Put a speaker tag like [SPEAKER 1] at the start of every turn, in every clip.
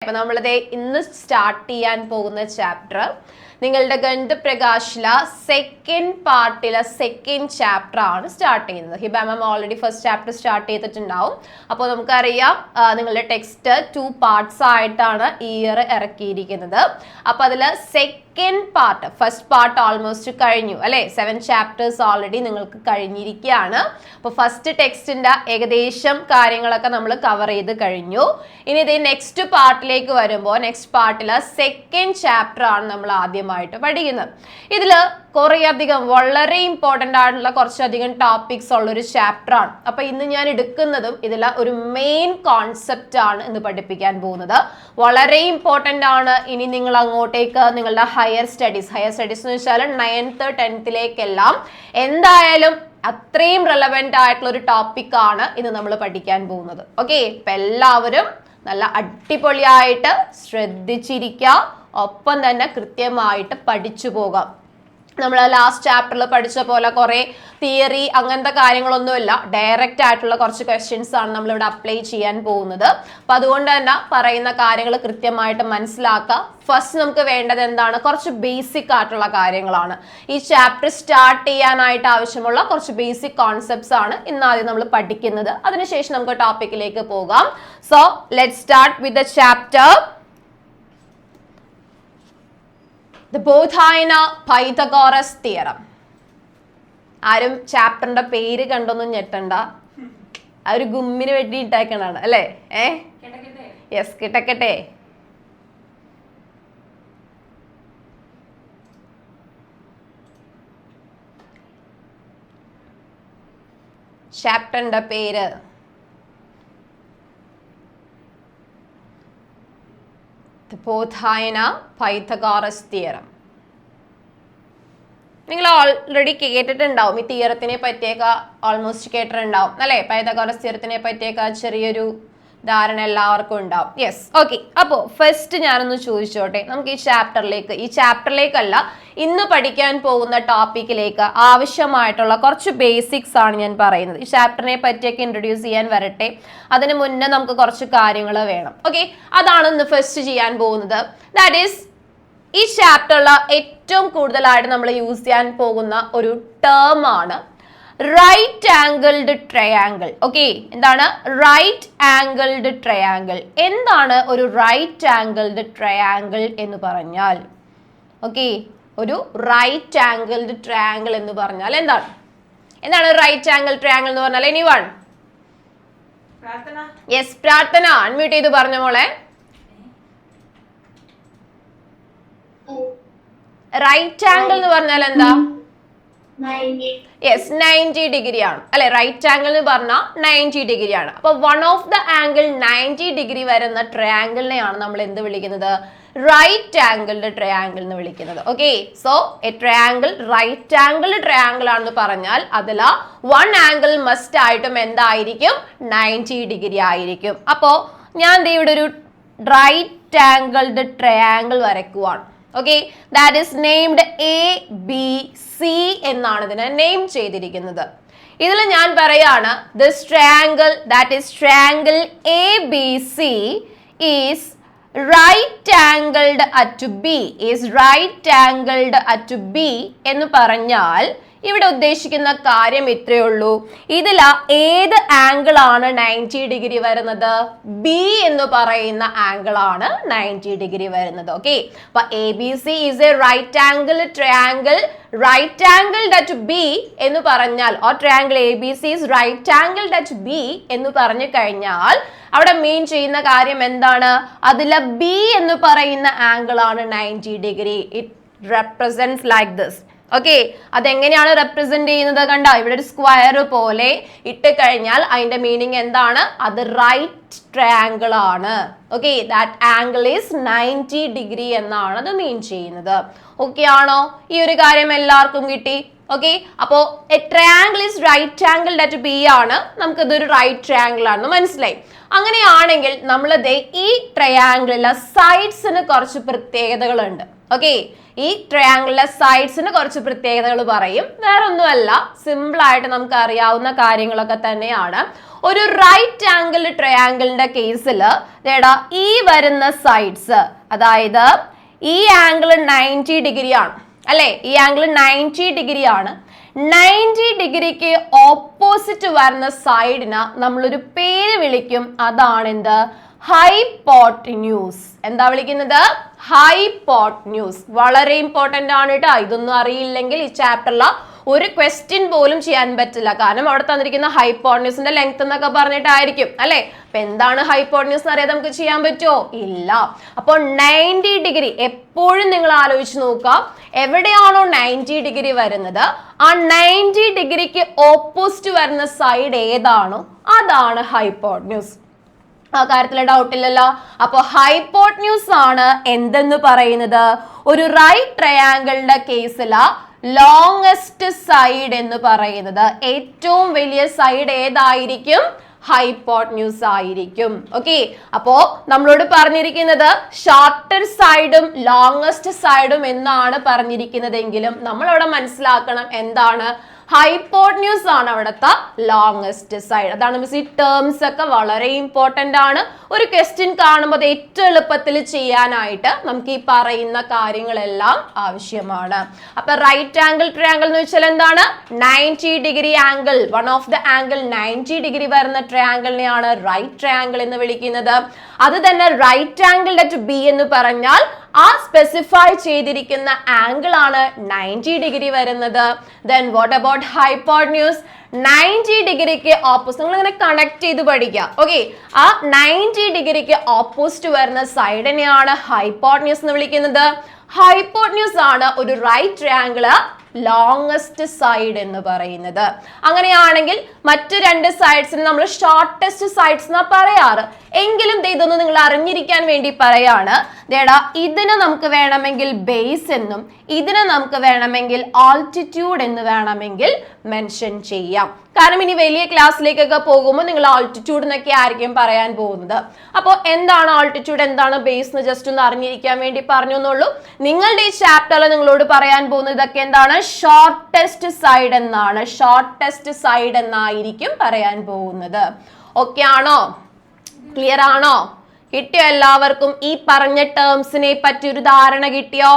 [SPEAKER 1] അപ്പൊ നമ്മളിത് ഇന്ന് സ്റ്റാർട്ട് ചെയ്യാൻ പോകുന്ന ചാപ്റ്റർ നിങ്ങളുടെ ഗണിതപ്രകാശില സെക്കൻഡ് പാർട്ടിലെ സെക്കൻഡ് ചാപ്റ്റർ ആണ് സ്റ്റാർട്ട് ചെയ്യുന്നത്. ഹിബ മാം ഓൾറെഡി ഫസ്റ്റ് ചാപ്റ്റർ സ്റ്റാർട്ട് ചെയ്തിട്ടുണ്ടാവും. അപ്പോൾ നമുക്കറിയാം നിങ്ങളുടെ ടെക്സ്റ്റ് 2 പാർട്സ് ആയിട്ടാണ് ഈ ഇയർ ഇറക്കിയിരിക്കുന്നത്. അപ്പൊ അതിൽ second part, first part almost കഴിഞ്ഞു അല്ലെ. 7 ചാപ്റ്റേഴ്സ് ഓൾറെഡി നിങ്ങൾക്ക് കഴിഞ്ഞിരിക്കുകയാണ്. അപ്പോൾ ഫസ്റ്റ് ടെക്സ്റ്റിന്റെ ഏകദേശം കാര്യങ്ങളൊക്കെ നമ്മൾ കവർ ചെയ്ത് കഴിഞ്ഞു. ഇനി ഇത് നെക്സ്റ്റ് പാർട്ടിലേക്ക് വരുമ്പോൾ നെക്സ്റ്റ് പാർട്ടിലെ സെക്കൻഡ് ചാപ്റ്റർ ആണ് നമ്മൾ ആദ്യമായിട്ട് പഠിക്കുന്നത്. ഇതില് കുറേയധികം വളരെ ഇമ്പോർട്ടൻ്റ് ആയിട്ടുള്ള കുറച്ചധികം ടോപ്പിക്സ് ഉള്ളൊരു ചാപ്റ്റർ ആണ്. അപ്പൊ ഇന്ന് ഞാൻ എടുക്കുന്നതും ഇതിലെ ഒരു മെയിൻ കോൺസെപ്റ്റ് ആണ് ഇന്ന് പഠിപ്പിക്കാൻ പോകുന്നത്. വളരെ ഇമ്പോർട്ടൻ്റ് ആണ്. ഇനി നിങ്ങൾ അങ്ങോട്ടേക്ക് നിങ്ങളുടെ ഹയർ സ്റ്റഡീസ് എന്ന് വെച്ചാൽ 9th 10th എന്തായാലും അത്രയും റെലവെന്റ് ആയിട്ടുള്ള ഒരു ടോപ്പിക് ആണ് ഇന്ന് നമ്മൾ പഠിക്കാൻ പോകുന്നത്. ഓക്കെ, ഇപ്പൊ എല്ലാവരും നല്ല അടിപൊളിയായിട്ട് ശ്രദ്ധിച്ചിരിക്കുക, ഒപ്പം തന്നെ കൃത്യമായിട്ട് പഠിച്ചു പോകാം. നമ്മൾ ലാസ്റ്റ് ചാപ്റ്ററിൽ പഠിച്ച പോലെ കുറെ തിയറി അങ്ങനത്തെ കാര്യങ്ങളൊന്നുമില്ല, ഡയറക്റ്റ് ആയിട്ടുള്ള കുറച്ച് ക്വസ്റ്റ്യൻസ് ആണ് നമ്മളിവിടെ അപ്ലൈ ചെയ്യാൻ പോകുന്നത്. അപ്പൊ അതുകൊണ്ട് തന്നെ പറയുന്ന കാര്യങ്ങൾ കൃത്യമായിട്ട് മനസ്സിലാക്കുക. ഫസ്റ്റ് നമുക്ക് വേണ്ടത് എന്താണ്? കുറച്ച് ബേസിക് ആയിട്ടുള്ള കാര്യങ്ങളാണ്. ഈ ചാപ്റ്റർ സ്റ്റാർട്ട് ചെയ്യാനായിട്ട് ആവശ്യമുള്ള കുറച്ച് ബേസിക് കോൺസെപ്റ്റ്സ് ആണ് ഇന്നാദ്യം നമ്മൾ പഠിക്കുന്നത്. അതിനുശേഷം നമുക്ക് ടോപ്പിക്കിലേക്ക് പോകാം. So let's start with the chapter The Bodhayana Pythagoras theorem. ആരും ചാപ്റ്ററിന്റെ പേര് കണ്ടൊന്നും ഞെട്ടണ്ട, ആ ഒരു ഗുമ്മിന് വേണ്ടി ഇട്ടാക്കണാണ് അല്ലേ? യെസ്, കിട്ടക്കട്ടെ. ചാപ്റ്ററിന്റെ പേര് The Bodhayana Pythagoras theorem. നിങ്ങൾ ഓൾറെഡി കേട്ടിട്ടുണ്ടാവും ഈ തിയറത്തിനെ പറ്റിയൊക്കെ, ഓൾമോസ്റ്റ് കേട്ടിട്ടുണ്ടാവും അല്ലെ. പൈതഗോറസ് തിയറത്തിനെ പറ്റിയൊക്കെ ചെറിയൊരു ധാരണ എല്ലാവർക്കും ഉണ്ടാവും. Yes, okay. അപ്പോൾ ഫസ്റ്റ് ഞാനൊന്ന് ചോദിച്ചോട്ടെ, നമുക്ക് ഈ ചാപ്റ്ററിലേക്കല്ല ഇന്ന് പഠിക്കാൻ പോകുന്ന ടോപ്പിക്കിലേക്ക് ആവശ്യമായിട്ടുള്ള കുറച്ച് ബേസിക്സ് ആണ് ഞാൻ പറയുന്നത്. ഈ ചാപ്റ്ററിനെ പറ്റിയൊക്കെ ഇൻട്രൊഡ്യൂസ് ചെയ്യാൻ വരട്ടെ, അതിന് മുന്നേ നമുക്ക് കുറച്ച് കാര്യങ്ങൾ വേണം. ഓക്കെ, അതാണ് ഇന്ന് ഫസ്റ്റ് ചെയ്യാൻ പോകുന്നത്. ദാറ്റ് ഈസ് ഈ ചാപ്റ്ററിൽ ഏറ്റവും കൂടുതലായിട്ട് നമ്മൾ യൂസ് ചെയ്യാൻ പോകുന്ന ഒരു ടേം ആണ് റൈറ്റ് ആംഗിൾഡ് ട്രയാങ്കിൾ. ഓക്കെ, എന്താണ് റൈറ്റ് ആംഗിൾഡ് ട്രയാങ്കിൾ? എന്താണ് ഒരു റൈറ്റ് ആംഗിൾഡ് ട്രയാങ്കിൾ എന്ന് പറഞ്ഞാൽ? ഓക്കെ, ഒരു റൈറ്റ് ആംഗിൾഡ് ട്രയാങ്കിൾ എന്ന് പറഞ്ഞാൽ എന്താണ് റൈറ്റ് ആംഗിൾ ട്രയാങ്കിൾ എന്ന് പറഞ്ഞാൽ? എനിവൺ? യെസ്, പ്രാർത്ഥന അൺമ്യൂട്ട് ചെയ്ത് പറഞ്ഞ മോളെ. റൈറ്റ് ആംഗിൾ എന്ന് പറഞ്ഞാൽ എന്താ? യെസ്, 90 ഡിഗ്രി ആണ് അല്ലെ. റൈറ്റ് ആംഗിൾ എന്ന് പറഞ്ഞാൽ 90 ഡിഗ്രി ആണ്. അപ്പൊ one of the angle 90 degree വരുന്ന ട്രയാങ്കിളിനെയാണ് നമ്മൾ എന്ത് വിളിക്കുന്നത്? റൈറ്റ് ആംഗിൾഡ് ട്രയാങ്കിൾ എന്ന് വിളിക്കുന്നത്. Okay, so a triangle right angled triangle ആണെന്ന് പറഞ്ഞാൽ അതിൽ വൺ ആംഗിൾ മസ്റ്റ് ആയിട്ടും എന്തായിരിക്കും? 90 ഡിഗ്രി ആയിരിക്കും. അപ്പോ ഞാൻ ഇവിടെ ഒരു റൈറ്റ് ആംഗിൾഡ് ട്രയാങ്കിൾ വരയ്ക്കുവാണ്. Okay, that is named ABC എന്നാണ് ഇതിനെ നെയിം ചെയ്തിരിക്കുന്നത്. ഇതിൽ ഞാൻ പറയാണ് this triangle, that is triangle ABC is right angled at B, is right angled at B എന്ന് പറഞ്ഞാൽ ഇവിടെ ഉദ്ദേശിക്കുന്ന കാര്യം ഇത്രയേ ഉള്ളൂ. ഇതിൽ ഏത് ആംഗിൾ ആണ് 90 ഡിഗ്രി വരുന്നത്? B എന്ന് പറയുന്ന ആംഗിൾ ആണ് 90 ഡിഗ്രി വരുന്നത്. ഓക്കെ, അപ്പൊ ABC is a right angle triangle right angled at B എന്ന് പറഞ്ഞാൽ, or triangle ABC is right angled at B എന്ന് പറഞ്ഞു കഴിഞ്ഞാൽ അവിടെ മീൻ ചെയ്യുന്ന കാര്യം എന്താണ്? അതിലെ B എന്ന് പറയുന്ന ആംഗിൾ ആണ് 90 degree. It represents like this. Okay, അതെങ്ങനെയാണ് റെപ്രസെന്റ് ചെയ്യുന്നത്? കണ്ട, ഇവിടെ ഒരു സ്ക്വയർ പോലെ ഇട്ട് കഴിഞ്ഞാൽ അതിന്റെ മീനിങ് എന്താണ്? അത് റൈറ്റ് ട്രയാങ്കിൾ ആണ്. Okay, that angle is 90 degree എന്നാണ് അത് മീൻ ചെയ്യുന്നത്. ഓക്കെ ആണോ? ഈ ഒരു കാര്യം എല്ലാവർക്കും കിട്ടി? ഓക്കെ, അപ്പോ a triangle is right angled at B ആണ്, നമുക്ക് ഇതൊരു റൈറ്റ് ട്രയാങ്കിൾ ആണെന്ന് മനസ്സിലായി. അങ്ങനെയാണെങ്കിൽ നമ്മൾ ഈ ട്രയാങ്കിളിലെ സൈഡ്സിന് കുറച്ച് പ്രത്യേകതകളുണ്ട്. ഓക്കെ, ഈ ട്രയാങ്കിളിലെ സൈഡ്സിന് കുറച്ച് പ്രത്യേകതകൾ പറയും. വേറെ ഒന്നുമല്ല, സിമ്പിൾ ആയിട്ട് നമുക്ക് അറിയാവുന്ന കാര്യങ്ങളൊക്കെ തന്നെയാണ്. ഒരു റൈറ്റ് ആംഗിൾ ട്രയാങ്കിളിന്റെ കേസിൽ ഈ വരുന്ന സൈഡ്സ്, അതായത് ഈ ആംഗിൾ 90 ഡിഗ്രി ആണ് അല്ലെ, ഈ ആംഗിൾ 90 ഡിഗ്രി ആണ്. 90 ഡിഗ്രിക്ക് ഓപ്പോസിറ്റ് വരുന്ന സൈഡിന് നമ്മളൊരു പേര് വിളിക്കും, അതാണ് എന്ത്, ഹൈപ്പോട്ടന്യൂസ്. എന്താ വിളിക്കുന്നത്? ഹൈപ്പോട്ടന്യൂസ്. വളരെ ഇമ്പോർട്ടന്റ് ആണ് കേട്ടോ. ഇതൊന്നും അറിയില്ലെങ്കിൽ ഈ ചാപ്റ്ററിൽ ഒരു ക്വസ്റ്റ്യൻ പോലും ചെയ്യാൻ പറ്റില്ല. കാരണം അവിടെ തന്നിരിക്കുന്ന ഹൈപ്പോട്ടന്യൂസിന്റെ ലെങ്ത് എന്നൊക്കെ പറഞ്ഞിട്ടായിരിക്കും അല്ലെ. അപ്പൊ എന്താണ് ഹൈപ്പോട്ടന്യൂസ് എന്ന് അറിയാതെ നമുക്ക് ചെയ്യാൻ പറ്റുമോ? ഇല്ല. അപ്പോൾ 90 ഡിഗ്രി എപ്പോഴും നിങ്ങൾ ആലോചിച്ച് നോക്കുക, എവിടെയാണോ 90 ഡിഗ്രി വരുന്നത് ആ 90 ഡിഗ്രിക്ക് ഓപ്പോസിറ്റ് വരുന്ന സൈഡ് ഏതാണോ അതാണ് ഹൈപ്പോട്ടന്യൂസ്. ആ കാര്യത്തിൽ ഡൗട്ട് ഇല്ലല്ലോ. അപ്പൊ ഹൈപ്പോട്ടന്യൂസ് ആണ് എന്തെന്ന് പറയുന്നത്, ഒരു റൈറ്റ് ട്രയാങ്കിളിന്റെ കേസില് ലോങ്സ്റ്റ് സൈഡ് എന്ന് പറയുന്നത്. ഏറ്റവും വലിയ സൈഡ് ഏതായിരിക്കും? ഹൈപ്പോട്ടന്യൂസ് ആയിരിക്കും. ഓക്കെ, അപ്പോ നമ്മളോട് പറഞ്ഞിരിക്കുന്നത് ഷോർട്ടർ സൈഡും ലോങ്സ്റ്റ് സൈഡും എന്നാണ് പറഞ്ഞിരിക്കുന്നതെങ്കിലും നമ്മൾ അവിടെ മനസ്സിലാക്കണം എന്താണ്, ഹൈപ്പോട്ടന്യൂസ് ആണ് അവിടുത്തെ ലോങ്സ്റ്റ് സൈഡ്. അതാണ് മിസ്, ഈ ടേംസ് ഒക്കെ വളരെ ഇമ്പോർട്ടന്റ് ആണ്. ഒരു ക്വസ്റ്റ്യൻ കാണുമ്പോൾ ഏറ്റവും എളുപ്പത്തിൽ ചെയ്യാനായിട്ട് നമുക്ക് ഈ പറയുന്ന കാര്യങ്ങളെല്ലാം ആവശ്യമാണ്. അപ്പൊ റൈറ്റ് ആംഗിൾ ട്രയാങ്കിൾ എന്ന് വെച്ചാൽ എന്താണ്? 90 degree angle, one of the angle 90 degree വരുന്ന ട്രയാങ്കിളിനെയാണ് റൈറ്റ് ട്രയാങ്കിൾ എന്ന് വിളിക്കുന്നത്. അത് തന്നെ റൈറ്റ് ആംഗിൾ അറ്റ് ബി എന്ന് പറഞ്ഞാൽ ആ സ്പെസിഫൈ ചെയ്തിരിക്കുന്ന ആംഗിൾ ആണ് 90 ഡിഗ്രി വരുന്നത്. Then what about hypotenuse? 90 ഡിഗ്രിക്ക് ഓപ്പോസിറ്റ്, നിങ്ങൾ ഇങ്ങനെ കണക്ട് ചെയ്ത് പഠിക്കുക. ഓക്കെ, ആ 90 ഡിഗ്രിക്ക് ഓപ്പോസിറ്റ് വരുന്ന സൈഡിനെയാണ് ഹൈപ്പോട്ടന്യൂസ് എന്ന് വിളിക്കുന്നത്. ഹൈപ്പോട്ടന്യൂസ് ആണ് ഒരു റൈറ്റ് ട്രയാങ്കിള് ലോങ്സ്റ്റ് സൈഡ് എന്ന് പറയുന്നത്. അങ്ങനെയാണെങ്കിൽ മറ്റു രണ്ട് സൈഡ്സിന് നമ്മൾ ഷോർട്ടസ്റ്റ് സൈഡ്സ് എന്നാ പറയാറ്. എങ്കിലും ഇതൊന്ന് നിങ്ങൾ അറിഞ്ഞിരിക്കാൻ വേണ്ടി പറയാണ്. ഇതിന് നമുക്ക് വേണമെങ്കിൽ ബേസ് എന്നും ഇതിന് നമുക്ക് വേണമെങ്കിൽ ആൾട്ടിറ്റ്യൂഡ് എന്ന് വേണമെങ്കിൽ മെൻഷൻ ചെയ്യാം. കാരണം ഇനി വലിയ ക്ലാസ്സിലേക്കൊക്കെ പോകുമ്പോൾ നിങ്ങൾ ആൾട്ടിറ്റ്യൂഡ് എന്നൊക്കെ ആയിരിക്കും പറയാൻ പോകുന്നത്. അപ്പോൾ എന്താണ് ആൾട്ടിറ്റ്യൂഡ്, എന്താണ് ബേസ് എന്ന് ജസ്റ്റ് ഒന്ന് അറിഞ്ഞിരിക്കാൻ വേണ്ടി പറഞ്ഞു എന്നുള്ളൂ. നിങ്ങളുടെ ഈ ചാപ്റ്ററിൽ നിങ്ങളോട് പറയാൻ പോകുന്നത് ഇതൊക്കെ എന്താണ്, ഷോർട്ടസ്റ്റ് സൈഡ് എന്നാണ്. ഷോർട്ടസ്റ്റ് സൈഡ് എന്നായിരിക്കും പറയാൻ പോകുന്നത്. ഓക്കെ ആണോ? ക്ലിയർ ആണോ? കിട്ടിയോ എല്ലാവർക്കും? ഈ പറഞ്ഞ ടേംസിനെ പറ്റി ഒരു ധാരണ കിട്ടിയോ?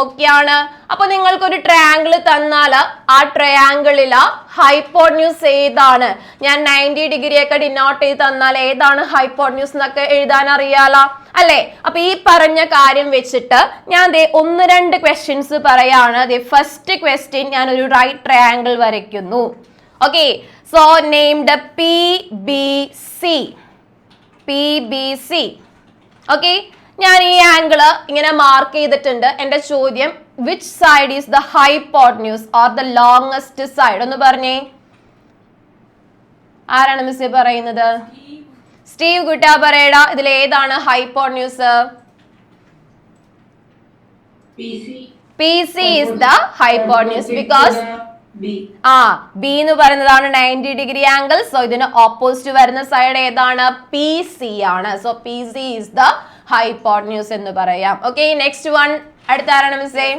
[SPEAKER 1] ഓക്കെ ആണ്. അപ്പൊ നിങ്ങൾക്കൊരു ട്രയാങ്കിൾ തന്നാൽ ആ ട്രയാങ്കിളില് ഹൈപ്പോട്ടന്യൂസ് ഏതാണ്, ഞാൻ 90 ഡിഗ്രി ഒക്കെ ഡിനോട്ട് ചെയ്ത് തന്നാൽ ഏതാണ് ഹൈപ്പോട്ടന്യൂസ് എന്നൊക്കെ എഴുതാൻ അറിയാലോ അല്ലെ. അപ്പൊ ഈ പറഞ്ഞ കാര്യം വെച്ചിട്ട് ഞാൻ 1-2 ക്വസ്റ്റ്യൻസ് പറയാണ്. ഫസ്റ്റ് ക്വസ്റ്റ്യൻ, ഞാൻ ഒരു റൈറ്റ് ട്രയാങ്കിൾ വരയ്ക്കുന്നു. Okay, so named PBC. Okay, ഞാൻ ഈ ആംഗിള് ഇങ്ങനെ മാർക്ക് ചെയ്തിട്ടുണ്ട്. എന്റെ ചോദ്യം, which side is the hypotenuse or the longest side? ഒന്ന് പറഞ്ഞേ, ആരാണ് മിസ് പറയുന്നത്? സ്റ്റീവ് കുട്ടാ പറയടാ, ഇതിൽ ഏതാണ് hypotenuse? PC is the hypotenuse because B എന്ന് പറയുന്നതാണ് 90 ഡിഗ്രി ആംഗിൾ. സോ ഇതിന് ഓപ്പോസിറ്റ് വരുന്ന സൈഡ് ഏതാണ്? PC ആണ്. So PC is the hypotenuse എന്ന് പറയാം. ഓക്കെ, നെക്സ്റ്റ് വൺ, അടുത്ത ആരാണ് മിസ്സേ?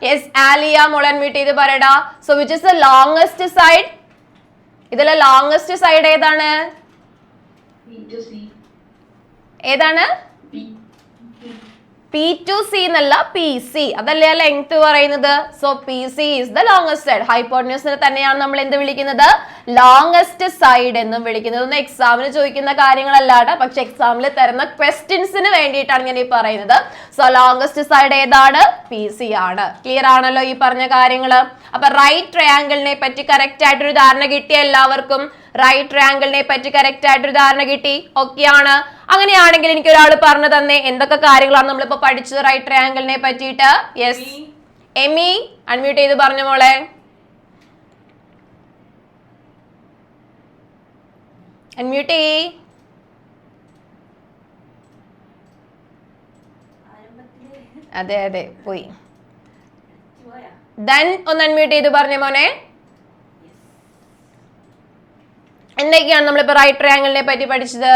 [SPEAKER 1] യെസ്, ആലിയ. മോളെ അൺമ്യൂട്ട് ചെയ്ത് പറയടാ. So which is the longest side? ഇതിലെ ലോങ്സ്റ്റ് സൈഡ് ഏതാണ്? ഏതാണ്? P2C എന്നല്ല, PC. അതല്ലേ ലെങ്ത് പറയുന്നത്. So PC is the longest side. ഹൈപ്പോട്ടന്യൂസിനെ തന്നെയാണ് നമ്മൾ എന്ത് വിളിക്കുന്നത്? ലോങ്സ്റ്റ് സൈഡ് എന്നും വിളിക്കുന്നത്. ഒന്ന് എക്സാമിന് ചോദിക്കുന്ന കാര്യങ്ങളല്ലാണ്ട്, പക്ഷെ എക്സാമിൽ തരുന്ന ക്വസ്റ്റ്യൻസിന് വേണ്ടിയിട്ടാണ് ഞാൻ ഈ പറയുന്നത്. സോ ലോങ്സ്റ്റ് സൈഡ് ഏതാണ്? PC ആണ്. ക്ലിയർ ആണല്ലോ ഈ പറഞ്ഞ കാര്യങ്ങള്? അപ്പൊ റൈറ്റ് ട്രയാങ്കിളിനെ പറ്റി കറക്റ്റ് ആയിട്ടൊരു ധാരണ കിട്ടിയ എല്ലാവർക്കും? റൈറ്റ് ട്രയാങ്കിളിനെ പറ്റി കറക്റ്റ് ആയിട്ടൊരു ധാരണ കിട്ടി? ഓക്കെ ആണ്. അങ്ങനെയാണെങ്കിൽ എനിക്ക് ഒരാൾ പറഞ്ഞു തന്നെ എന്തൊക്കെ കാര്യങ്ങളാണ് നമ്മളിപ്പോ പഠിച്ചത് റൈറ്റ് ട്രയാങ്കിളിനെ പറ്റിയിട്ട്? യെസ്, എമി അൺമ്യൂട്ട് ചെയ്ത് പറഞ്ഞു മോളെ. അൺമ്യൂട്ട് ചെയ്യ്. അതെ പോയി. ദെൻ ഒന്ന് അൺമ്യൂട്ട് ചെയ്ത് പറഞ്ഞു മോനെ. എന്തൊക്കെയാണ് നമ്മളിപ്പോ റൈറ്റ് ട്രയാങ്കിളിനെ പറ്റി പഠിച്ചത്?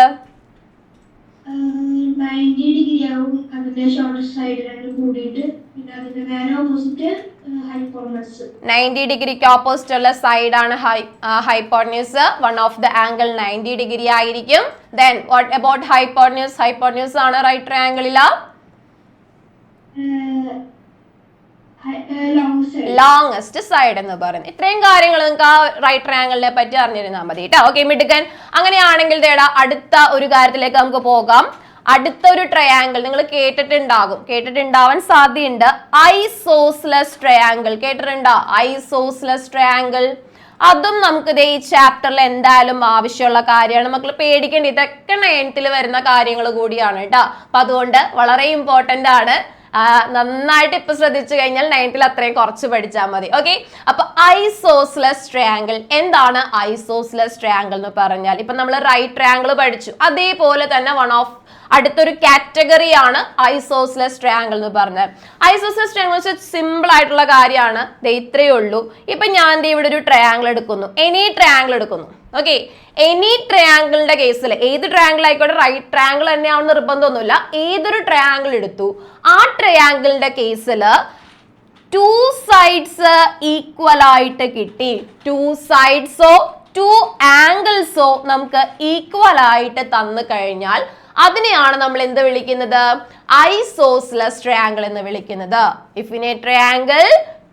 [SPEAKER 2] 90 ഡിഗ്രി ആവും, അതിന്റെ ഷോർട്ടസ്റ്റ് സൈഡ് രണ്ടും കൂടിയിട്ട് പിന്നെ അതിന്റെ നേരെ ഓപ്പോസിറ്റ് ഹൈപ്പോട്ടന്യൂസ്
[SPEAKER 1] 90 ഡിഗ്രിക്ക് ഓപ്പോസിറ്റ് ഉള്ള സൈഡ് ആണ് hypotenuse. One of the angle 90 degree ആയിരിക്കും. Then what about hypotenuse? Hypotenuse ആണ് റൈറ്റ് ട്രയാങ്കിളിലെ ലോങ്സ്റ്റ് സൈഡ് എന്ന് പറയുന്നത്. ഇത്രയും കാര്യങ്ങൾ നിങ്ങൾക്ക് ആ റൈറ്റ് ട്രയാങ്കിളിനെ പറ്റി അറിഞ്ഞിരുന്നാൽ മതി കേട്ടോ. ഓക്കെ മിടുക്കൻ. അങ്ങനെയാണെങ്കിൽ ദേടാ അടുത്ത ഒരു കാര്യത്തിലേക്ക് നമുക്ക് പോകാം. അടുത്ത ഒരു ട്രയാങ്കിൾ നിങ്ങൾ കേട്ടിട്ടുണ്ടാവാൻ സാധ്യതയുണ്ട്. ഐസോസ്ലസ് ട്രയാങ്കിൾ കേട്ടിട്ടുണ്ടോ? ഐസോസ്ലസ് ട്രയാങ്കിൾ അതും നമുക്ക് ഈ ചാപ്റ്ററിൽ എന്തായാലും ആവശ്യമുള്ള കാര്യമാണ്. മക്കൾ പേടിക്കേണ്ട, ഇതൊക്കെ 9th വരുന്ന കാര്യങ്ങൾ കൂടിയാണ് കേട്ടോ. അപ്പൊ അതുകൊണ്ട് വളരെ ഇമ്പോർട്ടന്റ് ആണ്. നന്നായിട്ട് ഇപ്പൊ ശ്രദ്ധിച്ചു കഴിഞ്ഞാൽ 9th അത്രയും കുറച്ച് പഠിച്ചാൽ മതി. ഓക്കെ, അപ്പൊ ഐസോസ്ലസ് ട്രയാങ്കിൾ എന്താണ്? ഐസോസ്ലസ് ട്രയാങ്കിൾ എന്ന് പറഞ്ഞാൽ ഇപ്പൊ നമ്മൾ റൈറ്റ് ട്രയാങ്കിൾ പഠിച്ചു, അതേപോലെ തന്നെ അടുത്തൊരു കാറ്റഗറിയാണ് ഐസോസ്ലസ് ട്രയാങ്കിൾ എന്ന് പറഞ്ഞാൽ. ഐസോസ്ലസ് ട്രയാങ്കിൾ സിമ്പിൾ ആയിട്ടുള്ള കാര്യമാണ്. ഇത്രയേ ഉള്ളൂ. ഇപ്പൊ ഞാൻ ഇവിടെ ഒരു ട്രയാങ്കിൾ എടുക്കുന്നു, എനി ട്രയാങ്കിൾ എടുക്കുന്നു. ഓക്കെ, എനി ട്രയാങ്കിളിന്റെ കേസിൽ ഏത് ട്രയാങ്കിൾ ആയിക്കോട്ടെ, റൈറ്റ് ട്രയാങ്കിൾ തന്നെയാണെന്ന് നിർബന്ധമൊന്നുമില്ല. ഏതൊരു ട്രയാങ്കിൾ എടുത്തു, ആ ട്രയാങ്കിളിന്റെ കേസിൽ 2 സൈഡ്സ് ഈക്വൽ ആയിട്ട് കിട്ടി. 2 സൈഡ്സോ 2 ആംഗിൾസോ നമുക്ക് ഈക്വൽ ആയിട്ട് തന്നു കഴിഞ്ഞാൽ അതിനെയാണ് നമ്മൾ എന്ത് വിളിക്കുന്നത്? ഐസോസ്ലസ് ട്രയാങ്കിൾ എന്ന് വിളിക്കുന്നത്. If in A triangle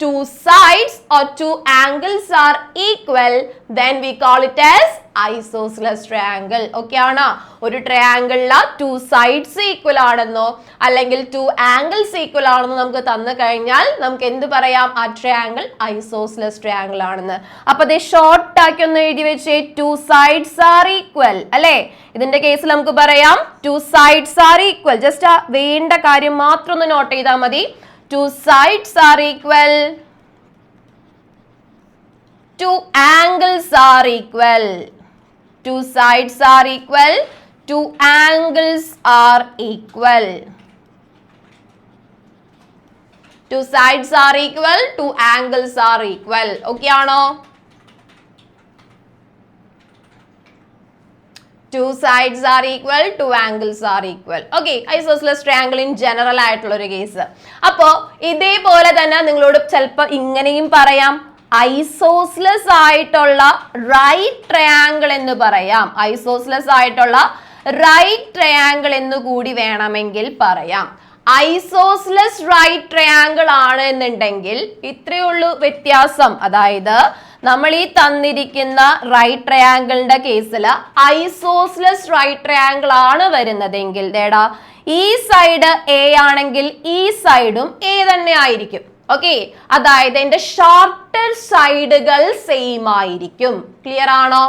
[SPEAKER 1] 2 sides or 2 angles are equal, then we call it as isosceles triangle. Okay ആണോ? ഒരു ട്രയാങ്കിളിലെ 2 sides ഈക്വൽ ആണെന്നോ അല്ലെങ്കിൽ 2 angles ഈക്വൽ ആണെന്നോ നമുക്ക് തന്നു കഴിഞ്ഞാൽ നമുക്ക് എന്ത് പറയാം? ആ ട്രയാങ്കിൾ ഐസോസ്ലസ് ട്രയാങ്കിൾ ആണെന്ന്. അപ്പൊ ഇത് ഷോർട്ട് ആക്കി ഒന്ന് എഴുതി വെച്ചേ. 2 sides are equal അല്ലേ? ഇതിന്റെ കേസിൽ നമുക്ക് പറയാം 2 sides are equal. ജസ്റ്റ് വേണ്ട കാര്യം മാത്രം ഒന്ന് നോട്ട് ചെയ്താൽ മതി. 2 sides are equal, 2 angles are equal. 2 sides are equal, 2 angles are equal. 2 sides are equal, 2 angles are equal. Okay ആണോ? 2 sides are equal, 2 angles are equal. Okay, isosceles triangle in general ആയിട്ടുള്ള ഒരു case. അപ്പോ ഇതേപോലെ തന്നെ നിങ്ങളോട് ചിലപ്പോൾ ഇങ്ങനെയും പറയാം, ഐസോസ്ലസ് ആയിട്ടുള്ള റൈറ്റ് ട്രയാങ്കിൾ എന്ന് പറയാം. ഐസോസ്ലസ് ആയിട്ടുള്ള റൈറ്റ് ട്രയാങ്കിൾ എന്ന് കൂടി വേണമെങ്കിൽ പറയാം. ഐസോസ്ലസ് റൈറ്റ് ട്രയാങ്കിൾ ആണ് എന്നുണ്ടെങ്കിൽ ഇത്രയേ ഉള്ളൂ വ്യത്യാസം. അതായത് നമ്മൾ ഈ തന്നിരിക്കുന്ന റൈറ്റ് ട്രയാങ്കിളിന്റെ കേസിൽ ഐസോസ്ലസ് റൈറ്റ് ട്രയാങ്കിൾ ആണ് വരുന്നതെങ്കിൽ ദേടാ ഈ സൈഡ് എ ആണെങ്കിൽ ഈ സൈഡും എ തന്നെ ആയിരിക്കും. ഓക്കെ, അതായത് എന്റെ ഷോർട്ടർ സൈഡുകൾ സെയിം ആയിരിക്കും. ക്ലിയർ ആണോ?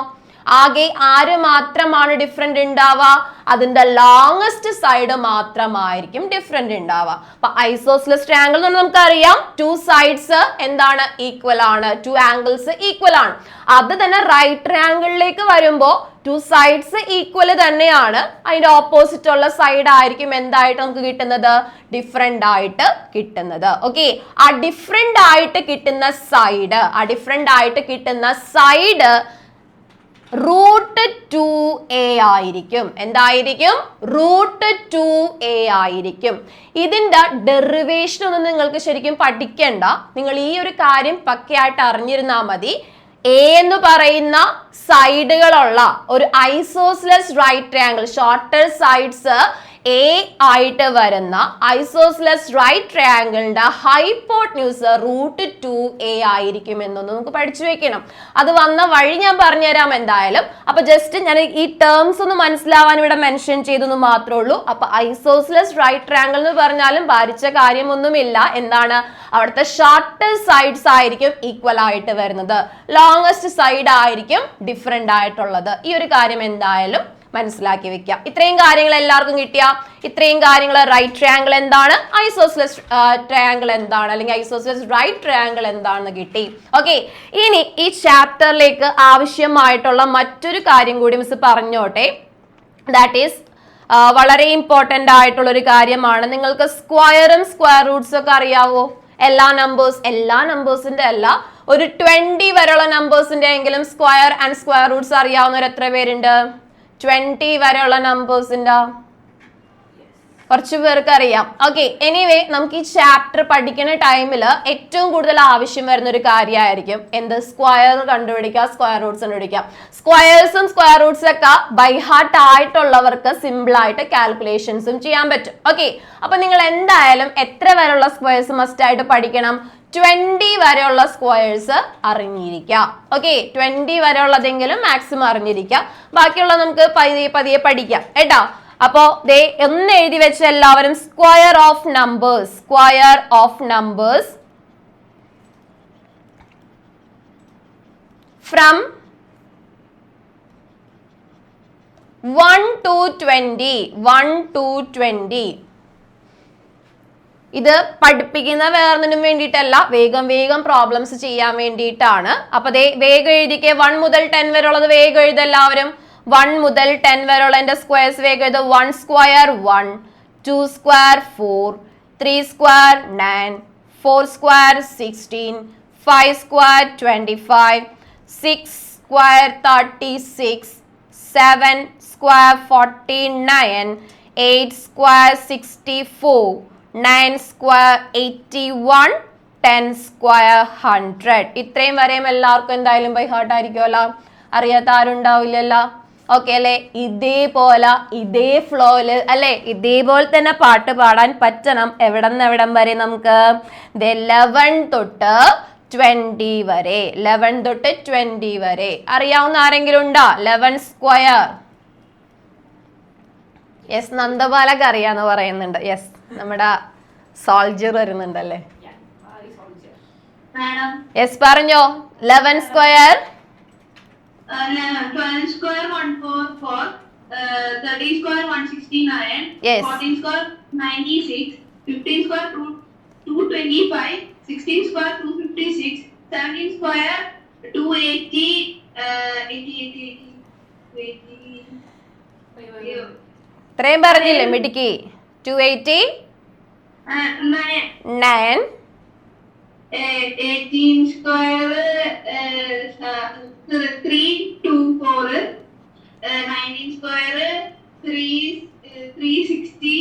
[SPEAKER 1] ആകെ ആര് മാത്രമാണ് ഡിഫറെന്റ് ഉണ്ടാവുക? അതിന്റെ ലോങ്സ്റ്റ് സൈഡ് മാത്രമായിരിക്കും ഡിഫറെന്റ് ഉണ്ടാവുക. അപ്പൊ ഐസോസ്ലസ് ട്രയാങ്കിൾ എന്ന് നമുക്കറിയാം 2 സൈഡ്സ് എന്താണ്? ഈക്വൽ ആണ്. 2 ആംഗിൾസ് ഈക്വൽ ആണ്. അത് തന്നെ റൈറ്റ് ട്രയാങ്കിളിലേക്ക് വരുമ്പോൾ 2 സൈഡ്സ് ഈക്വൽ തന്നെയാണ്. അതിന്റെ ഓപ്പോസിറ്റ് ഉള്ള സൈഡ് ആയിരിക്കും എന്തായിട്ട് നമുക്ക് കിട്ടുന്നത്? ഡിഫറെന്റ് ആയിട്ട് കിട്ടുന്നത്. ഓക്കെ, ആ ഡിഫറെന്റ് ആയിട്ട് കിട്ടുന്ന സൈഡ് √2a ആയിരിക്കും. എന്തായിരിക്കും? √2a ആയിരിക്കും. ഇതിന്റെ ഡെറിവേഷൻ ഒന്നും നിങ്ങൾക്ക് ശരിക്കും പഠിക്കണ്ട. നിങ്ങൾ ഈ ഒരു കാര്യം പക്കയായിട്ട് അറിഞ്ഞിരുന്നാൽ മതി. എ എന്ന് പറയുന്ന സൈഡുകളുള്ള ഒരു isosceles right triangle, shorter sides A ആയിട്ട് വരുന്ന ഐസോസ്ലസ് റൈറ്റ് ട്രയാങ്കിളിന്റെ ഹൈപ്പോട്ടന്യൂസ് √2a ആയിരിക്കും എന്നൊന്ന് നമുക്ക് പഠിച്ചു വെക്കണം. അത് വന്ന വഴി ഞാൻ പറഞ്ഞുതരാം എന്തായാലും. അപ്പൊ ജസ്റ്റ് ഞാൻ ഈ ടേംസ് ഒന്ന് മനസ്സിലാവാൻ ഇവിടെ മെൻഷൻ ചെയ്തെന്ന് മാത്രമേ ഉള്ളൂ. അപ്പൊ ഐസോസ്ലസ് റൈറ്റ് ട്രയാങ്കിൾ എന്ന് പറഞ്ഞാലും ഭാരിച്ച കാര്യമൊന്നുമില്ല. എന്താണ്? അവിടുത്തെ ഷോർട്ടർ സൈഡ്സ് ആയിരിക്കും ഈക്വൽ ആയിട്ട് വരുന്നത്, ലോങ്സ്റ്റ് സൈഡ് ആയിരിക്കും ഡിഫറെന്റ് ആയിട്ടുള്ളത്. ഈ ഒരു കാര്യം എന്തായാലും മനസ്സിലാക്കി വെക്കാം. ഇത്രയും കാര്യങ്ങൾ എല്ലാവർക്കും കിട്ടിയ ഇത്രയും കാര്യങ്ങൾ റൈറ്റ് ട്രയാങ്കിൾ എന്താണ്, ഐസോസ്ലസ് ട്രയാങ്കിൾ എന്താണ്, അല്ലെങ്കിൽ ഐസോസ്ലസ് റൈറ്റ് ട്രയാങ്കിൾ എന്താണെന്ന് കിട്ടി. ഓക്കെ, ഇനി ഈ ചാപ്റ്ററിലേക്ക് ആവശ്യമായിട്ടുള്ള മറ്റൊരു കാര്യം കൂടി മിസ് പറഞ്ഞോട്ടെ. ദാറ്റ് ഈസ് വളരെ ഇമ്പോർട്ടന്റ് ആയിട്ടുള്ള ഒരു കാര്യമാണ്. നിങ്ങൾക്ക് സ്ക്വയറും സ്ക്വയർ റൂട്ട്സും ഒക്കെ അറിയാവോ? എല്ലാ നമ്പേഴ്സിന്റെ അല്ല, ഒരു 20 വരെയുള്ള നമ്പേഴ്സിന്റെ എങ്കിലും സ്ക്വയർ ആൻഡ് സ്ക്വയർ റൂട്ട്സ് അറിയാവുന്നവർ എത്ര പേരുണ്ട്? 20 വരെയുള്ള നമ്പേഴ്സിന്റെ കുറച്ച് പേർക്ക് അറിയാം. ഓക്കെ, എനിവേ നമുക്ക് ഈ ചാപ്റ്റർ പഠിക്കുന്ന ടൈമിൽ ഏറ്റവും കൂടുതൽ ആവശ്യം വരുന്ന ഒരു കാര്യമായിരിക്കും എന്ത്? സ്ക്വയർ കണ്ടുപിടിക്കുക, സ്ക്വയർ റൂട്ട്സ് കണ്ടുപിടിക്കുക. സ്ക്വയേഴ്സും സ്ക്വയർ റൂട്ട്സും ഒക്കെ ബൈ ഹാർട്ട് ആയിട്ടുള്ളവർക്ക് സിമ്പിൾ ആയിട്ട് കാൽക്കുലേഷൻസും ചെയ്യാൻ പറ്റും. ഓക്കെ, അപ്പൊ നിങ്ങൾ എന്തായാലും എത്ര വരെയുള്ള സ്ക്വയേഴ്സ് മസ്റ്റ് ആയിട്ട് പഠിക്കണം? 20 വരെയുള്ള സ്ക്വയേഴ്സ് അറിഞ്ഞിരിക്കുക. ഓക്കെ, 20 വരെയുള്ളതെങ്കിലും മാക്സിമം അറിഞ്ഞിരിക്കുക. ബാക്കിയുള്ള നമുക്ക് പതിയെ പതിയെ പഠിക്കാം കേട്ടോ. അപ്പോ ദേ ഒന്ന് എഴുതി വെച്ച എല്ലാവരും square of numbers, square of numbers from 1 to 20, 1 to 20. ഇത് പഠിപ്പിക്കുന്ന വേറൊന്നിനും വേണ്ടിയിട്ടല്ല, വേഗം വേഗം പ്രോബ്ലംസ് ചെയ്യാൻ വേണ്ടിയിട്ടാണ്. അപ്പൊ ദേ വേഗം എഴുതിക്കേ. 1 മുതൽ 10 വരെ ഉള്ളത് വേഗം എഴുത എല്ലാവരും. 1 മുതൽ 10 വരെ ഉള്ള എന്റെ സ്ക്വയർസ് വേഗം എഴുതുക. 1 square 1, 2 square 4, 3 square 9, 4 square 16, 5 square 25, 6 square 36, 7 square 49, 8 square 64, 9 square 81, 10 square 100. ഇത്രയും വരെയും എല്ലാവർക്കും എന്തായാലും ബൈ ഹാർട്ട് ആയിരിക്കുമല്ലോ, അറിയാത്ത ആരും ഉണ്ടാവില്ലല്ലോ. ഓക്കെ അല്ലെ? ഇതേപോലെ ഇതേ ഫ്ലോയില് അല്ലെ ഇതേപോലെ തന്നെ പാട്ട് പാടാൻ പറ്റണം. എവിടം എവിടം വരെ നമുക്ക്? 11 തൊട്ട് 20 വരെ, 11 തൊട്ട് 20 വരെ. അറിയാവുന്ന ആരെങ്കിലും ഉണ്ടോ? 11 സ്ക്വയർ. യെസ്, നന്ദബാലക്ക് അറിയാന്ന് പറയുന്നുണ്ട്. യെസ്, നമ്മുടെ സോൾജർ വരുന്നുണ്ടല്ലേ. യെസ്, പറഞ്ഞോ. 11 square
[SPEAKER 2] 12 square 144, 13 square 169,
[SPEAKER 1] Yes.
[SPEAKER 2] 14 square 96, 15 square 225, 16 square 256, 17 square 280, 80.
[SPEAKER 1] ഇത്രയും പറഞ്ഞില്ലേ മിടുക്കി? 280, 9,
[SPEAKER 2] 18 square 324, 19 square 360,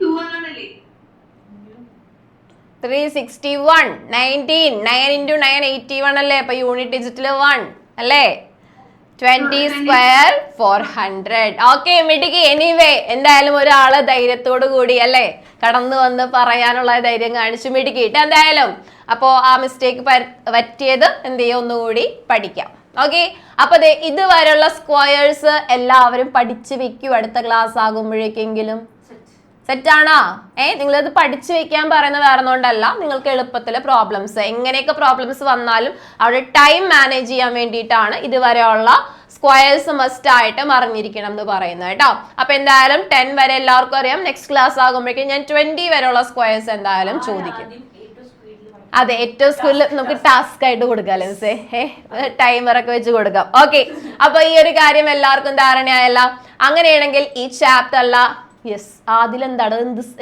[SPEAKER 2] 2 ആണല്ലേ?
[SPEAKER 1] 361, 19, 9 into 9 81 അല്ലേ? അപ്പൊ യൂണിറ്റ് ഡിജിറ്റിൽ 1 അല്ലേ? 20 സ്ക്വയർ 400. ഓക്കെ മിടുക്കി. എനിവേ എന്തായാലും ഒരാള് ധൈര്യത്തോടു കൂടി അല്ലേ കടന്നു വന്ന് പറയാനുള്ള ധൈര്യം കാണിച്ചു മിടുക്കിയിട്ട് എന്തായാലും. അപ്പോ ആ മിസ്റ്റേക്ക് പറ്റിയത് എന്ത് ചെയ്യും? ഒന്നുകൂടി പഠിക്കാം. ഓക്കെ, അപ്പൊ ഇതുവരെയുള്ള സ്ക്വയേഴ്സ് എല്ലാവരും പഠിച്ചു വെക്കൂ. അടുത്ത ക്ലാസ് ആകുമ്പോഴേക്കെങ്കിലും സെറ്റാണോ? നിങ്ങളത് പഠിച്ചു വെക്കാൻ പറയുന്ന വേറൊന്നുകൊണ്ടല്ല, നിങ്ങൾക്ക് എളുപ്പത്തിൽ പ്രോബ്ലംസ് എങ്ങനെയൊക്കെ പ്രോബ്ലംസ് വന്നാലും അവിടെ ടൈം മാനേജ് ചെയ്യാൻ വേണ്ടിയിട്ടാണ് ഇതുവരെയുള്ള സ്ക്വയേഴ്സ് മസ്റ്റ് ആയിട്ട് അറിഞ്ഞിരിക്കണം എന്ന് പറയുന്നത് കേട്ടോ. അപ്പൊ എന്തായാലും 10 വരെ എല്ലാവർക്കും അറിയാം. നെക്സ്റ്റ് ക്ലാസ് ആകുമ്പോഴേക്കും ഞാൻ 20 വരെയുള്ള സ്ക്വയേഴ്സ് എന്തായാലും ചോദിക്കും. അതെ, ഏറ്റവും സ്കൂളിൽ നമുക്ക് ടാസ്ക് ആയിട്ട് കൊടുക്കാം മിസ്സേ, ടൈമറൊക്കെ വെച്ച് കൊടുക്കാം. ഓക്കെ, അപ്പൊ ഈ ഒരു കാര്യം എല്ലാവർക്കും ധാരണയായല്ല. അങ്ങനെയാണെങ്കിൽ ഈ ചാപ്റ്റർ അല്ല, യെസ്, അതിലെന്താണ്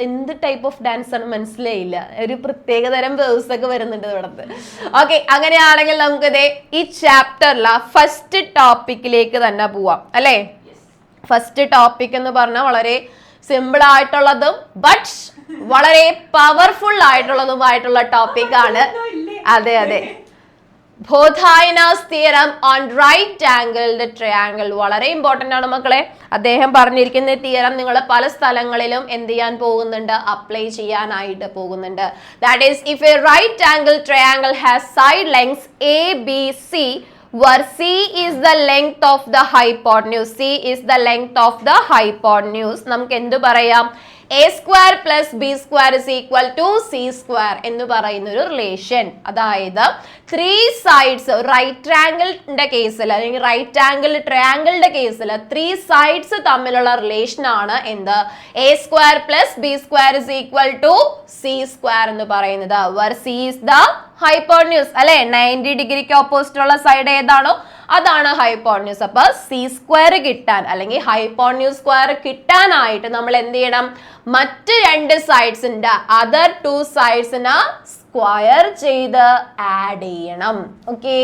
[SPEAKER 1] എന്ത് ടൈപ്പ് ഓഫ് ഡാൻസ് ആണ് മനസ്സിലായില്ല. ഒരു പ്രത്യേക തരം വേഴ്സ് ഒക്കെ വരുന്നുണ്ട് ഇവിടത്ത്. ഓക്കെ, അങ്ങനെയാണെങ്കിൽ നമുക്ക് ഈ ചാപ്റ്ററിലെ ഫസ്റ്റ് ടോപ്പിക്കിലേക്ക് തന്നെ പോവാം അല്ലേ. ഫസ്റ്റ് ടോപ്പിക് എന്ന് പറഞ്ഞാൽ വളരെ സിമ്പിൾ ആയിട്ടുള്ളതും ബട്ട് വളരെ പവർഫുൾ ആയിട്ടുള്ളതുമായിട്ടുള്ള ടോപ്പിക് ആണ്. അതെ അതെ, Baudhayana's theorem on right angled triangle വളരെ ഇമ്പോർട്ടന്റ് ആണ് മക്കളെ. അദ്ദേഹം പറഞ്ഞിരിക്കുന്ന തിയറം നിങ്ങൾ പല സ്ഥലങ്ങളിലും എന്ത് ചെയ്യാൻ പോകുന്നുണ്ട്? അപ്ലൈ ചെയ്യാനായിട്ട് പോകുന്നുണ്ട്. That is if a right angle triangle has side lengths ABC where C is the length of the hypotenuse, C is the length of the hypotenuse, നമുക്ക് എന്ത് പറയാം? A square plus B square is equal to C square എന്ന് പറയുന്ന ഒരു relation. അതായത് 3 sides right ട്രയാങ്കിളിന്റെ കേസിൽ അല്ലെങ്കിൽ റൈറ്റ് ആംഗിൾ ട്രയാങ്കിളിന്റെ കേസിൽ 3 സൈഡ്സ് തമ്മിലുള്ള റിലേഷൻ ആണ് എന്ത്? A square plus B square is equal to C square എന്ന് പറയുന്നത്. where C is the hypotenuse അല്ലെ? 90 ഡിഗ്രിക്ക് ഓപ്പോസിറ്റ് ഉള്ള സൈഡ് ഏതാണോ അതാണ് ഹൈപ്പോട്ടന്യൂസ്. അപ്പൊ സി സ്ക്വയർ കിട്ടാൻ അല്ലെങ്കിൽ ഹൈപ്പോട്ടന്യൂസ് സ്ക്വയർ കിട്ടാനായിട്ട് നമ്മൾ എന്ത് ചെയ്യണം? മറ്റ് 2 സൈഡ്സിന്റെ അതർ 2 സൈഡ്സിന് സ്ക്വയർ ചെയ്ത് ആഡ് ചെയ്യണം. ഓക്കെ,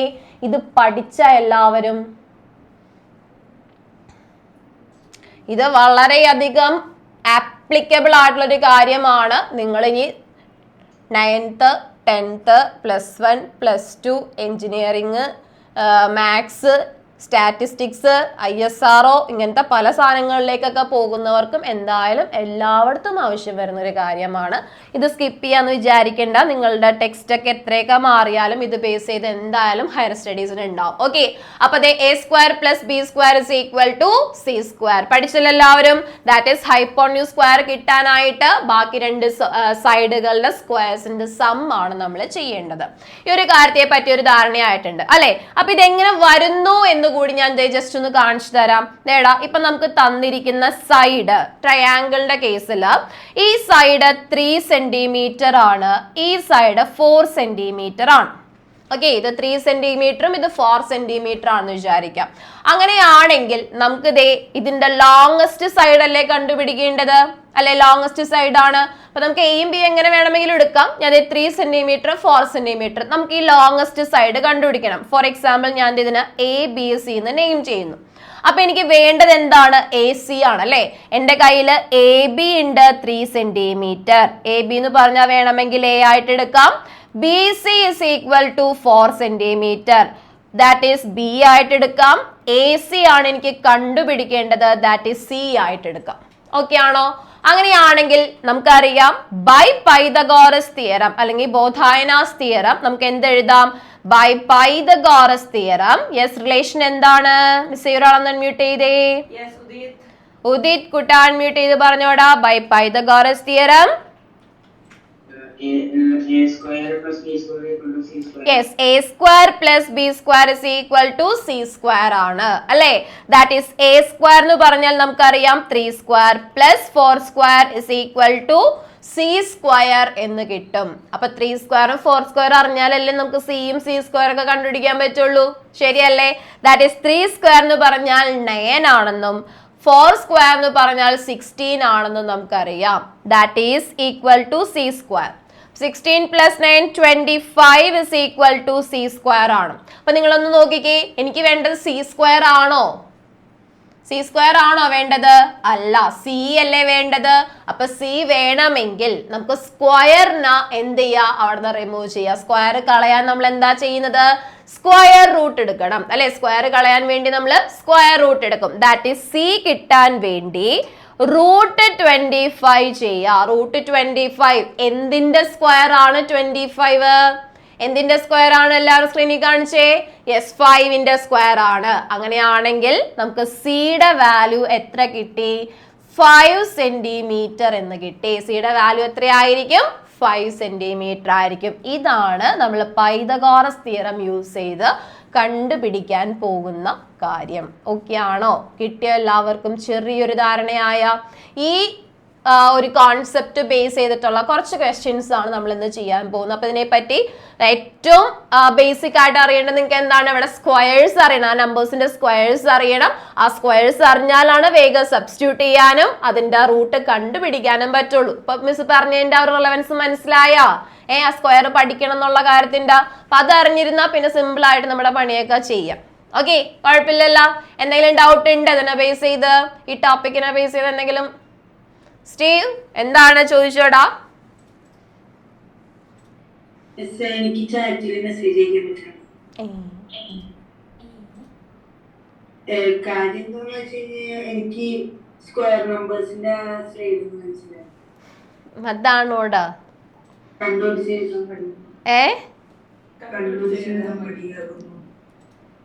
[SPEAKER 1] ഇത് പഠിച്ച എല്ലാവരും ഇത് വളരെയധികം ആപ്ലിക്കബിൾ ആയിട്ടുള്ളൊരു കാര്യമാണ്. നിങ്ങളിനി 9th 10th +1 +2 engineering, maths, statistics, ISRO ഇങ്ങനത്തെ പല സാധനങ്ങളിലേക്കൊക്കെ പോകുന്നവർക്കും എന്തായാലും എല്ലായിടത്തും ആവശ്യം വരുന്ന ഒരു കാര്യമാണ്. ഇത് സ്കിപ്പ് ചെയ്യാന്ന് വിചാരിക്കേണ്ട. നിങ്ങളുടെ ടെക്സ്റ്റ് ഒക്കെ എത്രയൊക്കെ മാറിയാലും ഇത് ബേസ് ചെയ്ത് എന്തായാലും ഹയർ സ്റ്റഡീസിന് ഉണ്ടാവും. ഓക്കെ, അപ്പൊ A² + B² = C². പഠിച്ചല്ലോ എല്ലാവരും. ദാറ്റ് ഈസ് ഹൈപ്പോട്ടന്യൂസ് സ്ക്വയർ കിട്ടാനായിട്ട് ബാക്കി രണ്ട് സൈഡുകളുടെ സ്ക്വയർസിന്റെ സം ആണ് നമ്മൾ ചെയ്യേണ്ടത്. ഈ ഒരു കാര്യത്തെ പറ്റി ഒരു ധാരണയായിട്ടുണ്ട് അല്ലെ. അപ്പൊ ഇതെങ്ങനെ വരുന്നു എന്ന് കൂടി ഞാൻ ജസ്റ്റ് ഒന്ന് കാണിച്ചു തരാം. നേടാ ഇപ്പൊ നമുക്ക് തന്നിരിക്കുന്ന സൈഡ് ട്രയാങ്കിളിന്റെ കേസിൽ ഈ സൈഡ് 3 സെന്റിമീറ്റർ ആണ്, ഈ സൈഡ് 4 സെന്റിമീറ്റർ ആണ്. ഓക്കെ, ഇത് 3 സെന്റിമീറ്ററും ഇത് 4 സെന്റിമീറ്റർ ആണെന്ന് വിചാരിക്കാം. അങ്ങനെയാണെങ്കിൽ നമുക്ക് ഇതിന്റെ ലോങ്സ്റ്റ് സൈഡ് അല്ലേ കണ്ടുപിടിക്കേണ്ടത് അല്ലെ? ലോങ്സ്റ്റ് സൈഡ് ആണ്. അപ്പൊ നമുക്ക് എയും ബി എങ്ങനെ വേണമെങ്കിലും എടുക്കാം. ഞാൻ 3 സെന്റിമീറ്റർ 4 സെന്റിമീറ്റർ, നമുക്ക് ഈ ലോങ്സ്റ്റ് സൈഡ് കണ്ടുപിടിക്കണം. ഫോർ എക്സാമ്പിൾ ഞാൻ ഇതിന് ABC എന്ന് നെയിം ചെയ്യുന്നു. അപ്പൊ എനിക്ക് വേണ്ടത് എന്താണ്? AC ആണ് അല്ലെ. എന്റെ കയ്യിൽ AB ഉണ്ട് 3 സെന്റിമീറ്റർ. AB എന്ന് പറഞ്ഞാൽ വേണമെങ്കിൽ A ആയിട്ട് എടുക്കാം. BC = 4 centimetre, that is B ആയിട്ട് എടുക്കാം. AC ആണ് എനിക്ക് കണ്ടുപിടിക്കേണ്ടത്, ദാറ്റ് ഈസ് C ആയിട്ട് എടുക്കാം. ഓക്കെ ആണോ? അങ്ങനെയാണെങ്കിൽ നമുക്കറിയാം ബൈ പൈതഗോറസ് തിയറം അല്ലെങ്കിൽ ബോധായനാസ് തിയറം നമുക്ക് എന്തെഴുതാം? By Pythagoras theorem. Yes, relation എന്താണ്? മിസ് ഒരാളൊന്ന് അൺമ്യൂട്ട് ചെയ്തേ. ഉദിത് കുട്ട അൺമ്യൂട്ട് ചെയ്ത് പറഞ്ഞോടാ. By Pythagoras theorem yes, A² + B² = C² ആണ് അല്ലേ? ദാറ്റ് ഈസ് A² എന്ന് പറഞ്ഞാൽ നമുക്കറിയാം 3² + 4² = C² എന്ന് കിട്ടും. അപ്പൊ 3² ഉം 4² അറിഞ്ഞാലല്ലേ നമുക്ക് C-യും C² ഒക്കെ കണ്ടുപിടിക്കാൻ പറ്റുള്ളൂ. ശരിയല്ലേ? ദാറ്റ് ഈസ് 3² എന്ന് പറഞ്ഞാൽ 9 ആണെന്നും 4² എന്ന് പറഞ്ഞാൽ 16 ആണെന്നും നമുക്കറിയാം. That is = C². 16 + 9 25 = C² ആണ്. അപ്പൊ നിങ്ങളൊന്ന് നോക്കിക്കേ, എനിക്ക് വേണ്ടത് C² ആണോ? C² ആണോ വേണ്ടത്? അല്ല, C അല്ലേ വേണ്ടത്. അപ്പൊ C വേണമെങ്കിൽ നമുക്ക് സ്ക്വയറിന് എന്ത് ചെയ്യാ? അവിടുന്ന് റിമൂവ് ചെയ്യാം. സ്ക്വയർ കളയാൻ നമ്മൾ എന്താ ചെയ്യുന്നത്? സ്ക്വയർ റൂട്ട് എടുക്കണം അല്ലെ. സ്ക്വയർ കളയാൻ വേണ്ടി നമ്മൾ സ്ക്വയർ റൂട്ട് എടുക്കും. ദാറ്റ് ഈസ് C കിട്ടാൻ വേണ്ടി √25 ചെയ്യാം. √25 എന്തിന്റെ സ്ക്വയർ ആണ്? 25. എന്തിന്റെ സ്ക്വയർ ആണ്? എല്ലാവരും സ്ക്രീനിൽ കാണിച്ചേ. യെസ്, 5ന്റെ സ്ക്വയർ ആണ്. അങ്ങനെയാണെങ്കിൽ നമുക്ക് സിയുടെ വാല്യൂ എത്ര കിട്ടി? 5 സെന്റിമീറ്റർ എന്ന് കിട്ടി. സിയുടെ വാല്യൂ എത്രയായിരിക്കും? 5 സെന്റിമീറ്റർ ആയിരിക്കും. ഇതാണ് നമ്മൾ പൈതഗോറസ് തിയറം യൂസ് ചെയ്ത് കണ്ടുപിടിക്കാൻ പോകുന്ന കാര്യം. ഓക്കെ ആണോ? കിട്ടിയ എല്ലാവർക്കും ചെറിയൊരു ധാരണയായ ഈ ഒരു കോൺസെപ്റ്റ് ബേസ് ചെയ്തിട്ടുള്ള കുറച്ച് ക്വസ്റ്റ്യൻസ് ആണ് നമ്മൾ ഇന്ന് ചെയ്യാൻ പോകുന്നത്. അപ്പൊ ഇതിനെപ്പറ്റി ഏറ്റവും ബേസിക് ആയിട്ട് അറിയേണ്ടത് നിങ്ങൾക്ക് എന്താണ്? ഇവിടെ സ്ക്വയേഴ്സ് അറിയണം, ആ നമ്പേഴ്സിന്റെ സ്ക്വയേഴ്സ് അറിയണം. ആ സ്ക്വയേഴ്സ് അറിഞ്ഞാലാണ് വേഗം സബ്സ്റ്റിറ്റ്യൂട്ട് ചെയ്യാനും അതിന്റെ റൂട്ട് കണ്ടുപിടിക്കാനും പറ്റുള്ളൂ. ഇപ്പൊ മിസ് പറഞ്ഞതിന്റെ ഒരു റിലവൻസ് മനസ്സിലായാ? ആ സ്ക്വയർ പഠിക്കണം എന്നുള്ള കാര്യത്തിന്റെ. അപ്പൊ അത് അറിഞ്ഞിരുന്നാൽ പിന്നെ സിമ്പിൾ ആയിട്ട് നമ്മുടെ പണിയൊക്കെ ചെയ്യാം. ഓക്കെ, കുഴപ്പമില്ലല്ലോ. എന്തെങ്കിലും ഡൗട്ട് ഉണ്ട് ഇതിനെ ബേസ് ചെയ്ത്, ഈ ടോപ്പിക്കിനെ ബേസ് ചെയ്ത് എന്തെങ്കിലും? സ്റ്റീവ് എന്താണ് ചോദിച്ചോടാ?
[SPEAKER 3] എനിക്ക് ചാറ്റിൽ മെസ്സേജ് അയക്കാൻ പറ്റണം. കാര്യം എന്താന്ന് വെച്ച് കഴിഞ്ഞാൽ എനിക്ക് സ്ക്വയർ നമ്പേഴ്സിന്റെ സ്ലൈഡ് മനസ്സിലായി.
[SPEAKER 1] അതാണോടാ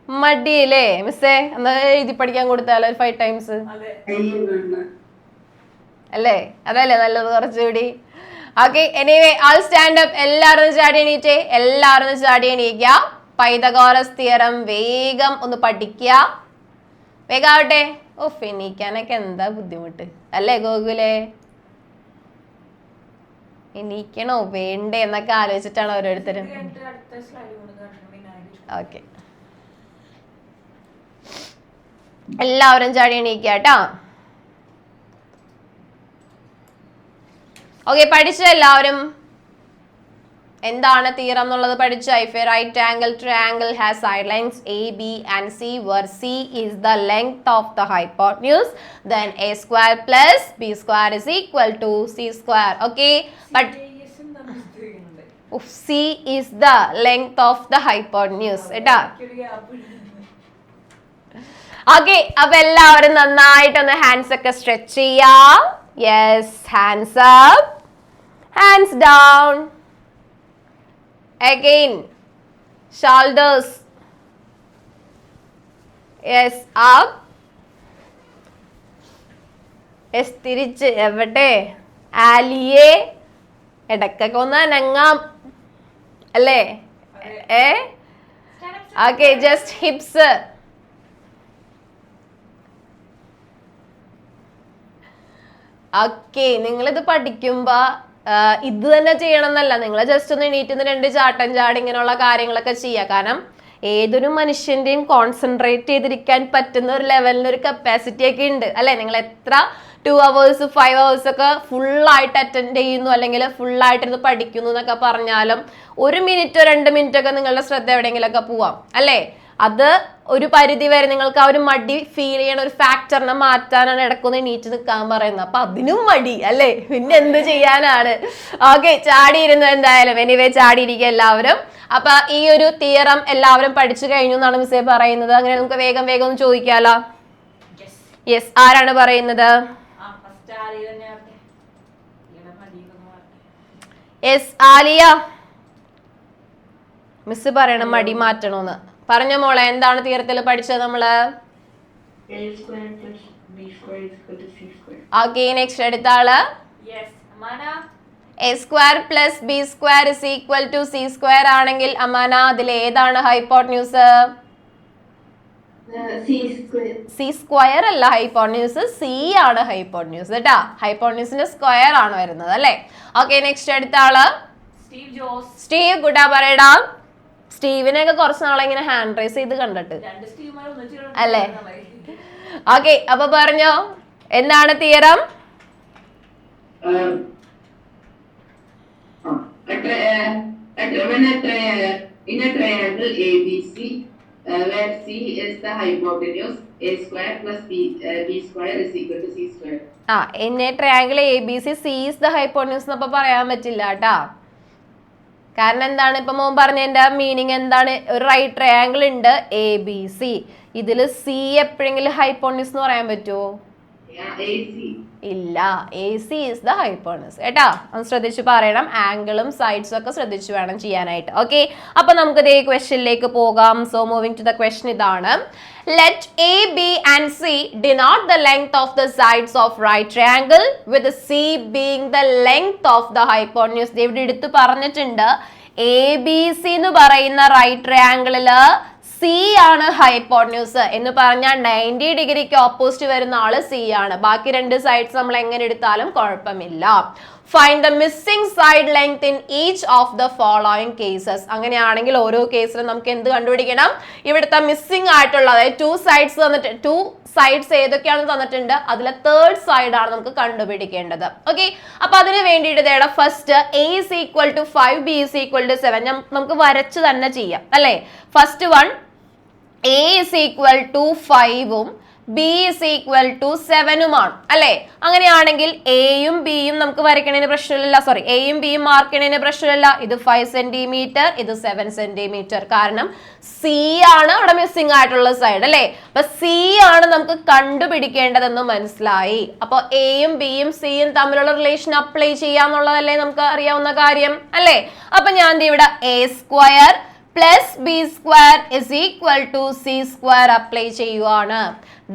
[SPEAKER 1] മടിയല്ലേ മിസ്സേ? എന്നാ എഴുതി പഠിക്കാൻ കൊടുത്താലോ 5 times അല്ലേ? അതല്ലേ നല്ലത് കുറച്ചുകൂടി. ഓക്കെ, എനിവേ ആൾ സ്റ്റാൻഡ് അപ്പ്. എല്ലാവരും ചാടി എണീറ്റേ. എല്ലാവരും ചാടി എണീക്കുക. പൈതഗോറസ് തിയറം വേഗം ഒന്ന് പഠിക്കുക. വേഗാവട്ടെ. ഓഫ്, എണീക്കാനൊക്കെ എന്താ ബുദ്ധിമുട്ട് അല്ലേ ഗോകുലേ? എണീക്കണോ വേണ്ടേ എന്നൊക്കെ ആലോചിച്ചിട്ടാണ് ഓരോരുത്തരും. ഓക്കെ, എല്ലാവരും ചാടി എണീക്കുക കേട്ടോ. ഓക്കെ, പഠിച്ചോ എല്ലാവരും? എന്താണ് തിയറം എന്നുള്ളത് പഠിച്ചു. If a right angle triangle has side lines A B and C where c is the length of the hypotenuse, then a square plus b square is equal to c square. Okay, but c is the length of the hypotenuse. ഏട്ടാ okay, അപ്പൊ എല്ലാവരും നന്നായിട്ടൊന്ന് hands ഒക്കെ stretch ചെയ്യാം. Yes, hands up, hands down. Again, shoulders. Yes, up. Yes, തിരിച്ച് എവിടെ ആലിയെ ഇടക്കൊക്കെ ഒന്ന് അനങ്ങാം അല്ലേ? Okay, just hips. ഓക്കെ, നിങ്ങളിത് പഠിക്കുമ്പോ ഇത് തന്നെ ചെയ്യണം എന്നല്ല, നിങ്ങൾ ജസ്റ്റ് ഒന്ന് എണീറ്റ് 2 ചാട്ടം ചാടി ഇങ്ങനെയുള്ള കാര്യങ്ങളൊക്കെ ചെയ്യുക. കാരണം ഏതൊരു മനുഷ്യന്റെയും കോൺസെൻട്രേറ്റ് ചെയ്തിരിക്കാൻ പറ്റുന്ന ഒരു ലെവലിന് ഒരു കപ്പാസിറ്റി ഒക്കെ ഉണ്ട് അല്ലെ? നിങ്ങൾ എത്ര 2 hours 5 hours ഒക്കെ ഫുള്ളായിട്ട് അറ്റൻഡ് ചെയ്യുന്നു അല്ലെങ്കിൽ ഫുള്ളായിട്ടിരുന്ന് പഠിക്കുന്നു എന്നൊക്കെ പറഞ്ഞാലും 1 minute 2 minute ഒക്കെ നിങ്ങളുടെ ശ്രദ്ധ എവിടെയെങ്കിലൊക്കെ പോവാം അല്ലേ? അത് ഒരു പരിധി വരെ നിങ്ങൾക്ക് ആ ഒരു മടി ഫീൽ ചെയ്യണ ഒരു ഫാക്ടറിനെ മാറ്റാനാണ് ഇടക്കൊന്ന് എണീറ്റ് നിൽക്കാൻ പറയുന്നത്. അപ്പൊ അതിനും മടി അല്ലേ? പിന്നെ എന്ത് ചെയ്യാനാണ്? ഓക്കെ, ചാടിയിരുന്നു എന്തായാലും. എനിവേ, ചാടിയിരിക്കുക എല്ലാവരും. അപ്പൊ ഈ ഒരു തിയറം എല്ലാവരും പഠിച്ചു കഴിഞ്ഞു എന്നാണ് മിസ്സേ പറയുന്നത്. അങ്ങനെ നമുക്ക് വേഗം വേഗം ഒന്ന് ചോദിക്കാലോ. യെസ്, ആരാണ് പറയുന്നത്? യെസ്, ആലിയ. മിസ് പറയണം മടി മാറ്റണോന്ന്. പറഞ്ഞ മോളെ, എന്താണ് തിയറത്തിൽ പഠിച്ചത് നമ്മള്? ഓക്കെ, നെക്സ്റ്റ് അടുത്ത ആള്. A square plus B square is equal to C square ആണെങ്കിൽ അമാന അതിൽ ഏതാണ് ഹൈപ്പോട്ടന്യൂസ്? സി സ്ക്വയർ അല്ല ഹൈപ്പോട്ടന്യൂസ്, സി ആണ് ഹൈപ്പോട്ടന്യൂസ് കേട്ടാ. ഹൈപ്പോട്ടന്യൂസിന്റെ സ്ക്വയർ ആണ് വരുന്നത് അല്ലെ? ഓക്കെ, നെക്സ്റ്റ് അടുത്ത ആള് സ്റ്റീവ്. ഗുഡാ പറയടാ. സ്റ്റീവിനെയൊക്കെ കുറച്ച് നാളെ ഇങ്ങനെ ഹാൻഡ് റൈസ് ചെയ്ത് കണ്ടിട്ട് അല്ലേ? ഓക്കെ, അപ്പൊ പറഞ്ഞോ, എന്താണ് theorem?
[SPEAKER 3] In a triangle ABC, where C is the hypotenuse, a square plus b square is equal to c square.
[SPEAKER 1] In a triangle ABC, C is the hypotenuse എന്നപ്പോ പറയാൻ പറ്റില്ല കേട്ടാ. കാരണം എന്താണ്? ഇപ്പൊ മോൻ പറഞ്ഞതിന്റെ മീനിങ് എന്താണ്? ഒരു റൈറ്റ് ട്രയാങ്കിൾ ഉണ്ട് ABC, ഇതില് സി എപ്പോഴെങ്കിലും ഹൈപ്പോട്ടന്യൂസ് എന്ന് പറയാൻ പറ്റുമോ? ഇല്ല, AC is the hypotenuse കേട്ടാ. ഒന്ന് ശ്രദ്ധിച്ച് പറയണം. ആംഗിളും സൈഡ്സും ഒക്കെ ശ്രദ്ധിച്ചു വേണം ചെയ്യാനായിട്ട്. ഓക്കെ, അപ്പൊ നമുക്ക് ഇതേ ക്വസ്റ്റ്യനിലേക്ക് പോകാം. So moving to the question ഇതാണ്. Let A, B and C denote the length of the sides of right triangle with C being the length of the hypotenuse. ഇവിടെ എടുത്തു പറഞ്ഞിട്ടുണ്ട് ABC എന്ന് പറയുന്ന റൈറ്റ് ട്രയാങ്കിളില് സി ആണ് ഹൈപ്പോട്ടന്യൂസ് എന്ന് പറഞ്ഞാൽ 90 ഡിഗ്രിക്ക് ഓപ്പോസിറ്റ് വരുന്ന ആള് സി ആണ്. ബാക്കി 2 സൈഡ്സ് നമ്മൾ എങ്ങനെ എടുത്താലും കുഴപ്പമില്ല. Find the missing side length in each of the following cases. അങ്ങനെയാണെങ്കിൽ ഓരോ കേസിലും നമുക്ക് എന്ത് കണ്ടുപിടിക്കണം? ഇവിടുത്തെ മിസ്സിംഗ് ആയിട്ടുള്ള, അതായത് 2 സൈഡ്സ് തന്നിട്ട് 2 സൈഡ്സ് ഏതൊക്കെയാണ് തന്നിട്ടുണ്ട്, അതിലെ 3rd സൈഡ് ആണ് നമുക്ക് കണ്ടുപിടിക്കേണ്ടത്. ഓക്കെ, അപ്പൊ അതിന് വേണ്ടിയിട്ട് ഇതേടെ first A is equal to 5, B is equal to 7 നമുക്ക് വരച്ച് തന്നെ ചെയ്യാം അല്ലെ? First one A is equal to 5ഉം B is equal to 7ഉമാണ് അല്ലെ? അങ്ങനെയാണെങ്കിൽ എയും ബിയും നമുക്ക് വരയ്ക്കണതിന് പ്രശ്നമില്ല. സോറി, എയും ബിയും മാർക്ക് ചെയ്യണതിന് പ്രശ്നമില്ല. ഇത് 5 സെന്റിമീറ്റർ, ഇത് 7 സെന്റിമീറ്റർ. കാരണം സി ആണ് അവിടെ മിസ്സിംഗ് ആയിട്ടുള്ള സൈഡ് അല്ലെ? അപ്പൊ സി ആണ് നമുക്ക് കണ്ടുപിടിക്കേണ്ടതെന്ന് മനസ്സിലായി. അപ്പൊ എയും ബിയും സിയും തമ്മിലുള്ള റിലേഷൻ അപ്ലൈ ചെയ്യാന്നുള്ളതല്ലേ നമുക്ക് അറിയാവുന്ന കാര്യം അല്ലെ? അപ്പൊ ഞാൻ ഇവിടെ A square plus B square is equal to C square apply ചെയ്യുവാണ്.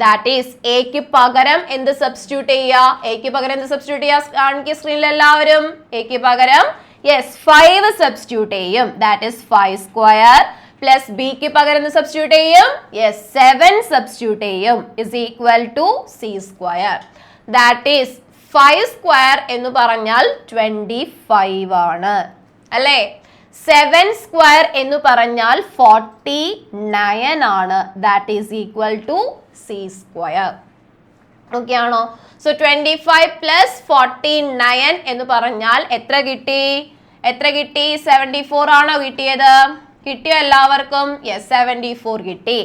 [SPEAKER 1] ദാറ്റ് ഈസ് എക്ക് പകരം എന്ത് സബ്സ്റ്റിറ്റ്യൂട്ട് ചെയ്യുക? എക്ക് പകരം എന്ത് സബ്സ്റ്റിറ്റ്യൂട്ട് ചെയ്യുക? കാണിക്കുക സ്ക്രീനിൽ എല്ലാവരും. എക്ക് പകരം യെസ് 5 സബ്സ്റ്റിറ്റ്യൂട്ട് ചെയ്യും. ദാറ്റ് ഈസ് 5 സ്ക്വയർ പ്ലസ് ബിക്ക് പകരം എന്ത് സബ്സ്റ്റിറ്റ്യൂട്ട് ചെയ്യും? യെസ് 7 സബ്സ്റ്റിറ്റ്യൂട്ട് ചെയ്യും. Is equal to C square. That is 5 square എന്ന് പറഞ്ഞാൽ 25 ആണ് അല്ലേ? 7 സ്ക്വയർ എന്ന് പറഞ്ഞാൽ 49 ആണ്. That is equal to C square. Okay ആണോ? സോ 25 പ്ലസ് 49 എന്ന് പറഞ്ഞാൽ എത്ര കിട്ടി? എത്ര കിട്ടി? 74 ആണോ കിട്ടിയത്? കിട്ടിയോ എല്ലാവർക്കും? യെസ്, 74 കിട്ടി.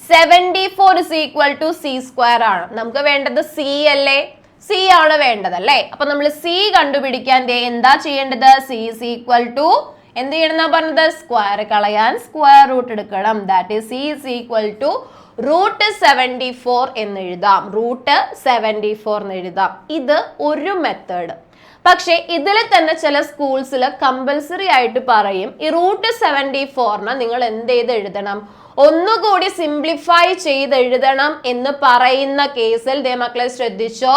[SPEAKER 1] 74 is equal to c square ആണ്. നമുക്ക് വേണ്ടത് c അല്ലേ? c ആണ് വേണ്ടതല്ലേ? അപ്പൊ നമ്മൾ c കണ്ടുപിടിക്കാൻ എന്താ ചെയ്യേണ്ടത്? c is equal to എന്ത് ചെയ്യണം പറഞ്ഞത്? സ്ക്വയർ കളയാൻ സ്ക്വയർ റൂട്ട് എടുക്കണം. That is c is equal to root 74 എന്ന് എഴുതാം. റൂട്ട് 74 എന്ന് എഴുതാം. ഇത് ഒരു മെത്തേഡ്. പക്ഷെ ഇതിൽ തന്നെ ചില സ്കൂൾസിൽ കമ്പൽസറി ആയിട്ട് പറയും ഈ റൂട്ട് 74നെ നിങ്ങൾ എന്ത് ചെയ്ത് എഴുതണം? ഒന്നുകൂടി സിംപ്ലിഫൈ ചെയ്ത് എഴുതണം എന്ന് പറയുന്ന കേസിൽ മക്കളെ ശ്രദ്ധിച്ചോ,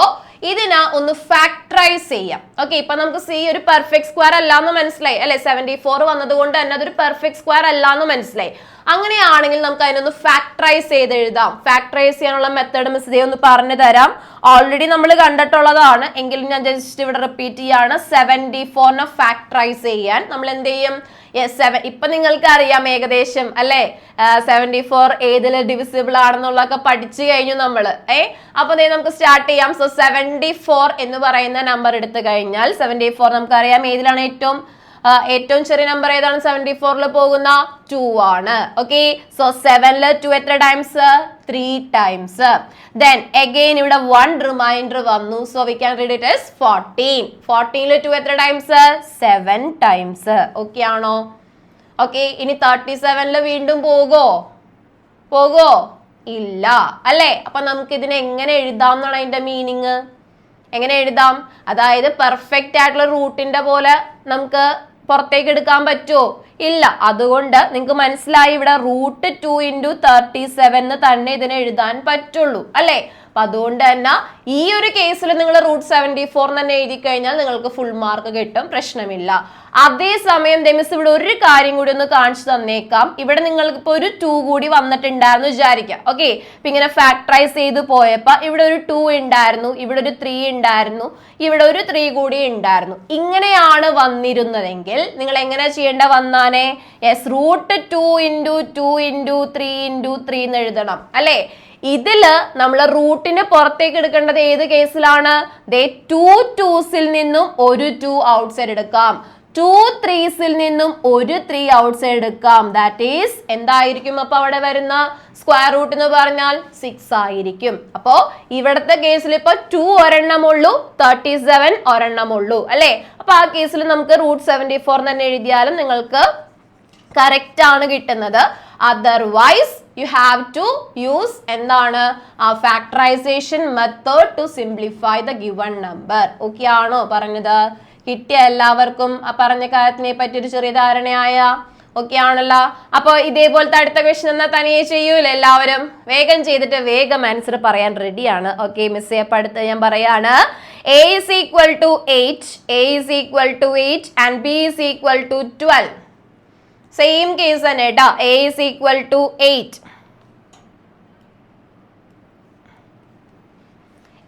[SPEAKER 1] ഇതിനാ ഒന്ന് ഫാക്ടറൈസ് ചെയ്യാം. ഓക്കെ, ഇപ്പൊ നമുക്ക് സി ഒരു പെർഫെക്റ്റ് സ്ക്വയർ അല്ലാന്ന് മനസ്സിലായി അല്ലെ? 74 വന്നത് കൊണ്ട് തന്നെ അതൊരു പെർഫെക്റ്റ് സ്ക്വയർ അല്ലാന്ന് മനസ്സിലായി. അങ്ങനെയാണെങ്കിൽ നമുക്ക് അതിനൊന്ന് ഫാക്ടറൈസ് ചെയ്ത് എഴുതാം. ഫാക്ടറൈസ് ചെയ്യാനുള്ള മെത്തേഡ് മിസ് ഒന്ന് പറഞ്ഞു തരാം. ഓൾറെഡി നമ്മൾ കണ്ടിട്ടുള്ളതാണ്, എങ്കിലും ഞാൻ ജസ്റ്റ് ഇവിടെ റിപ്പീറ്റ് ചെയ്യാണ്. 74നെ ഫാക്ടറൈസ് ചെയ്യാൻ നമ്മൾ എന്ത് ചെയ്യും? ഇപ്പൊ നിങ്ങൾക്ക് അറിയാം ഏകദേശം അല്ലെ 74 ഏതില് ഡിവിസിബിൾ ആണെന്നുള്ളതൊക്കെ പഠിച്ചു കഴിഞ്ഞു നമ്മള്. അപ്പൊ നമുക്ക് സ്റ്റാർട്ട് ചെയ്യാം. സോ 74 എന്ന് പറയുന്ന നമ്പർ എടുത്തു കഴിഞ്ഞാൽ 74 നമുക്കറിയാം ഏതിലാണ് ഏറ്റവും ചെറിയ നമ്പർ ഏതാണ്? 74ൽ പോകുന്ന 2 ആണ്. ഓക്കെ, സോ 7ല് 2 എത്ര ടൈംസ്? 3 ടൈംസ്. ദെൻ അഗൈൻ ഇവിടെ 1 റിമൈൻഡർ വന്നു. So we can read it as 14. 14ല് 2 എത്ര ടൈംസ്? 7 ടൈംസ്. ഓക്കെ ആണോ? ഓക്കെ, ഇനി 37ല് വീണ്ടും പോകോ? ഇല്ല അല്ലേ? അപ്പൊ നമുക്ക് ഇതിനെ എങ്ങനെ എഴുതാം എന്നാണ് അതിന്റെ മീനിങ്. എങ്ങനെ എഴുതാം? അതായത് പെർഫെക്റ്റ് ആയിട്ടുള്ള റൂട്ടിന്റെ പോലെ നമുക്ക് പുറത്തേക്ക് എടുക്കാൻ പറ്റുമോ? ഇല്ല. അതുകൊണ്ട് നിങ്ങൾക്ക് മനസ്സിലായി ഇവിടെ റൂട്ട് 2 × 37 തന്നെ ഇതിനെ എഴുതാൻ പറ്റുള്ളൂ അല്ലേ? അപ്പൊ അതുകൊണ്ട് തന്നെ ഈ ഒരു കേസിൽ നിങ്ങൾ റൂട്ട് 74 തന്നെ എഴുതി കഴിഞ്ഞാൽ നിങ്ങൾക്ക് ഫുൾ മാർക്ക് കിട്ടും, പ്രശ്നമില്ല. അതേസമയം മിസ് ഇവിടെ ഒരു കാര്യം കൂടി ഒന്ന് കാണിച്ചു തന്നേക്കാം. ഇവിടെ നിങ്ങൾക്ക് ഇപ്പൊ ഒരു 2 കൂടി വന്നിട്ടുണ്ടായിരുന്നു വിചാരിക്കാം. ഓക്കെ, ഇപ്പൊ ഇങ്ങനെ ഫാക്ടറൈസ് ചെയ്ത് പോയപ്പോ ഇവിടെ ഒരു 2 ഉണ്ടായിരുന്നു, ഇവിടെ ഒരു 3 ഉണ്ടായിരുന്നു, ഇവിടെ ഒരു 3 കൂടി ഉണ്ടായിരുന്നു. ഇങ്ങനെയാണ് വന്നിരുന്നതെങ്കിൽ നിങ്ങൾ എങ്ങനെ ചെയ്യേണ്ട വന്നാനേ? യെസ്, റൂട്ട് 2 × 2 × 3 × 3 എന്ന് എഴുതണം അല്ലേ? ഇതില് നമ്മൾ റൂട്ടിന് പുറത്തേക്ക് എടുക്കേണ്ടത് ഏത് കേസിലാണ്? 2 2s നിന്നും ഒരു 2 ഔട്ട്സൈഡ് എടുക്കാം, 2 3s നിന്നും ഒരു 3 ഔട്ട്സൈഡ് എടുക്കാം. ദാറ്റ് ഈസ് എന്തായിരിക്കും അപ്പൊ അവിടെ വരുന്ന സ്ക്വയർ റൂട്ട് എന്ന് പറഞ്ഞാൽ 6 ആയിരിക്കും. അപ്പോ ഇവിടത്തെ കേസിൽ ഇപ്പൊ 2 ഒരെണ്ണമുള്ളൂ, 37 ഒരെണ്ണമുള്ളൂ അല്ലെ? അപ്പൊ ആ കേസിൽ നമുക്ക് റൂട്ട് 74 തന്നെ എഴുതിയാലും നിങ്ങൾക്ക് കറക്റ്റ് ആണ് കിട്ടുന്നത്. Otherwise you have to use എന്താണ്? Factorisation method to simplify the given number. Okay ആണോ പറഞ്ഞത്? കിട്ടിയ എല്ലാവർക്കും ആ പറഞ്ഞ കാര്യത്തിനെ പറ്റി ഒരു ചെറിയ ധാരണയായ? ഓക്കെ ആണല്ലോ. അപ്പൊ ഇതേപോലത്തെ അടുത്ത ക്വസ്റ്റ്യൻ എന്നാ തനിയെ ചെയ്യൂലേ എല്ലാവരും? വേഗം ചെയ്തിട്ട് വേഗം ആൻസർ പറയാൻ റെഡിയാണ്. ഓക്കെ മിസ്, അപ്പൊ അടുത്ത് ഞാൻ പറയാണ്. A is equal to 8, A is equal to 8 and B is equal to 12. Same case തന്നെ കേട്ടോ. A is equal to 8.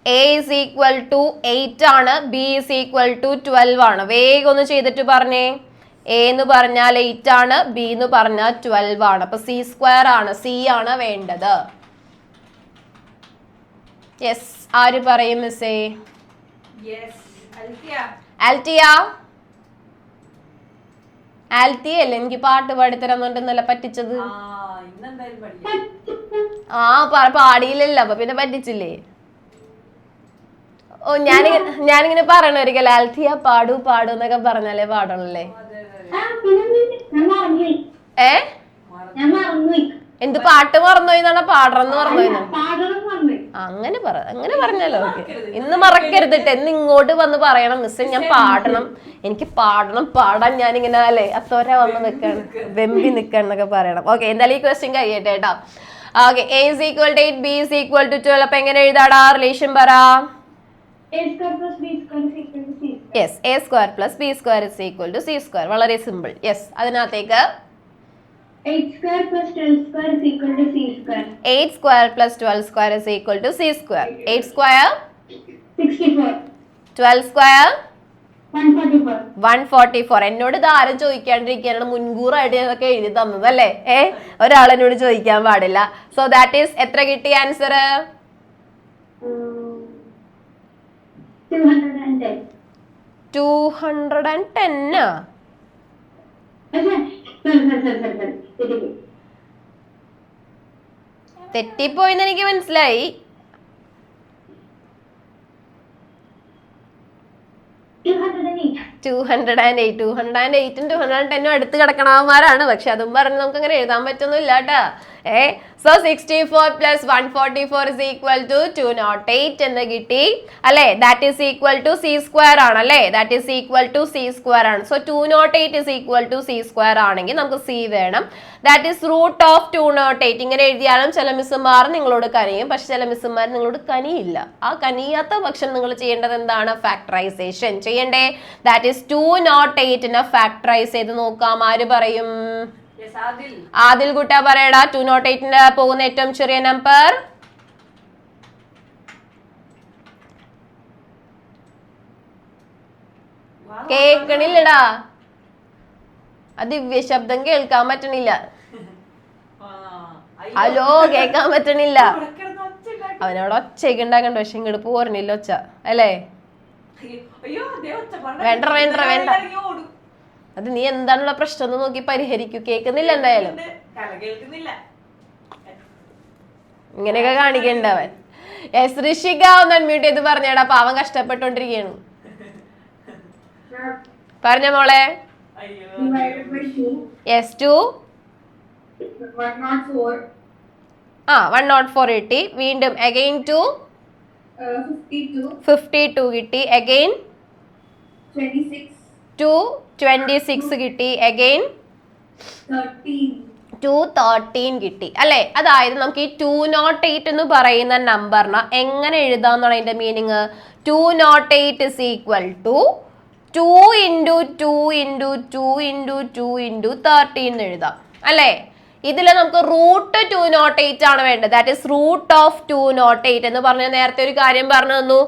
[SPEAKER 1] A is equal to 8 ആണ്, B is equal to 12 ആണ്. വേഗം ഒന്ന് ചെയ്തിട്ട് പറഞ്ഞേ. A എന്ന് പറഞ്ഞാൽ 8 ആണ്, B എന്ന് പറഞ്ഞാൽ 12 ആണ്. അപ്പൊ C സ്ക്വയർ ആണ്, C ആണ് വേണ്ടത്. യെസ്, ആര് പറയും മിസ്സേ? ആൽറ്റിയ അല്ലേ എനിക്ക് പാട്ട് പാടിത്തരാന്നുണ്ടെന്നല്ല പറ്റിച്ചത്? പാടിയില്ലല്ലോ, അപ്പൊ പിന്നെ പറ്റിച്ചില്ലേ? ഓ, ഞാനിങ്ങനെ പറയണ ഒരിക്കലും ആൽത്തിയ പാടു എന്നൊക്കെ പറഞ്ഞാലേ പാടുള്ളേ. എന്ത് പാട്ട് മറന്നുപോയിന്നാണ്? പാടണമെന്ന് മറന്നുപോയിന്നാണ്? അങ്ങനെ പറഞ്ഞാലോ? ഓക്കെ, ഇന്ന് മറക്കരുതിട്ട് എന്ന് ഇങ്ങോട്ട് വന്ന് പറയണം മിസ് ഞാൻ പാടണം, എനിക്ക് പാടാൻ ഞാനിങ്ങനെ അല്ലേ അത്തോര വന്ന് നിൽക്കണം, വെമ്പി നിൽക്കണം എന്നൊക്കെ പറയണം. ഓക്കെ, എന്തായാലും ഈ ക്വസ്റ്റ്യൻ കഴിയട്ടെ കേട്ടോ. Okay, A is equal to 8, B is equal to 12. അപ്പൊ എങ്ങനെ എഴുതാടാ? റിലേഷൻ പറ. Yes, A square plus B square is equal to C square. വളരെ സിമ്പിൾ. യെസ്, അതിനകത്തേക്ക്
[SPEAKER 2] 8 square plus 12 square is equal to C square.
[SPEAKER 1] 8 square plus 12 square is equal to C square. 8 square
[SPEAKER 2] 64.
[SPEAKER 1] 12 square
[SPEAKER 2] 144.
[SPEAKER 1] 144. എന്നോട് ഇത് ആരും ചോദിക്കാണ്ടിരിക്കാനാണ് മുൻകൂറായിട്ട് ഞാനൊക്കെ എഴുതി തന്നത് അല്ലേ? ഒരാളെന്നോട് ചോദിക്കാൻ പാടില്ല. സോ ദാറ്റ് ഈസ് എത്ര കിട്ടിയ ആൻസർ?
[SPEAKER 2] 210.
[SPEAKER 1] 210. തെറ്റിപ്പോയിന്ന് എനിക്ക് മനസ്സിലായി. 208 208ഉം 210ഉം അടുത്ത് കിടക്കണവന്മാരാണ്. പക്ഷെ അതും പറഞ്ഞ് നമുക്ക് അങ്ങനെ എഴുതാൻ പറ്റൊന്നുമില്ല കേട്ടാ. സോ 64 + 144 is equal to 208 എന്ന് കിട്ടി അല്ലേ. That is equal to c² ആണ് അല്ലേ. That is equal to c² ആണ്. So 208 is equal to c² ആണെങ്കിൽ നമുക്ക് c വേണം. That is root of 208. ഇങ്ങനെ എഴുതിയാലും ചില മിസ്സുമാർ നിങ്ങളോട് കനിയും, പക്ഷെ ചില മിസ്സുമാർ നിങ്ങളോട് കനിയില്ല. ആ കനിയാത്ത പക്ഷം നിങ്ങൾ ചെയ്യേണ്ടത് എന്താണ്? ഫാക്ടറൈസേഷൻ ചെയ്യണ്ടേ. ദാറ്റ് ഈസ് 208നെ ഫാക്ടറൈസ് ചെയ്ത് നോക്കാം. ആര് പറയും? ആദിൽ കുട്ട പറയടാ. 208ന്റെ പോകുന്ന ഏറ്റവും ചെറിയ നമ്പർ കേക്കണില്ലടാ. ദിവ്യ ശബ്ദം കേൾക്കാൻ പറ്റണില്ല. ഹലോ, കേൾക്കാൻ പറ്റണില്ല. അവനവിടെ ഒച്ചയൊക്കെ ഉണ്ടാക്കണ്ട, പക്ഷെ ഇങ്ങോട്ട് പോരണില്ല ഒച്ച അല്ലേ. വേണ്ട വേണ്ട വേണ്ട, അത് നീ എന്താണുള്ള പ്രശ്നം എന്ന് നോക്കി പരിഹരിക്കൂ. കേൾക്കുന്നില്ല എന്തായാലും. ഇങ്ങനെയൊക്കെ കാണിക്കണ്ടവൻ. ഋഷിക ഒന്ന് അൺമ്യൂട്ട് ചെയ്ത് പറഞ്ഞേടാ, പാവം കഷ്ടപ്പെട്ടോണ്ടിരിക്കയാണ്. പറഞ്ഞ മോളെ. യെസ് 2 104 കിട്ടി. വീണ്ടും അഗൈൻ 52 കിട്ടി. അഗൈൻ 226 കിട്ടി. അഗൈൻ 213 കിട്ടി അല്ലെ. അതായത് നമുക്ക് ഈ 208 എന്ന് പറയുന്ന നമ്പറിനെ എങ്ങനെ എഴുതാമെന്നാണ് അതിന്റെ മീനിങ്. 208 is equal to 2 × 2 × 2 × 2 × 13 എന്ന് എഴുതാം അല്ലേ. ഇതിൽ നമുക്ക് റൂട്ട് 208 ആണ് വേണ്ടത്. ദാറ്റ് ഈസ് റൂട്ട് ഓഫ് 208 എന്ന് പറഞ്ഞ നേരത്തെ ഒരു കാര്യം പറഞ്ഞു തന്നു.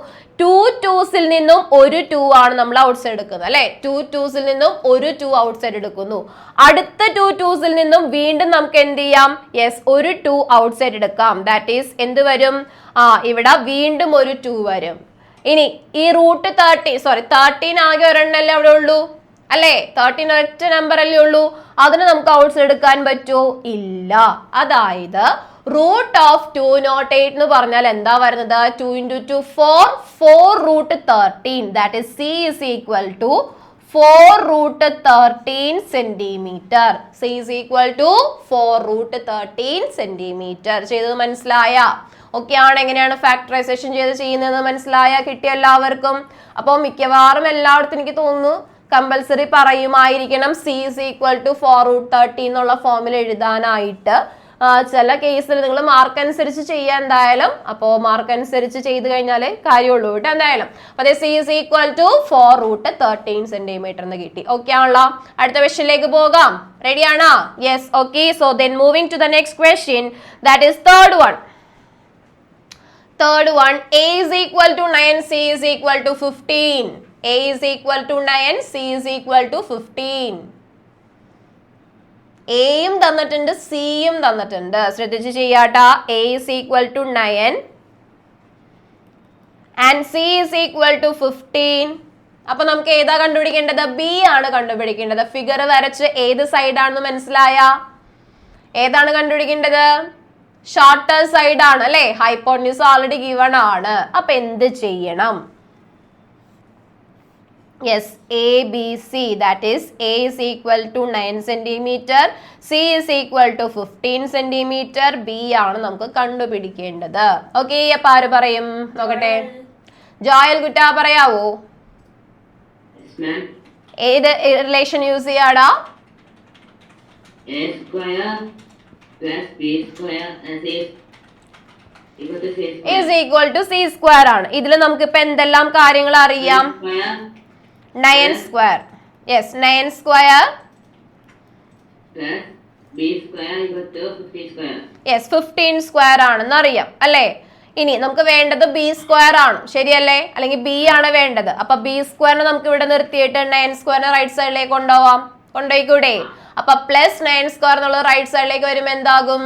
[SPEAKER 1] 2 2സിൽ നിന്നും ഒരു 2 ആണ് നമ്മൾ ഔട്ട് സൈഡ് എടുക്കുന്നത് അല്ലെ. 2 2സിൽ നിന്നും ഒരു 2 ഔട്ട് സൈഡ് എടുക്കുന്നു. അടുത്ത 2 2സിൽ നിന്നും വീണ്ടും നമുക്ക് എന്ത് ചെയ്യാം? യെസ്, ഒരു 2 ഔട്ട് സൈഡ് എടുക്കാം. ദാറ്റ് ഈസ് എന്ത് വരും? ഇവിടെ വീണ്ടും ഒരു 2 വരും. ഇനി ഈ റൂട്ട് 13 ആകെ ഒരെണ്ണല്ലേ അവിടെ ഉള്ളൂ അല്ലേ. 13 ഒറ്റ നമ്പർ അല്ലേ ഉള്ളൂ. അതിന് നമുക്ക് ഔട്ട് സൈഡ് എടുക്കാൻ പറ്റുമോ? ഇല്ല. അതായത് റൂട്ട് ഓഫ് 208 എന്ന് പറഞ്ഞാൽ എന്താ വരുന്നത്? 2 × 2 4 root 13. That is c is equal to 4 root 13 centimetre. c is equal to 4 root 13 centimetre. ചെയ്തത് മനസ്സിലായ? ഓക്കെ ആണ്. എങ്ങനെയാണ് ഫാക്ടറൈസേഷൻ ചെയ്യുന്നത് മനസ്സിലായ? കിട്ടിയ എല്ലാവർക്കും? അപ്പോൾ മിക്കവാറും എല്ലായിടത്തും എനിക്ക് തോന്നുന്നു കമ്പൽസറി പറയുമായിരിക്കണം c is equal to 4 root 13 എന്നുള്ള ഫോമിൽ എഴുതാനായിട്ട്. ചില കേസിൽ നിങ്ങൾ മാർക്ക് അനുസരിച്ച് ചെയ്യാൻ എന്തായാലും. അപ്പോൾ മാർക്ക് അനുസരിച്ച് ചെയ്ത് കഴിഞ്ഞാലേ കാര്യമുള്ളൂ കേട്ടോ എന്തായാലും. അപ്പൊ c is equal to 4 root 13 centimetre എന്ന് കിട്ടി. ഓക്കെ ആണല്ലോ. അടുത്ത ക്വസ്റ്റ്യനിലേക്ക് പോകാം. റെഡി ആണോ? Yes. Okay. So then moving to the next question. That is third one. a is equal to 9, c is equal to 15. a is equal to 9, c is equal to 15. എയും തന്നിട്ടുണ്ട്, സിയും തന്നിട്ടുണ്ട്. ശ്രദ്ധിച്ച് ചെയ്യാട്ടാ. a is equal to 9 and c is equal to 15. അപ്പൊ നമുക്ക് ഏതാ കണ്ടുപിടിക്കേണ്ടത്? B ആണ് കണ്ടുപിടിക്കേണ്ടത്. ഫിഗർ വരച്ച് ഏത് സൈഡാണെന്ന് മനസ്സിലായ? ഏതാണ് കണ്ടുപിടിക്കേണ്ടത്? ഷോർട്ടർ സൈഡ് ആണ് അല്ലെ. ഹൈപ്പോട്ടന്യൂസ് ഓൾറെഡി ഗിവൺ ആണ്. അപ്പൊ എന്ത് ചെയ്യണം? Yes, A B C. That is a is equal to 9 centimetre, c is equal to 15 centimetre. B ആണ് നമുക്ക് കണ്ടുപിടിക്കേണ്ടത്. ഓക്കെ. അപ്പൊ ആര് പറയും നോക്കട്ടെ? ജോയൽ കുട്ട പറയാവോ? ഏത് റിലേഷൻ യൂസ് ചെയ്യാടാ? is equal to c² ആണ്. ഇതിൽ നമുക്ക് ഇപ്പൊ എന്തെല്ലാം കാര്യങ്ങൾ അറിയാം? 9². യെസ്, 9² യെസ് 15² ആണെന്ന് അറിയാം അല്ലേ. ഇനി നമുക്ക് വേണ്ടത് b² ആണ്, ശരിയല്ലേ? അല്ലെങ്കിൽ b ആണ് വേണ്ടത്. അപ്പൊ b² നമുക്ക് ഇവിടെ നിർത്തിയിട്ട് 9² റൈറ്റ് സൈഡിലേക്ക് കൊണ്ടുപോവാം. കൊണ്ടുപോയിക്കൂടെ? അപ്പൊ പ്ലസ് 9² എന്നുള്ളത് റൈറ്റ് സൈഡിലേക്ക് വരുമ്പോ എന്താകും?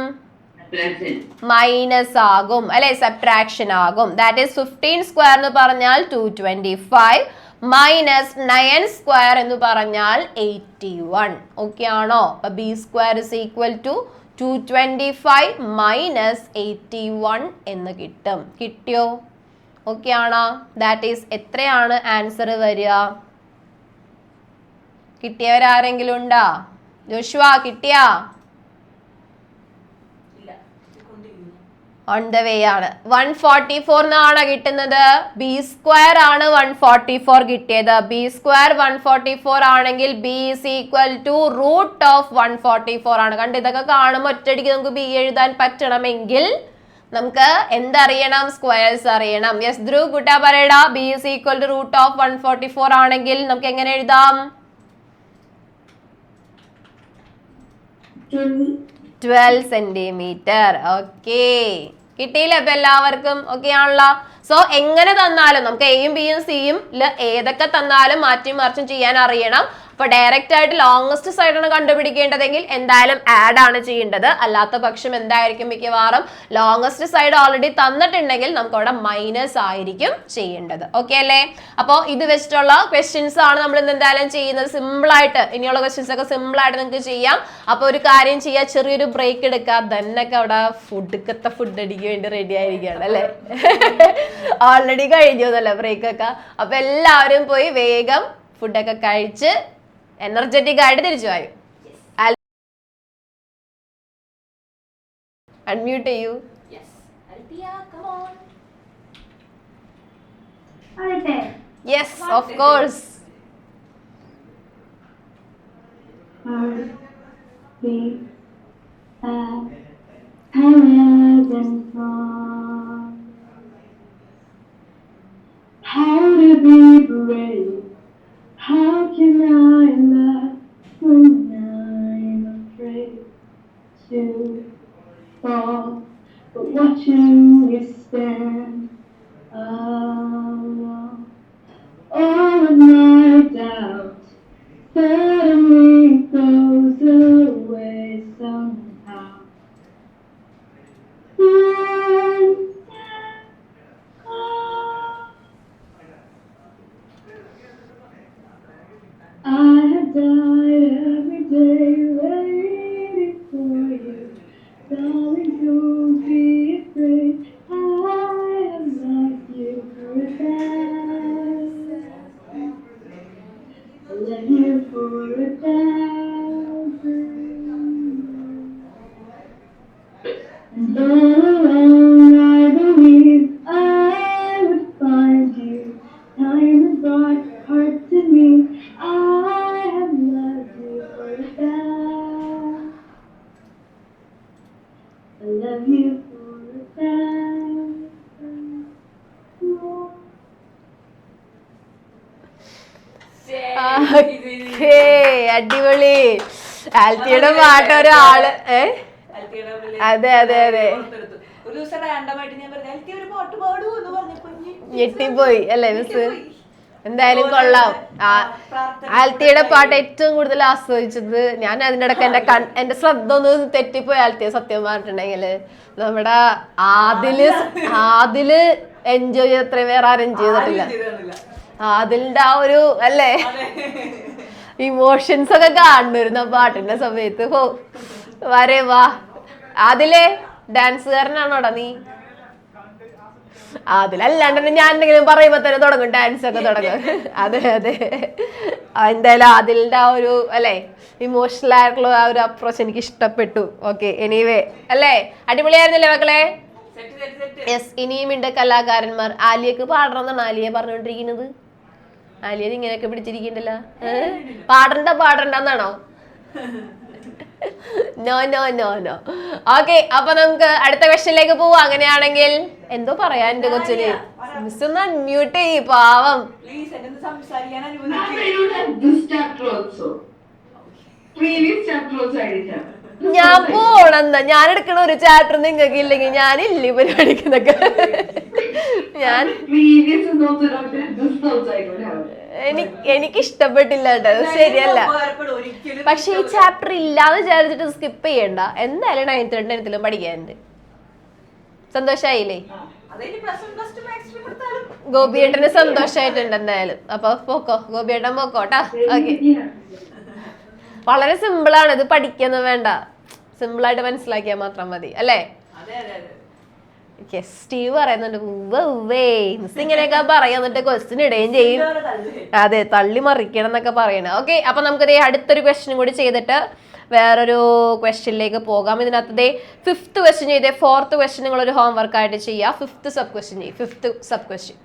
[SPEAKER 1] മൈനസ് ആകും അല്ലെ. സബ്ട്രാക്ഷൻ ആകും. ദാറ്റ് ഈസ് 15² എന്ന് പറഞ്ഞാൽ 225 മൈനസ് 9 സ്ക്വയർ എന്ന് പറഞ്ഞാൽ 81. ഓക്കെ ആണോ? അപ്പൊ B square is equal to 225 minus 81 എന്ന് കിട്ടും. കിട്ടിയോ? ഓക്കെ ആണോ? ദാറ്റ് ഈസ് എത്രയാണ് ആൻസർ വരിക? കിട്ടിയവരാരെങ്കിലും ഉണ്ടാ? ജോഷുവ കിട്ടിയാ? ഓൺ ദ വേ ആണ്. 144 എന്നാണ് കിട്ടുന്നത്. ബി സ്ക്വയർ ആണ് 144 കിട്ടിയത്. ബി സ്ക്വയർ 144 ആണെങ്കിൽ B is equal to root of 144 ആണ്. കണ്ട് ഇതൊക്കെ കാണുമ്പോൾ ഒറ്റയടിക്ക് നമുക്ക് ബി എഴുതാൻ പറ്റണമെങ്കിൽ നമുക്ക് എന്തറിയണം? സ്ക്വയർസ് അറിയണം. യെസ് ധ്രുവ് കുട്ടാ പറയടാ. B is equal to root of 144 ആണെങ്കിൽ നമുക്ക് എങ്ങനെ എഴുതാം? 12 സെന്റിമീറ്റർ. ഓക്കെ, കിട്ടിയില്ല ഇപ്പൊ എല്ലാവർക്കും? ഓക്കെ ആണല്ലോ. സോ എങ്ങനെ തന്നാലും നമുക്ക് എയും ബിയും സിയും ഏതൊക്കെ തന്നാലും മാറ്റി മറിച്ചും ചെയ്യാൻ അറിയണം. അപ്പൊ ഡയറക്റ്റ് ആയിട്ട് ലോങ്സ്റ്റ് സൈഡാണ് കണ്ടുപിടിക്കേണ്ടതെങ്കിൽ എന്തായാലും ആഡ് ആണ് ചെയ്യേണ്ടത്. അല്ലാത്ത പക്ഷം എന്തായിരിക്കും? മിക്കവാറും ലോങ്സ്റ്റ് സൈഡ് ഓൾറെഡി തന്നിട്ടുണ്ടെങ്കിൽ നമുക്ക് അവിടെ മൈനസ് ആയിരിക്കും ചെയ്യേണ്ടത്. ഓക്കെ അല്ലേ? അപ്പോൾ ഇത് വെച്ചിട്ടുള്ള ക്വസ്റ്റ്യൻസ് ആണ് നമ്മൾ ഇന്ന് എന്തായാലും ചെയ്യുന്നത്. സിമ്പിൾ ആയിട്ട് ഇനിയുള്ള ക്വസ്റ്റ്യൻസ് ഒക്കെ സിമ്പിൾ ആയിട്ട് നിങ്ങൾക്ക് ചെയ്യാം. അപ്പൊ ഒരു കാര്യം ചെയ്യാം, ചെറിയൊരു ബ്രേക്ക് എടുക്കാം. തന്നൊക്കെ അവിടെ ഫുഡ് അടിക്ക് വേണ്ടി റെഡി ആയിരിക്കുകയാണ് അല്ലേ? ഓൾറെഡി കഴിഞ്ഞതല്ലേ ബ്രേക്ക് ഒക്കെ. അപ്പൊ എല്ലാവരും പോയി വേഗം ഫുഡൊക്കെ കഴിച്ച് എനർജറ്റിക് ആയിട്ട് തിരിച്ചു പോയി. അൺമ്യൂട്ട് ചെയ്യൂ. Yes of course.
[SPEAKER 2] How to be brave? How can I love when I'm afraid to fall? But watching you stand alone, all of my doubt suddenly goes away somehow. One step closer. I have died every day waiting for you. Darling, don't be afraid. I have loved you for a thousand. I love you for a thousand. And all along I believe I would find you. Time has brought heart to me. I have loved you for a thousand. I love you for a thousand more.
[SPEAKER 1] അടിപൊളി. ആൽത്തിയുടെ പാട്ട് ഒരാള് അതെ അതെ അതെ ഞെട്ടിപ്പോയി അല്ലേ miss? എന്തായാലും കൊള്ളാം. ആൽത്തിയുടെ പാട്ട് ഏറ്റവും കൂടുതൽ ആസ്വദിച്ചത് ഞാൻ. അതിൻ്റെ ഇടയ്ക്ക് എന്റെ ശ്രദ്ധ ഒന്ന് തെറ്റിപ്പോയി ആൽത്തിയെ സത്യം പറഞ്ഞിട്ടുണ്ടെങ്കില്. നമ്മുടെ ആദില് എൻജോയ് ചെയ്ത് അത്രയും വേറെ ആരും ചെയ്തിട്ടില്ല. ആദിലിന്റെ ആ ഒരു അല്ലേ ഇമോഷൻസ് ഒക്കെ കാണുന്നിരുന്നു പാട്ടിന്റെ സമയത്ത്. വരെ വാ. അതിലെ ഡാൻസുകാരനാണോടാ നീ? അതിലല്ലാണ്ട് ഞാൻ എന്തെങ്കിലും പറയുമ്പോ തന്നെ തുടങ്ങും, ഡാൻസ് ഒക്കെ തുടങ്ങും. അതെ അതെ, എന്തായാലും അതിലിന്റെ ആ ഒരു അല്ലെ ഇമോഷണൽ ആയിട്ടുള്ള ആ ഒരു അപ്രോച്ച് എനിക്ക് ഇഷ്ടപ്പെട്ടു. ഓക്കെ, എനിവേ അല്ലേ, അടിപൊളിയായിരുന്നില്ലേ മക്കളെ? യെസ്, ഇനിയും ഉണ്ട് കലാകാരന്മാർ. ആലിയക്ക് പാടണമെന്നാണ് ആലിയ പറഞ്ഞുകൊണ്ടിരിക്കുന്നത്. ആലിയ ഇങ്ങനെയൊക്കെ പിടിച്ചിരിക്കണ്ടല്ലോ. പാടണ്ടെന്നാണോ? No no no no. Okay, അപ്പൊ നമുക്ക് അടുത്ത ക്വസ്റ്റ്യനിലേക്ക് പോവാം. അങ്ങനെയാണെങ്കിൽ എന്തോ പറയാൻ എന്റെ കൊച്ചിന്. മിസ് ഒന്ന് അൺമ്യൂട്ട് ചെയ്യ് പാവം. ഞാൻ പോണെന്താ, ഞാൻ എടുക്കണ ഒരു ചാപ്റ്റർ നിങ്ങൾക്ക് ഇല്ലെങ്കിൽ ഞാനില്ല ഈ പരിപാടിക്കുന്നൊക്കെ. ഞാൻ എനിക്ക് ഇഷ്ടപ്പെട്ടില്ല കേട്ടോ, ശരിയല്ല. പക്ഷെ ഈ ചാപ്റ്റർ ഇല്ലാതെ വിചാരിച്ചിട്ട് സ്കിപ്പ് ചെയ്യണ്ട. എന്തായാലും 9th 10th പഠിക്കാനുണ്ട്. സന്തോഷായില്ലേ? ഗോപിയേട്ടന് സന്തോഷമായിട്ടുണ്ട് എന്തായാലും. അപ്പൊ പോക്കോ, ഗോപിയേട്ടൻ പോക്കോട്ടാ. ഓക്കെ, വളരെ സിമ്പിൾ ആണ്, ഇത് പഠിക്കൊന്നും വേണ്ട, സിമ്പിൾ ആയിട്ട് മനസ്സിലാക്കിയാൽ മാത്രം മതി അല്ലേ? സ്റ്റീവ് പറയുന്നുണ്ട് മിസ് ഇങ്ങനെയൊക്കെ പറയാൻ, എന്നിട്ട് ക്വസ്റ്റ്യൻ ഇടുകയും ചെയ്യും. അതെ, തള്ളി മറിക്കണം എന്നൊക്കെ പറയണേ. ഓക്കെ, അപ്പൊ നമുക്കിത് അടുത്തൊരു ക്വസ്റ്റ്യൻ കൂടി ചെയ്തിട്ട് വേറൊരു ക്വസ്റ്റ്യനിലേക്ക് പോകാം. ഇതിനകത്ത് 5th ക്വസ്റ്റ്യൻ ചെയ്തേ, 4th ക്വസ്റ്റ്യൻ നിങ്ങൾ ഒരു ഹോംവർക്ക് ആയിട്ട് ചെയ്യുക. 5th സബ് ക്വസ്റ്റ്യൻ ചെയ്യും. 5th sub question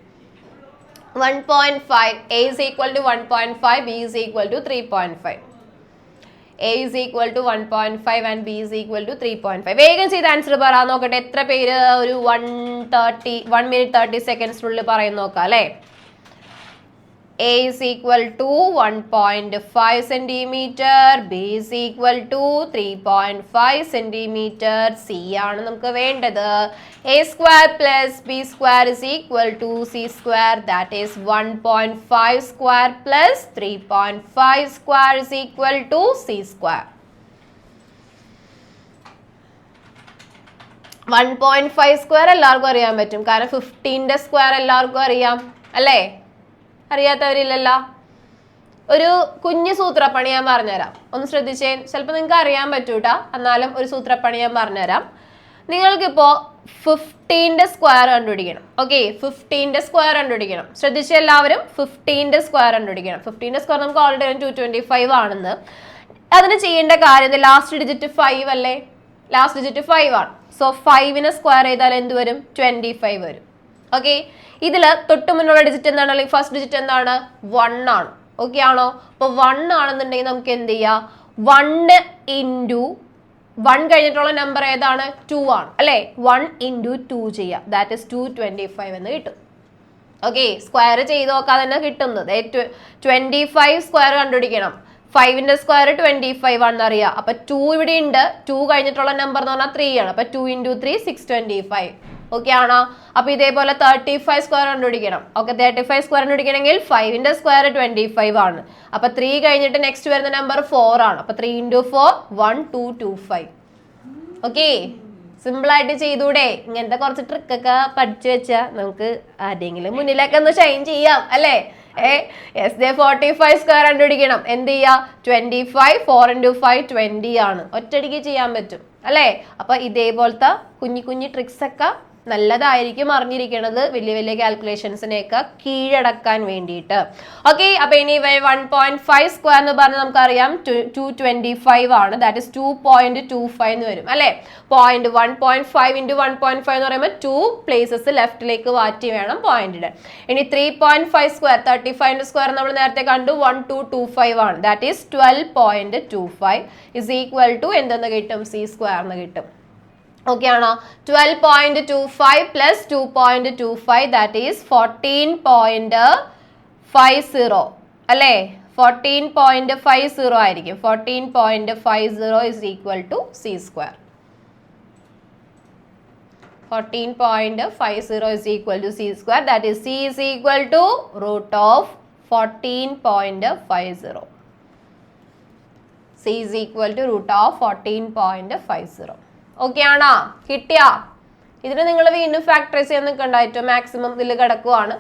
[SPEAKER 1] 1.5 a is equal to 1.5, b is equal to 3.5. A is equal to 1.5 and B is equal to 3.5. വേഗം ചെയ്ത് ആൻസർ പറയാൻ നോക്കട്ടെ. എത്ര പേര് ഒരു 1 minute 30 സെക്കൻഡ്സിനുള്ളിൽ പറയുന്ന നോക്കാം അല്ലേ? A is equal to 1.5 centimeter, B is equal to 3.5 centimeter. C ആണ് നമുക്ക് വേണ്ടത്. A square plus B square is equal to C square, that is 1.5 square plus 3.5 square is equal to C square. 1.5 square എല്ലാവർക്കും അറിയാൻ പറ്റും, കാരണം 15ന്റെ square എല്ലാവർക്കും അറിയാം അല്ലേ? അറിയാത്തവരില്ലല്ലോ. ഒരു കുഞ്ഞു സൂത്രപ്പണി ഞാൻ പറഞ്ഞുതരാം, ഒന്ന് ശ്രദ്ധിച്ചേ. ചിലപ്പോൾ നിങ്ങൾക്ക് അറിയാൻ പറ്റൂട്ടാ, എന്നാലും ഒരു സൂത്രപ്പണി ഞാൻ പറഞ്ഞുതരാം. നിങ്ങൾക്കിപ്പോൾ 15ന്റെ സ്ക്വയർ കണ്ടുപിടിക്കണം. ഓക്കെ, 15ന്റെ സ്ക്വയർ കണ്ടുപിടിക്കണം. ശ്രദ്ധിച്ച എല്ലാവരും 15ന്റെ സ്ക്വയർ കണ്ടുപിടിക്കണം. 15ന്റെ സ്ക്വയർ നമുക്ക് ഓൾറെഡി 225 ആണെന്ന്. അതിന് ചെയ്യേണ്ട കാര്യം, ലാസ്റ്റ് ഡിജിറ്റ് 5 അല്ലേ? ലാസ്റ്റ് ഡിജിറ്റ് 5 ആണ്. സോ 5നെ സ്ക്വയർ ചെയ്താൽ എന്ത് വരും? 25 വരും. ഓക്കെ, ഇതിൽ തൊട്ട് മുന്നുള്ള ഡിജിറ്റ് എന്താണ്, അല്ലെങ്കിൽ ഫസ്റ്റ് ഡിജിറ്റ് എന്താണ്? 1 ആണ്. ഓക്കെ ആണോ? അപ്പോൾ 1 ആണെന്നുണ്ടെങ്കിൽ നമുക്ക് എന്ത് ചെയ്യാം? 1 ഇൻറ്റു 1 കഴിഞ്ഞിട്ടുള്ള നമ്പർ ഏതാണ്? 2 ആണ് അല്ലേ? 1 ഇൻറ്റു 2 ചെയ്യാം, ദാറ്റ് ഇസ് 225 എന്ന് കിട്ടും. ഓക്കെ, സ്ക്വയർ ചെയ്ത് നോക്കാൻ തന്നെ കിട്ടുന്നത് 25 സ്ക്വയർ കണ്ടുപിടിക്കണം. 5ന്റെ സ്ക്വയർ 25 ആണെന്ന് അറിയാം. അപ്പൊ 2 ഇവിടെ ഉണ്ട്, 2 കഴിഞ്ഞിട്ടുള്ള നമ്പർ എന്ന് പറഞ്ഞാൽ 3 ആണ്. അപ്പൊ 2 ഇൻറ്റു 3 625. ഓക്കെ ആണോ? അപ്പൊ ഇതേപോലെ 35 സ്ക്വയർ കണ്ടുപിടിക്കണം. ഓക്കെ, 35 സ്ക്വയർ കണ്ടുപിടിക്കണമെങ്കിൽ 5ന്റെ സ്ക്വയർ 25 ആണ്. അപ്പൊ 3 കഴിഞ്ഞിട്ട് നെക്സ്റ്റ് വരുന്ന നമ്പർ 4 ആണ്. അപ്പൊ 3 ഇൻറ്റു 4 1225. ഓക്കെ, സിമ്പിൾ ആയിട്ട് ചെയ്തൂടെ? ഇങ്ങനത്തെ കുറച്ച് ട്രിക്കൊക്കെ പഠിച്ചു വെച്ചാൽ നമുക്ക് ആരെങ്കിലും മുന്നിലൊക്കെ ഒന്ന് ഷൈൻ ചെയ്യാം അല്ലേ? yes, 45 സ്ക്വയർ കണ്ടുപിടിക്കണം. എന്ത് ചെയ്യാ? 25 4 ഇൻറ്റു 5 20 ആണ്. ഒറ്റയടിക്ക് ചെയ്യാൻ പറ്റും അല്ലേ? അപ്പൊ ഇതേപോലത്തെ കുഞ്ഞു കുഞ്ഞു ട്രിക്സ് ഒക്കെ നല്ലതായിരിക്കും അറിഞ്ഞിരിക്കുന്നത്, വലിയ വലിയ കാൽക്കുലേഷൻസിനെയൊക്കെ കീഴടക്കാൻ വേണ്ടിയിട്ട്. ഓക്കെ, അപ്പൊ ഇനി 1.5 സ്ക്വയർ എന്ന് പറഞ്ഞാൽ നമുക്കറിയാം 225 ആണ്. ദാറ്റ് ഇസ് 2.25 എന്ന് വരും അല്ലേ? 1.5 ഇൻറ്റു 1.5 എന്ന് പറയുമ്പോൾ 2 പ്ലേസസ് ലെഫ്റ്റിലേക്ക് മാറ്റി വേണം പോയിന്റ് ഇടാൻ. ഇനി 3.5 സ്ക്വയർ 35ന്റെ സ്ക്വയർ നമ്മൾ നേരത്തെ കണ്ടു 1225 ആണ്. That is 12.25 is equal to എന്തെന്ന് കിട്ടും? സി സ്ക്വയർ എന്ന് കിട്ടും. ഓക്കെ ആണോ? 12.25 പ്ലസ് 2.25 ദാറ്റ് ഈസ് 14.50 അല്ലേ? 14.50 ആയിരിക്കും. 14.50 is equal to C square. 14.50 is equal to c square, that is c is equal to root of 14.50. c is equal to root of 14.50. Okay ആണോ? കിട്ടിയാ? ഇതിന് നിങ്ങൾ വീണ്ടും ഫാക്ടറൈസ് ചെയ്യാൻ നിൽക്കണ്ട, ഏറ്റവും മാക്സിമം ഇതിൽ കിടക്കുവാണ്.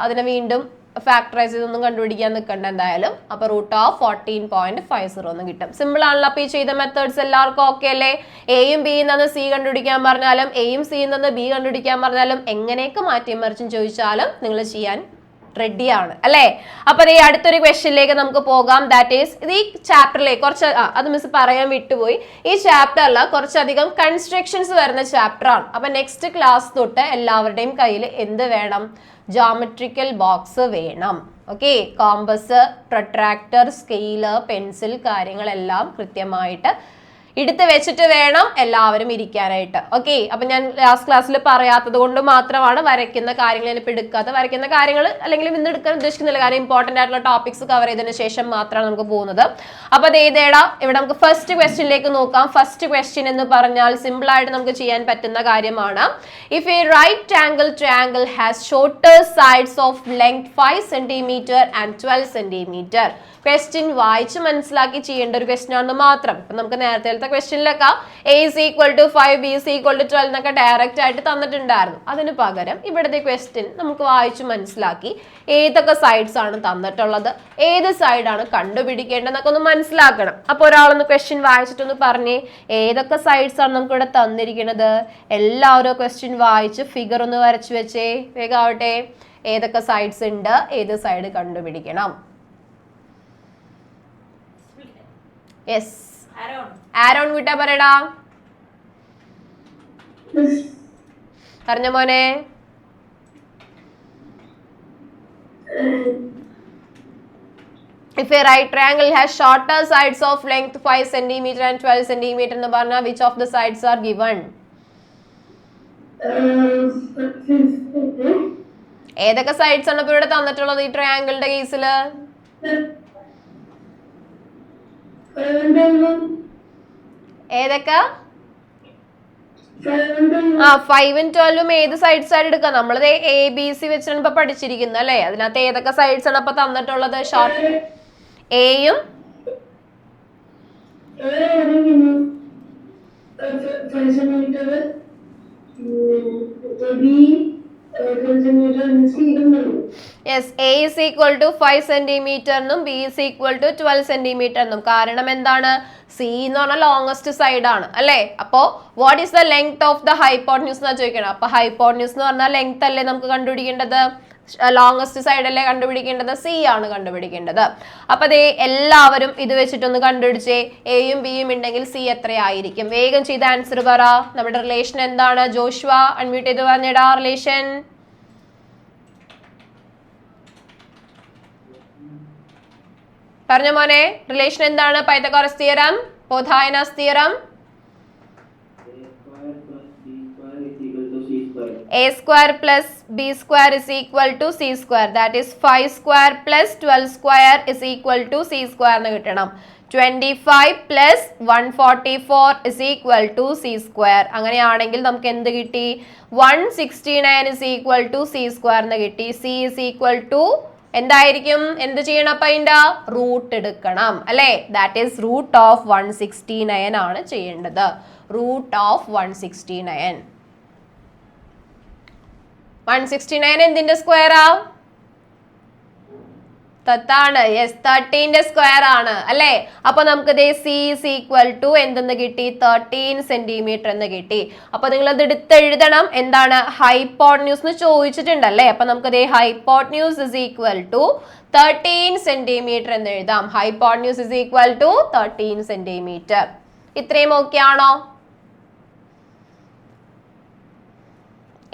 [SPEAKER 1] അതിനെ വീണ്ടും ഫാക്ടറൈസ് ചെയ്തൊന്നും കണ്ടുപിടിക്കാൻ നിൽക്കണ്ട എന്തായാലും. അപ്പൊ റൂട്ട് ഓഫ് 14.50 എന്ന് കിട്ടും. സിമ്പിൾ ആണല്ലോ. അപ്പൊ ഈ ചെയ്ത മെത്തേഡ്സ് എല്ലാവർക്കും ഓക്കെ അല്ലേ? എയും ബിയും നിന്ന് സി കണ്ടുപിടിക്കാൻ പറഞ്ഞാലും എയും സിയും നിന്ന് ബി കണ്ടുപിടിക്കാൻ പറഞ്ഞാലും എങ്ങനെയൊക്കെ മാറ്റിയും മറിച്ചും ചോദിച്ചാലും നിങ്ങൾ ചെയ്യാൻ റെഡിയാണ് അല്ലേ? അപ്പൊ ഈ അടുത്തൊരു ക്വസ്റ്റ്യനിലേക്ക് നമുക്ക് പോകാം. ദാറ്റ് ഈസ് ഇത് ഈ ചാപ്റ്ററിലേക്ക് കുറച്ച് അത് മിസ് പറയാൻ വിട്ടുപോയി. ഈ ചാപ്റ്ററിൽ കുറച്ചധികം കൺസ്ട്രക്ഷൻസ് വരുന്ന ചാപ്റ്റർ ആണ്. അപ്പൊ നെക്സ്റ്റ് ക്ലാസ് തൊട്ട് എല്ലാവരുടെയും കയ്യിൽ എന്ത് വേണം? ജോമെട്രിക്കൽ ബോക്സ് വേണം. Okay, compass, protractor, scale, pencil കാര്യങ്ങളെല്ലാം കൃത്യമായിട്ട് എടുത്ത് വെച്ചിട്ട് വേണം എല്ലാവരും ഇരിക്കാനായിട്ട്. ഓക്കെ, അപ്പൊ ഞാൻ ലാസ്റ്റ് ക്ലാസ്സിൽ പറയാത്തത് കൊണ്ട് മാത്രമാണ് വരയ്ക്കുന്ന കാര്യങ്ങൾ ഞാനിപ്പോൾ എടുക്കാത്ത. വരയ്ക്കുന്ന കാര്യങ്ങൾ അല്ലെങ്കിൽ ഇന്ന് എടുക്കാൻ ഉദ്ദേശിക്കുന്നില്ല, കാരണം ഇമ്പോർട്ടൻ്റ് ആയിട്ടുള്ള ടോപ്പിക്സ് കവർ ചെയ്തതിന് ശേഷം മാത്രമാണ് നമുക്ക് പോകുന്നത്. അപ്പൊ അതേതേടാ ഇവിടെ നമുക്ക് ഫസ്റ്റ് ക്വസ്റ്റ്യനിലേക്ക് നോക്കാം. ഫസ്റ്റ് ക്വസ്റ്റ്യൻ എന്ന് പറഞ്ഞാൽ സിമ്പിൾ ആയിട്ട് നമുക്ക് ചെയ്യാൻ പറ്റുന്ന കാര്യമാണ്. If a right angle triangle has shorter sides of length 5 centimetre and 12 centimetre. Question വായിച്ച് മനസ്സിലാക്കി ചെയ്യേണ്ട ഒരു ക്വസ്റ്റ്യൻ ആണെന്ന് മാത്രം. ഇപ്പൊ നമുക്ക് നേരത്തെ നേരത്തെ ക്വസ്റ്റ്യനിലൊക്കെ A is equal to 5, B is equal to 12 എന്നൊക്കെ ഡയറക്റ്റ് ആയിട്ട് തന്നിട്ടുണ്ടായിരുന്നു. അതിന് പകരം ഇവിടുത്തെ ക്വസ്റ്റ്യൻ നമുക്ക് വായിച്ചു മനസ്സിലാക്കി ഏതൊക്കെ സൈഡ്സ് ആണ് തന്നിട്ടുള്ളത്, ഏത് സൈഡാണ് കണ്ടുപിടിക്കേണ്ടതെന്നൊക്കെ ഒന്ന് മനസ്സിലാക്കണം. അപ്പൊ ഒരാളൊന്ന് ക്വസ്റ്റ്യൻ വായിച്ചിട്ടൊന്ന് പറഞ്ഞേ ഏതൊക്കെ സൈഡ്സ് ആണ് നമുക്ക് ഇവിടെ തന്നിരിക്കുന്നത്. എല്ലാവരും ക്വസ്റ്റ്യൻ വായിച്ച് ഫിഗർ ഒന്ന് വരച്ചു വെച്ചേ, വേഗാവട്ടെ. ഏതൊക്കെ സൈഡ്സ് ഉണ്ട്, ഏത് സൈഡ് കണ്ടുപിടിക്കണം. യെസ്, ആരോൺ വിട്ടാ പറയടാ. പറഞ്ഞ മോനെ. If a right triangle has shorter sides of length 5 cm and 12 cm എന്ന് പറഞ്ഞാൽ which of the sides are given? ഏതൊക്കെ സൈഡ്സ് ആണ് ഇപ്പൊ ഇവിടെ തന്നിട്ടുള്ളത് ഈ ട്രയാങ്കിളിന്റെ കേസില്? ഏതൊക്കെ? 5 ഉം 12 ഉം ഏത് സൈഡ്സ് ആയിട്ട് എടുക്കാം? നമ്മളത് ABC വെച്ചാണ് ഇപ്പൊ പഠിച്ചിരിക്കുന്നത് അല്ലെ. അതിനകത്ത് ഏതൊക്കെ സൈഡ്സ് ആണ് ഇപ്പൊ തന്നിട്ടുള്ളത്? ഷോർട്ട് എയും yes, A is equal to 5 centimeter എന്നും B is equal to 12 centimeter എന്നും. കാരണം എന്താണ്? C എന്ന് പറഞ്ഞാൽ ലോങ്സ്റ്റ് സൈഡ് ആണ് അല്ലെ. അപ്പോ what is the length of the hypotenuse എന്നാ ചോദിക്കണം. അപ്പൊ ഹൈപ്പോട്ടന്യൂസ് എന്ന് പറഞ്ഞാൽ ലെങ്ത് അല്ലേ നമുക്ക് കണ്ടുപിടിക്കേണ്ടത്, ലോങ്സ്റ്റ് സൈഡ് അല്ലേ കണ്ടുപിടിക്കേണ്ടത്, C ആണ് കണ്ടുപിടിക്കേണ്ടത്. അപ്പൊ ദേ എല്ലാവരും ഇത് വെച്ചിട്ടൊന്ന് കണ്ടുപിടിച്ചേ. എയും ബിയും ഉണ്ടെങ്കിൽ C എത്രയായിരിക്കും? വേഗം ചെയ്ത ആൻസർ പറ. നമ്മുടെ റിലേഷൻ എന്താണ്? ജോഷ്വ അൺമ്യൂട്ട് ചെയ്ത് പറഞ്ഞിടാ റിലേഷൻ. പറഞ്ഞ മോനെ, റിലേഷൻ എന്താണ്? Pythagoras theorem, Baudhayana's theorem. A square plus B square is equal to C square. That is 5 square plus 12 square is equal to C square എന്ന് കിട്ടണം. 25 plus 144 is equal to C square. അങ്ങനെയാണെങ്കിൽ നമുക്ക് എന്ത് കിട്ടി? 169 is equal to C square എന്ന് കിട്ടി. C is equal to എന്തായിരിക്കും? എന്ത് ചെയ്യണം? അപ്പൊ അതിന്റെ റൂട്ട് എടുക്കണം അല്ലെ. ദാറ്റ് ഈസ് റൂട്ട് ഓഫ് 169 ആണ് ചെയ്യേണ്ടത്. Root of 169. 169 എന്തിന്റെ സ്ക്വയറാ? തത്താണ്. യെസ്, 13ന്റെ സ്ക്വയർ ആണ് അല്ലെ. അപ്പൊ നമുക്ക് C is equal to എന്തെന്ന് കിട്ടി? 13 സെന്റിമീറ്റർ എന്ന് കിട്ടി. അപ്പൊ നിങ്ങൾ അത് എടുത്തെഴുതണം. എന്താണ്? ഹൈപ്പോട്ടന്യൂസ് എന്ന് ചോദിച്ചിട്ടുണ്ടല്ലേ. അപ്പൊ നമുക്ക് hypotenuse is equal to 13 centimetre എന്ന് എഴുതാം. Hypotenuse is equal to 13 centimetre. ഇത്രയും ഓക്കെ ആണോ?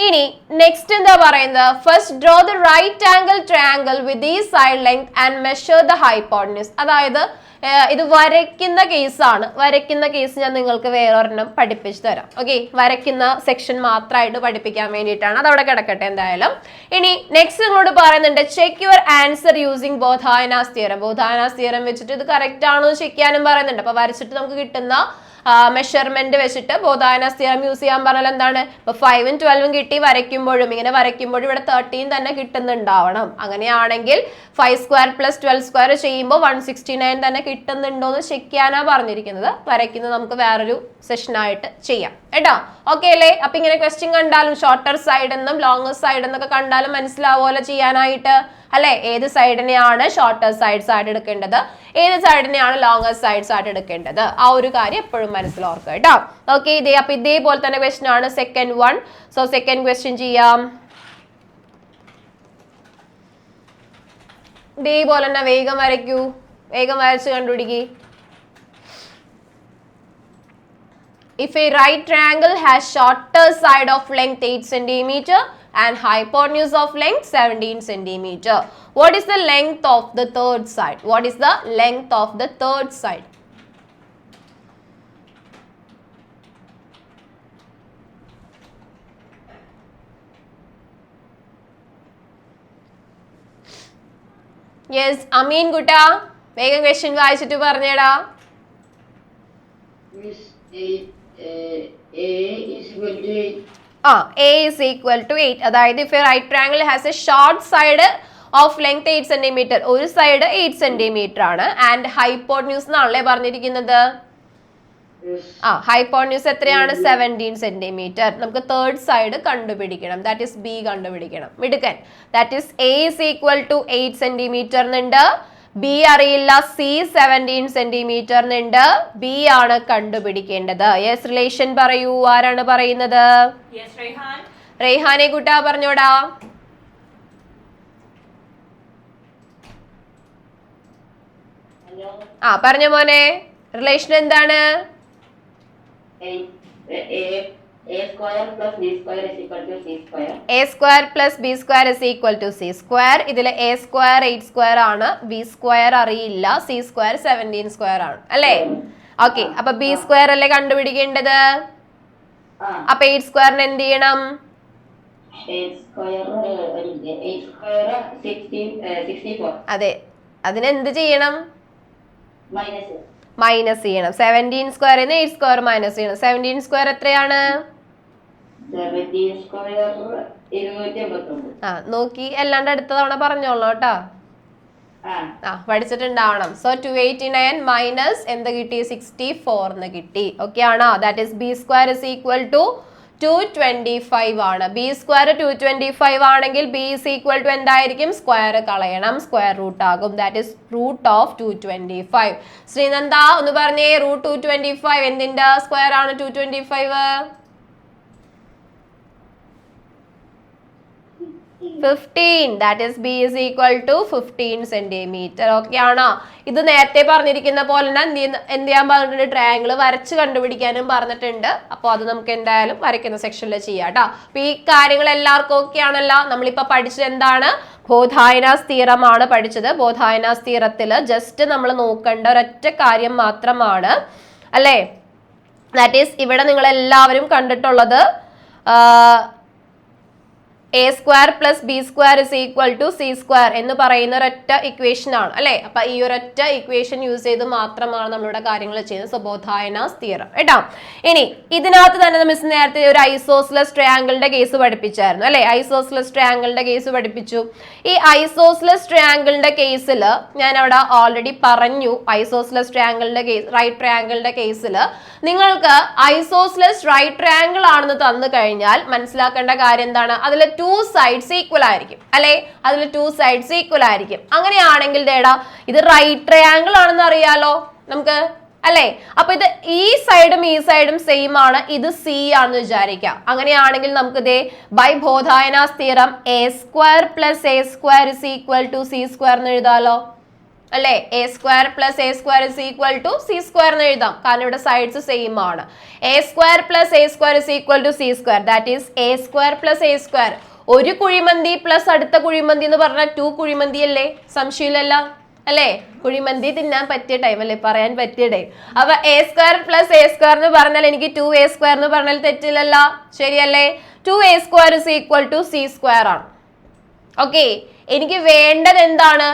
[SPEAKER 1] ഇനി നെക്സ്റ്റ് എന്താ പറയുന്നത്? First draw the right angle triangle with ഈ side length and measure the hypotenuse. അതായത് ഇത് വരയ്ക്കുന്ന കേസാണ്. വരയ്ക്കുന്ന കേസ് ഞാൻ നിങ്ങൾക്ക് വേറൊരെണ്ണം പഠിപ്പിച്ചു തരാം. ഓക്കെ, വരയ്ക്കുന്ന സെക്ഷൻ മാത്രമായിട്ട് പഠിപ്പിക്കാൻ വേണ്ടിയിട്ടാണ്. അതവിടെ കിടക്കട്ടെ എന്തായാലും. ഇനി നെക്സ്റ്റ് നിങ്ങളോട് പറയുന്നുണ്ട് check your answer using Baudhayana's theorem. Baudhayana's theorem വെച്ചിട്ട് ഇത് കറക്റ്റ് ആണോ എന്ന് ചെക്ക് ചെയ്യാനും പറയുന്നുണ്ട്. അപ്പൊ വരച്ചിട്ട് നമുക്ക് കിട്ടുന്ന മെഷർമെന്റ് വെച്ചിട്ട് ബോധായനാസ് തിയറം യൂസ് ചെയ്യാൻ പറഞ്ഞാൽ എന്താണ്? ഇപ്പൊ 5 ഉം 12 ഉം കിട്ടി വരയ്ക്കുമ്പോഴും ഇങ്ങനെ വരയ്ക്കുമ്പോഴും ഇവിടെ 13 തന്നെ കിട്ടുന്നുണ്ടാവണം. അങ്ങനെയാണെങ്കിൽ 5 സ്ക്വയർ പ്ലസ് 12 സ്ക്വയർ ചെയ്യുമ്പോൾ 169 തന്നെ കിട്ടുന്നുണ്ടോ എന്ന് ചെക്ക് ചെയ്യാനാ പറഞ്ഞിരിക്കുന്നത്. വരയ്ക്കുന്നത് നമുക്ക് വേറൊരു സെഷനായിട്ട് ചെയ്യാം കേട്ടോ. ഓക്കെ അല്ലേ? അപ്പൊ ഇങ്ങനെ ക്വസ്റ്റ്യൻ കണ്ടാലും ഷോർട്ടർ സൈഡ് എന്നും ലോങ്ങർ സൈഡ് എന്നൊക്കെ കണ്ടാലും മനസ്സിലാവുമല്ലോ ചെയ്യാനായിട്ട് അല്ലെ. ഏത് സൈഡിനെയാണ് ഷോർട്ടർ സൈഡ്സ് ആയിട്ട് എടുക്കേണ്ടത്, ഏത് സൈഡിനെയാണ് ലോങ്ങർ സൈഡ്സ് ആയിട്ട് എടുക്കേണ്ടത്, ആ ഒരു കാര്യം എപ്പോഴും മനസ്സിലോർക്കുക കേട്ടോ. ഓക്കെ, അപ്പൊ ഇതേപോലെ തന്നെ ക്വസ്റ്റ്യൻ ആണ് second one. So second question ചെയ്യാം. ഇതേപോലെ തന്നെ വേഗം വരയ്ക്കൂ, വേഗം വരച്ച് കണ്ടുപിടിക്കേ. If a right triangle has shorter side of length 8 cm and hypotenuse of length 17 cm, what is the length of the third side? What is the length of the third side? Yes, Amin Gutta, വേഗം question വായിച്ചിട്ട് പറഞ്ഞേടാ. A is equal to 8. അതായത് if a right triangle has a short side of length 8 cm, ഒരു side 8 cm ആണ്. And hypotenuse എന്നാണല്ലേ പറഞ്ഞിരിക്കുന്നത്. Hypotenuse എത്രയാണ് 17 centimetre. നമുക്ക് third side കണ്ടുപിടിക്കണം, ദാറ്റ് ഈസ് ബി കണ്ടുപിടിക്കണം. മിടുക്കൻ. That is A is equal to 8 centimetre എന്നുണ്ട്, ബി അറിയില്ല, സി 17 സെന്റിമീറ്റർ എന്നുണ്ട്, ബി ആണ് കണ്ടുപിടിക്കേണ്ടത്. യെസ് റിലേഷൻ പറയൂ, ആരാണ് പറയുന്നത്? റെയ്ഹാനെ കുട്ടാ പറഞ്ഞോടാ. പറഞ്ഞ മോനെ, റിലേഷൻ എന്താണ്?
[SPEAKER 4] A square plus B square is equal to C square.
[SPEAKER 1] A square plus B square is equal to C square. ഇതിലെ A square 8 square ആണ്, B square അറിയില്ല, C square 17 square ആണ് അല്ലേ? ഓക്കെ, അപ്പൊ B square അല്ലേ കണ്ടുപിടിക്കേണ്ടത്. അപ്പൊ 8 square എന്ത് ചെയ്യണം?
[SPEAKER 4] 64.
[SPEAKER 1] അതെ, അതിനെന്ത് ചെയ്യണം? മൈനസ് ചെയ്യണം. 17 സ്ക്വയറിന് 8 സ്ക്വയർ മൈനസ് ചെയ്യണം. 17 സ്ക്വയർ എത്രയാണ്? നോക്കി അല്ലാണ്ട് അടുത്ത തവണ പറഞ്ഞോളൂ കേട്ടോ. പഠിച്ചിട്ടുണ്ടാവണം. സോ 289 മൈനസ് എന്ത് കിട്ടി? 64 എന്ന് കിട്ടി. ഓക്കെ ആണോ? That is B square is equal to 225 ആണ്. ബി സ്ക്വയർ 225 ആണെങ്കിൽ ബി ഇസ് ഈക്വൽ ടു എന്തായിരിക്കും? സ്ക്വയർ കളയണം, സ്ക്വയർ റൂട്ട് ആകും. That is root of 225. Sreenanda ഒന്ന് പറഞ്ഞേ, റൂട്ട് 225 എന്തിന്റെ സ്ക്വയർ ആണ്? 225 15. That is B is equal to 15 centimeter. Okay ആണോ? ഇത് നേരത്തെ പറഞ്ഞിരിക്കുന്ന പോലെ തന്നെ എന്ത് ചെയ്യാൻ പറഞ്ഞിട്ടുണ്ട്? ട്രയാങ്കിൾ വരച്ച് കണ്ടുപിടിക്കാനും പറഞ്ഞിട്ടുണ്ട്. അപ്പോൾ അത് നമുക്ക് എന്തായാലും വരയ്ക്കുന്ന സെക്ഷനിൽ ചെയ്യാം കേട്ടോ. അപ്പൊ ഈ കാര്യങ്ങൾ എല്ലാവർക്കും ഓക്കെ ആണല്ലോ. നമ്മളിപ്പോ പഠിച്ചത് എന്താണ്? ബോധായനാസ് തിയറം ആണ് പഠിച്ചത്. ബോധായനാസ് തിയറത്തിൽ ജസ്റ്റ് നമ്മൾ നോക്കേണ്ട ഒരൊറ്റ കാര്യം മാത്രമാണ് അല്ലേ? ദാറ്റ് ഈസ് ഇവിടെ നിങ്ങൾ എല്ലാവരും കണ്ടിട്ടുള്ളത് A square plus B square is equal to C square എന്ന് പറയുന്ന ഒരൊറ്റ ഇക്വേഷൻ ആണ് അല്ലെ? അപ്പൊ ഈ ഒരൊറ്റ ഇക്വേഷൻ യൂസ് ചെയ്ത് മാത്രമാണ് നമ്മളുടെ കാര്യങ്ങൾ ചെയ്യുന്നത്. സോ ബോധായനാസ് തിയറം കേട്ടോ. ഇനി ഇതിനകത്ത് തന്നെ മിസ് നേരത്തെ ഒരു ഐസോസ്ലസ് ട്രയാങ്കിളിന്റെ കേസ് പഠിപ്പിച്ചായിരുന്നു അല്ലെ? ഐസോസ്ലസ് ട്രയാങ്കിളിന്റെ കേസ് പഠിപ്പിച്ചു. ഈ ഐസോസ്ലസ് ട്രയാങ്കിളിന്റെ കേസിൽ ഞാൻ അവിടെ ഓൾറെഡി പറഞ്ഞു. ഐസോസ്ലസ് ട്രയാങ്കിളിന്റെ കേസ്, റൈറ്റ് ട്രയാങ്കിളിന്റെ കേസിൽ നിങ്ങൾക്ക് ഐസോസ്ലസ് റൈറ്റ് ട്രയാങ്കിൾ ആണെന്ന് തന്നു കഴിഞ്ഞാൽ മനസ്സിലാക്കേണ്ട കാര്യം എന്താണ്? അതിൽ 2 sides ഈക്വൽ ആയിരിക്കും അല്ലെ? അതിൽ 2 sides ഈക്വൽ ആയിരിക്കും. അങ്ങനെയാണെങ്കിൽ ഇത് റൈറ്റ് ട്രയാങ്കിൾ ആണെന്ന് അറിയാലോ നമുക്ക് അല്ലെ? അപ്പൊ ഇത് ഈ സൈഡും ഈ സൈഡും സെയിം ആണ്. ഇത് സി ആണെന്ന് വിചാരിക്കാം. അങ്ങനെയാണെങ്കിൽ നമുക്ക് ഇതേ by Baudhayana's theorem A square plus A square is equal to C square എന്ന് എഴുതാലോ അല്ലെ? A square plus A square is equal to C square എന്ന് എഴുതാം. കാരണം ഇവിടെ സൈഡ്സ് സെയിം ആണ്. A square plus A square is equal to C square. That is A square plus A square. ഒരു കുഴിമന്തി പ്ലസ് അടുത്ത കുഴിമന്തി എന്ന് പറഞ്ഞാൽ 2 കുഴിമന്തി അല്ലേ? സംശയമില്ലല്ലോ അല്ലെ? കുഴിമന്തി തിന്നാൻ പറ്റിയ ടൈം അല്ലേ? പറയാൻ പറ്റിയ ടൈം. അപ്പൊ A square plus A square എന്ന് പറഞ്ഞാൽ എനിക്ക് 2a സ്ക്വയർ എന്ന് പറഞ്ഞാൽ തെറ്റില്ലല്ലോ, ശരിയല്ലേ? 2a square is equal to C square ആണ്. ഓക്കെ, എനിക്ക് വേണ്ടത് എന്താണ്?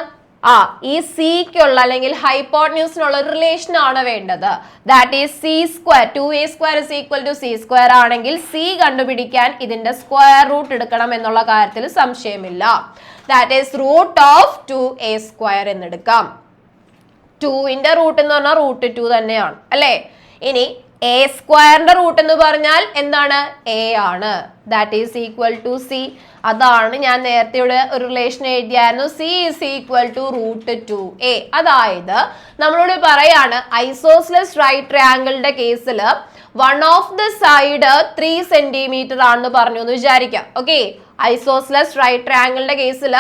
[SPEAKER 1] ഈ സിക്കുള്ള അല്ലെങ്കിൽ ഹൈപ്പോട്ടന്യൂസിനുള്ള റിലേഷൻ ആണ് വേണ്ടത്. That is C square. 2a square is equal to C square ആണെങ്കിൽ സി കണ്ടുപിടിക്കാൻ ഇതിന്റെ സ്ക്വയർ റൂട്ട് എടുക്കണം എന്നുള്ള കാര്യത്തിൽ സംശയമില്ല. That is root of 2a square എന്നെടുക്കാം. 2ന്റെ റൂട്ട് എന്ന് പറഞ്ഞാൽ റൂട്ട് 2 തന്നെയാണ് അല്ലെ? ഇനി എ സ്ക്വയറിന്റെ റൂട്ട് എന്ന് പറഞ്ഞാൽ എന്താണ്? എ ആണ്. That is equal to C. അതാണ് ഞാൻ നേരത്തെ ഇവിടെ ഒരു റിലേഷൻ എഴുതിയായിരുന്നു. C is equal to root 2a. അതായത് നമ്മളോട് പറയാണ് ഐസോസ്ലസ് റൈറ്റ് ട്രയാങ്കിളിന്റെ കേസിൽ one of the side 3 centimetre ആണെന്ന് പറഞ്ഞു എന്ന് വിചാരിക്കാം. ഓക്കെ, ഐസോസ്ലസ് റൈറ്റ് ട്രയാങ്കിളിന്റെ കേസിൽ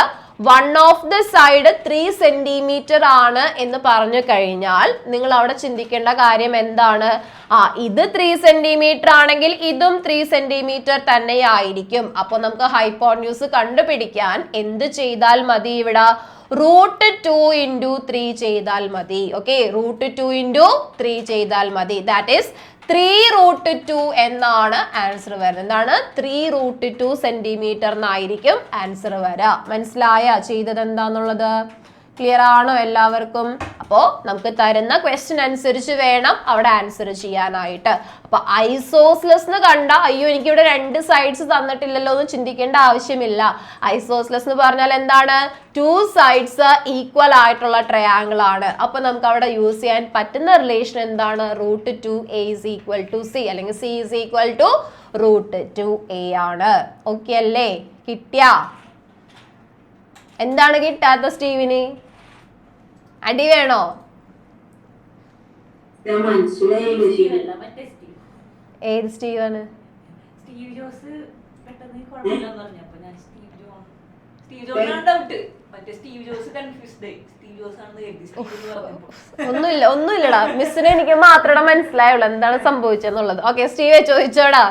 [SPEAKER 1] one of the side 3 centimetre ആണ് എന്ന് പറഞ്ഞു കഴിഞ്ഞാൽ നിങ്ങൾ അവിടെ ചിന്തിക്കേണ്ട കാര്യം എന്താണ്? ഇത് 3 സെന്റിമീറ്റർ ആണെങ്കിൽ ഇതും 3 സെന്റിമീറ്റർ തന്നെയായിരിക്കും. അപ്പൊ നമുക്ക് ഹൈപ്പോട്ടന്യൂസ് കണ്ടുപിടിക്കാൻ എന്ത് ചെയ്താൽ മതി? ഇവിടെ റൂട്ട് 2 ഇൻറ്റു 3 ചെയ്താൽ മതി. ഓക്കെ, റൂട്ട് 2 ഇൻറ്റു 3 ചെയ്താൽ മതി. ദാറ്റ് ഈസ് 3 റൂട്ട് 2 എന്നാണ് ആൻസർ വരുന്നത്. എന്താണ്? 3 റൂട്ട് 2 സെന്റിമീറ്റർ എന്നായിരിക്കും ആൻസർ വരാ. മനസ്സിലായ ചെയ്തത് എന്താന്നുള്ളത്? ക്ലിയർ ആണോ എല്ലാവർക്കും? അപ്പോൾ നമുക്ക് തരുന്ന ക്വസ്റ്റ്യൻ അനുസരിച്ച് വേണം അവിടെ ആൻസർ ചെയ്യാനായിട്ട്. അപ്പൊ ഐസോസ്ലെസ് എന്ന് കണ്ട അയ്യോ എനിക്ക് ഇവിടെ 2 സൈഡ്സ് തന്നിട്ടില്ലല്ലോ എന്ന് ചിന്തിക്കേണ്ട ആവശ്യമില്ല. ഐസോസ്ലെസ് എന്ന് പറഞ്ഞാൽ എന്താണ്? 2 സൈഡ്സ് ഈക്വൽ ആയിട്ടുള്ള ട്രയാങ്കിൾ ആണ്. അപ്പൊ നമുക്ക് അവിടെ യൂസ് ചെയ്യാൻ പറ്റുന്ന റിലേഷൻ എന്താണ്? √2a is equal to c അല്ലെങ്കിൽ c is equal to √2a ആണ്. ഓക്കെ അല്ലേ? കിട്ടിയാ? എന്താണ് കിട്ടാത്ത സ്റ്റീവിന്? അടി വേണോ? ഏത് സ്റ്റീവാണ്?
[SPEAKER 5] സ്റ്റീവ് ജോസ് പെട്ടെന്ന് കുഴപ്പമില്ലെന്ന് പറഞ്ഞപ്പോ ഞാൻ സ്റ്റീവ് ജോസാണ് ഡൗട്ട്. മറ്റേ സ്റ്റീവ് ജോസ് കൺഫ്യൂസ്ഡ് ആയി. സ്റ്റീവ് ജോസ് ആണെന്ന് കരുതി. സ്റ്റീവ് പറഞ്ഞപ്പോ
[SPEAKER 1] ഒന്നുമില്ലടാ, മിസ്സിന് എനിക്ക് മാത്രമേ മനസ്സിലായുള്ളൂ എന്താണ് സംഭവിച്ചെന്നുള്ളത്. Okay Steve ചോദിച്ചോടാ.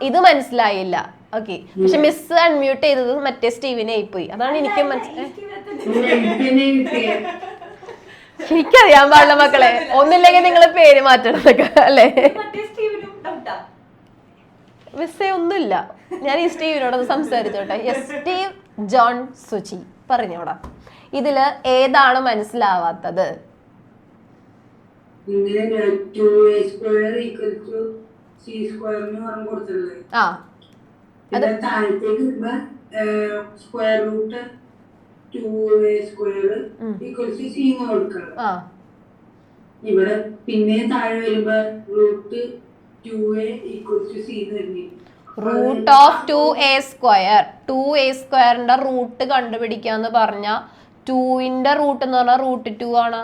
[SPEAKER 1] ഇത് മനസ്സിലായില്ല. ഓക്കെ, പക്ഷെ മിസ് അൺമ്യൂട്ട് ചെയ്തത് മറ്റേ സ്റ്റീവിനെ ആയിപ്പോയി. അതാണ് എനിക്ക് എനിക്കറിയാൻ പാടില്ല മക്കളെ. ഒന്നില്ലെങ്കിൽ നിങ്ങൾ പേര് മാറ്റണതൊക്കെ അല്ലേ? മിസ്സേ ഒന്നുമില്ല, ഞാൻ ഈ സ്റ്റീവിനോടൊന്ന് സംസാരിച്ചോട്ടെ. സ്റ്റീവ് ജോൺ സുചി പറഞ്ഞോടാ, ഇതില് ഏതാണ് മനസ്സിലാവാത്തത്? ആ
[SPEAKER 2] square root 2a square equals c എന്ന് കൊടുക്കണം. ഇവിടെ പിന്നെ താഴെ വരുമ്പോ √2a ഈക്വൽസ് c എന്ന് വരുന്നു.
[SPEAKER 1] √2a സ്ക്വയർ 2a സ്ക്വയറിന്റെ റൂട്ട് കണ്ടുപിടിക്കാന്ന് പറഞ്ഞ 2ന്റെ റൂട്ട് എന്ന് പറഞ്ഞാൽ √2 ആണ്.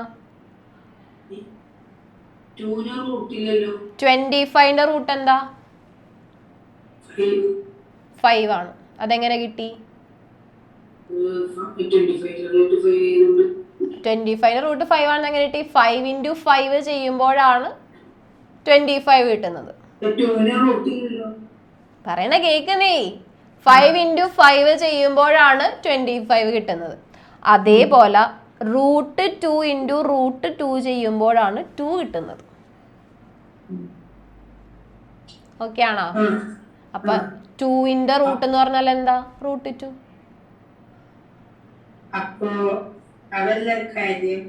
[SPEAKER 1] 25ന്റെ റൂട്ട് എന്താ? 5 ആണ്. അതെങ്ങനെ കിട്ടി? 25ന്റെ റൂട്ട് 5 ആണെന്ന് എങ്ങനെ കിട്ടി? 5 × 5 ചെയ്യുമ്പോഴാണ് 25 കിട്ടുന്നത്. പറയണ കേക്കുന്നേ, 5 × 5 ചെയ്യുമ്പോഴാണ് 25 കിട്ടുന്നത്. അതേപോലെ √2 × √2 ചെയ്യുമ്പോഴാണ് 2 കിട്ടുന്നത്. ഓക്കെ ആണോ? അപ്പൊ 2ന്റെ റൂട്ട് എന്ന് പറഞ്ഞാൽ എന്താ? √2.
[SPEAKER 2] അപ്പോ അതല്ല കാര്യം.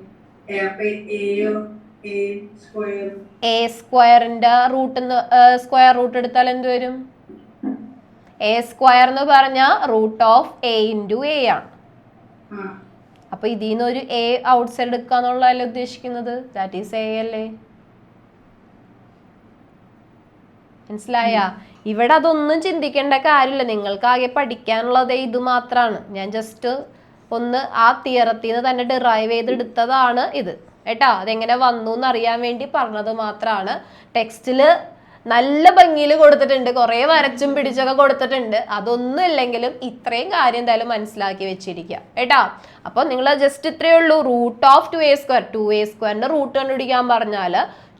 [SPEAKER 1] a സ്ക്വയറിന്റെ റൂട്ട് സ്ക്വയർ റൂട്ട് എടുത്താൽ എന്ത് വരും? a സ്ക്വയർ എന്ന് പറഞ്ഞ √a × a ആണ്. അപ്പൊ ഇതിന്ന് ഒരു a ഔട്ട്സൈഡ് എടുക്കാന്നുള്ളതല്ലേ ഉദ്ദേശിക്കുന്നത്? ദാറ്റ് ഈസ് a അല്ലേ? മനസ്സിലായ? ഇവിടെ അതൊന്നും ചിന്തിക്കേണ്ട കാര്യമില്ല. നിങ്ങൾക്ക് ആകെ പഠിക്കാനുള്ളത് ഇത് മാത്രമാണ്. ഞാൻ ജസ്റ്റ് ഒന്ന് ആ തിയറത്തിൽ നിന്ന് തന്നെ ഡിറൈവ് ചെയ്തെടുത്തതാണ് ഇത് കേട്ടാ. അതെങ്ങനെ വന്നു എന്നറിയാൻ വേണ്ടി പറഞ്ഞത് മാത്രമാണ്. ടെക്സ്റ്റില് നല്ല ഭംഗിയിൽ കൊടുത്തിട്ടുണ്ട്, കുറേ വരച്ചും പിടിച്ചൊക്കെ കൊടുത്തിട്ടുണ്ട്. അതൊന്നും ഇല്ലെങ്കിലും ഇത്രയും കാര്യം എന്തായാലും മനസ്സിലാക്കി വെച്ചിരിക്കുക കേട്ടാ. അപ്പൊ നിങ്ങൾ ജസ്റ്റ് ഇത്രയേ ഉള്ളൂ. √2a സ്ക്വയർ 2a സ്ക്വയറിന്റെ റൂട്ട് കണ്ടുപിടിക്കാൻ പറഞ്ഞാൽ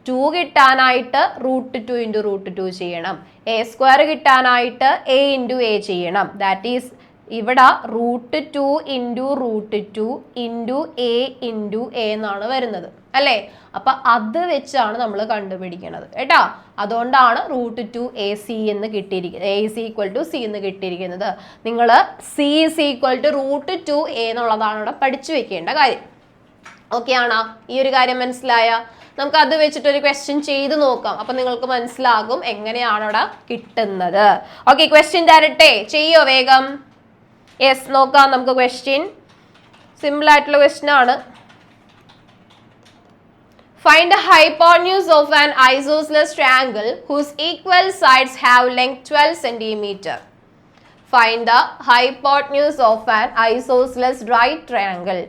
[SPEAKER 1] 2 കിട്ടാനായിട്ട് √2 × √2 ചെയ്യണം. a സ്ക്വയർ കിട്ടാനായിട്ട് a × a ചെയ്യണം. ദാറ്റ് ഈസ് ഇവിടെ √2 × √2 × a × a എന്നാണ് വരുന്നത് അല്ലേ? അപ്പൊ അത് വെച്ചാണ് നമ്മൾ കണ്ടുപിടിക്കുന്നത് കേട്ടാ. അതുകൊണ്ടാണ് √2ac എന്ന് കിട്ടിയിരിക്കുന്നത്. a is equal to c എന്ന് കിട്ടിയിരിക്കുന്നത്. നിങ്ങൾ c is equal to √2a എന്നുള്ളതാണ് ഇവിടെ പഠിച്ചു വെക്കേണ്ട കാര്യം. ഓക്കെ ആണോ? ഈ ഒരു കാര്യം മനസ്സിലായ? നമുക്ക് അത് വെച്ചിട്ട് ഒരു ക്വസ്റ്റ്യൻ ചെയ്ത് നോക്കാം. അപ്പൊ നിങ്ങൾക്ക് മനസ്സിലാകും എങ്ങനെയാണ് അവിടെ കിട്ടുന്നത്. ഓക്കെ, ക്വസ്റ്റ്യൻ തരട്ടെ? ചെയ്യോ വേഗം? യെസ്, നോക്കാം നമുക്ക് ക്വസ്റ്റ്യൻ. സിമ്പിൾ ആയിട്ടുള്ള ക്വസ്റ്റ്യൻ ആണ്. Find the hypotenuse of an isosceles triangle whose equal sides have length 12 cm. Find the hypotenuse of an isosceles right triangle.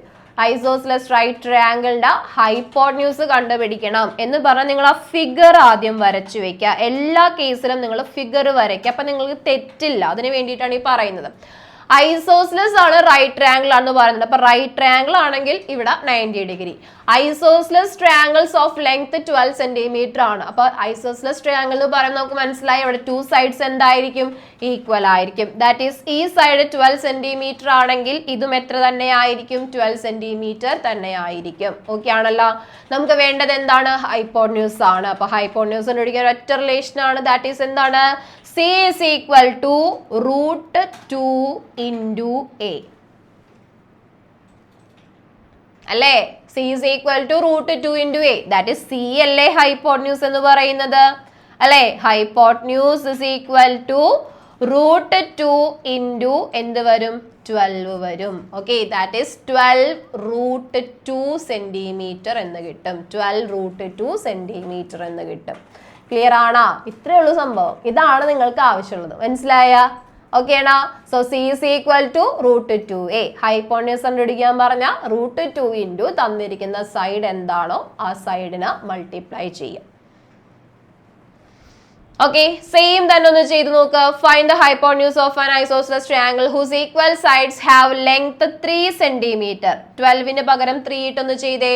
[SPEAKER 1] Isosceles right ട്രയാങ്കിളിന്റെ ഹൈപ്പോട്ന്യൂസ് കണ്ടുപിടിക്കണം എന്ന് പറഞ്ഞാൽ നിങ്ങൾ ആ ഫിഗർ ആദ്യം വരച്ചു വെക്കുക. എല്ലാ കേസിലും നിങ്ങൾ ഫിഗർ വരയ്ക്കുക. അപ്പൊ നിങ്ങൾക്ക് തെറ്റില്ല. അതിന് വേണ്ടിയിട്ടാണ് ഈ പറയുന്നത്. ഐസോസ്ലെസ് ആണ് റൈറ്റ് ട്രയാങ്കിൾ ആണെന്ന് പറയുന്നത്. അപ്പൊ റൈറ്റ് ട്രയാങ്കിൾ ആണെങ്കിൽ ഇവിടെ 90 degree. Isosceles triangles of length 12 centimetre ആണ്. അപ്പൊ ഐസോസ്ലെസ് ട്രയാങ്കിൾ എന്ന് പറയുമ്പോൾ നമുക്ക് മനസ്സിലായി ഇവിടെ 2 സൈഡ്സ് എന്തായിരിക്കും? ഈക്വൽ ആയിരിക്കും. ദാറ്റ് ഈസ് ഈ സൈഡ് 12 സെന്റിമീറ്റർ ആണെങ്കിൽ ഇതും എത്ര തന്നെ ആയിരിക്കും? 12 സെന്റിമീറ്റർ തന്നെ ആയിരിക്കും. ഓക്കെ ആണല്ലോ? നമുക്ക് വേണ്ടത് എന്താണ്? ഹൈപ്പോട്ന്യൂസ് ആണ്. അപ്പൊ ഹൈപ്പോട്ന്യൂസ് കണ്ടുപിടിക്കാൻ ഒറ്റ റിലേഷൻ ആണ്. ദാറ്റ് ഈസ് എന്താണ്? c is equal to √2 × a. അല്ലേ? C is equal to √2 into A, that is C അല്ലേ ഹൈപ്പോട്ന്യൂസ് എന്ന് പറയുന്നത്, അല്ലേ? Hypotenuse is equal to √2 into എന്ത് വരും? 12 വരും. ഓക്കെ, ദാറ്റ് ഈസ് 12√2 സെന്റിമീറ്റർ എന്ന് കിട്ടും. 12√2 സെന്റിമീറ്റർ എന്ന് കിട്ടും. ക്ലിയർ ആണോ? ഇത്രയേ ഉള്ളൂ സംഭവം. ഇതാണ് നിങ്ങൾക്ക് ആവശ്യമുള്ളത്. മനസ്സിലായ? ഓക്കെ ആണോ? So c is equal to √2a. Hypotenuse കണ്ടുപിടിക്കാൻ പറഞ്ഞാൽ √2 ഇൻറ്റു തന്നിരിക്കുന്ന സൈഡ് എന്താണോ ആ സൈഡിന് മൾട്ടിപ്ലൈ ചെയ്യാം. ഓക്കെ, സെയിം തന്നെ ഒന്ന് ചെയ്ത് നോക്കുക. Find the hypotenuse of an isosceles triangle whose equal sides have length 3 centimetre. 12ന് പകരം 3 ഇട്ടൊന്ന് ചെയ്തേ.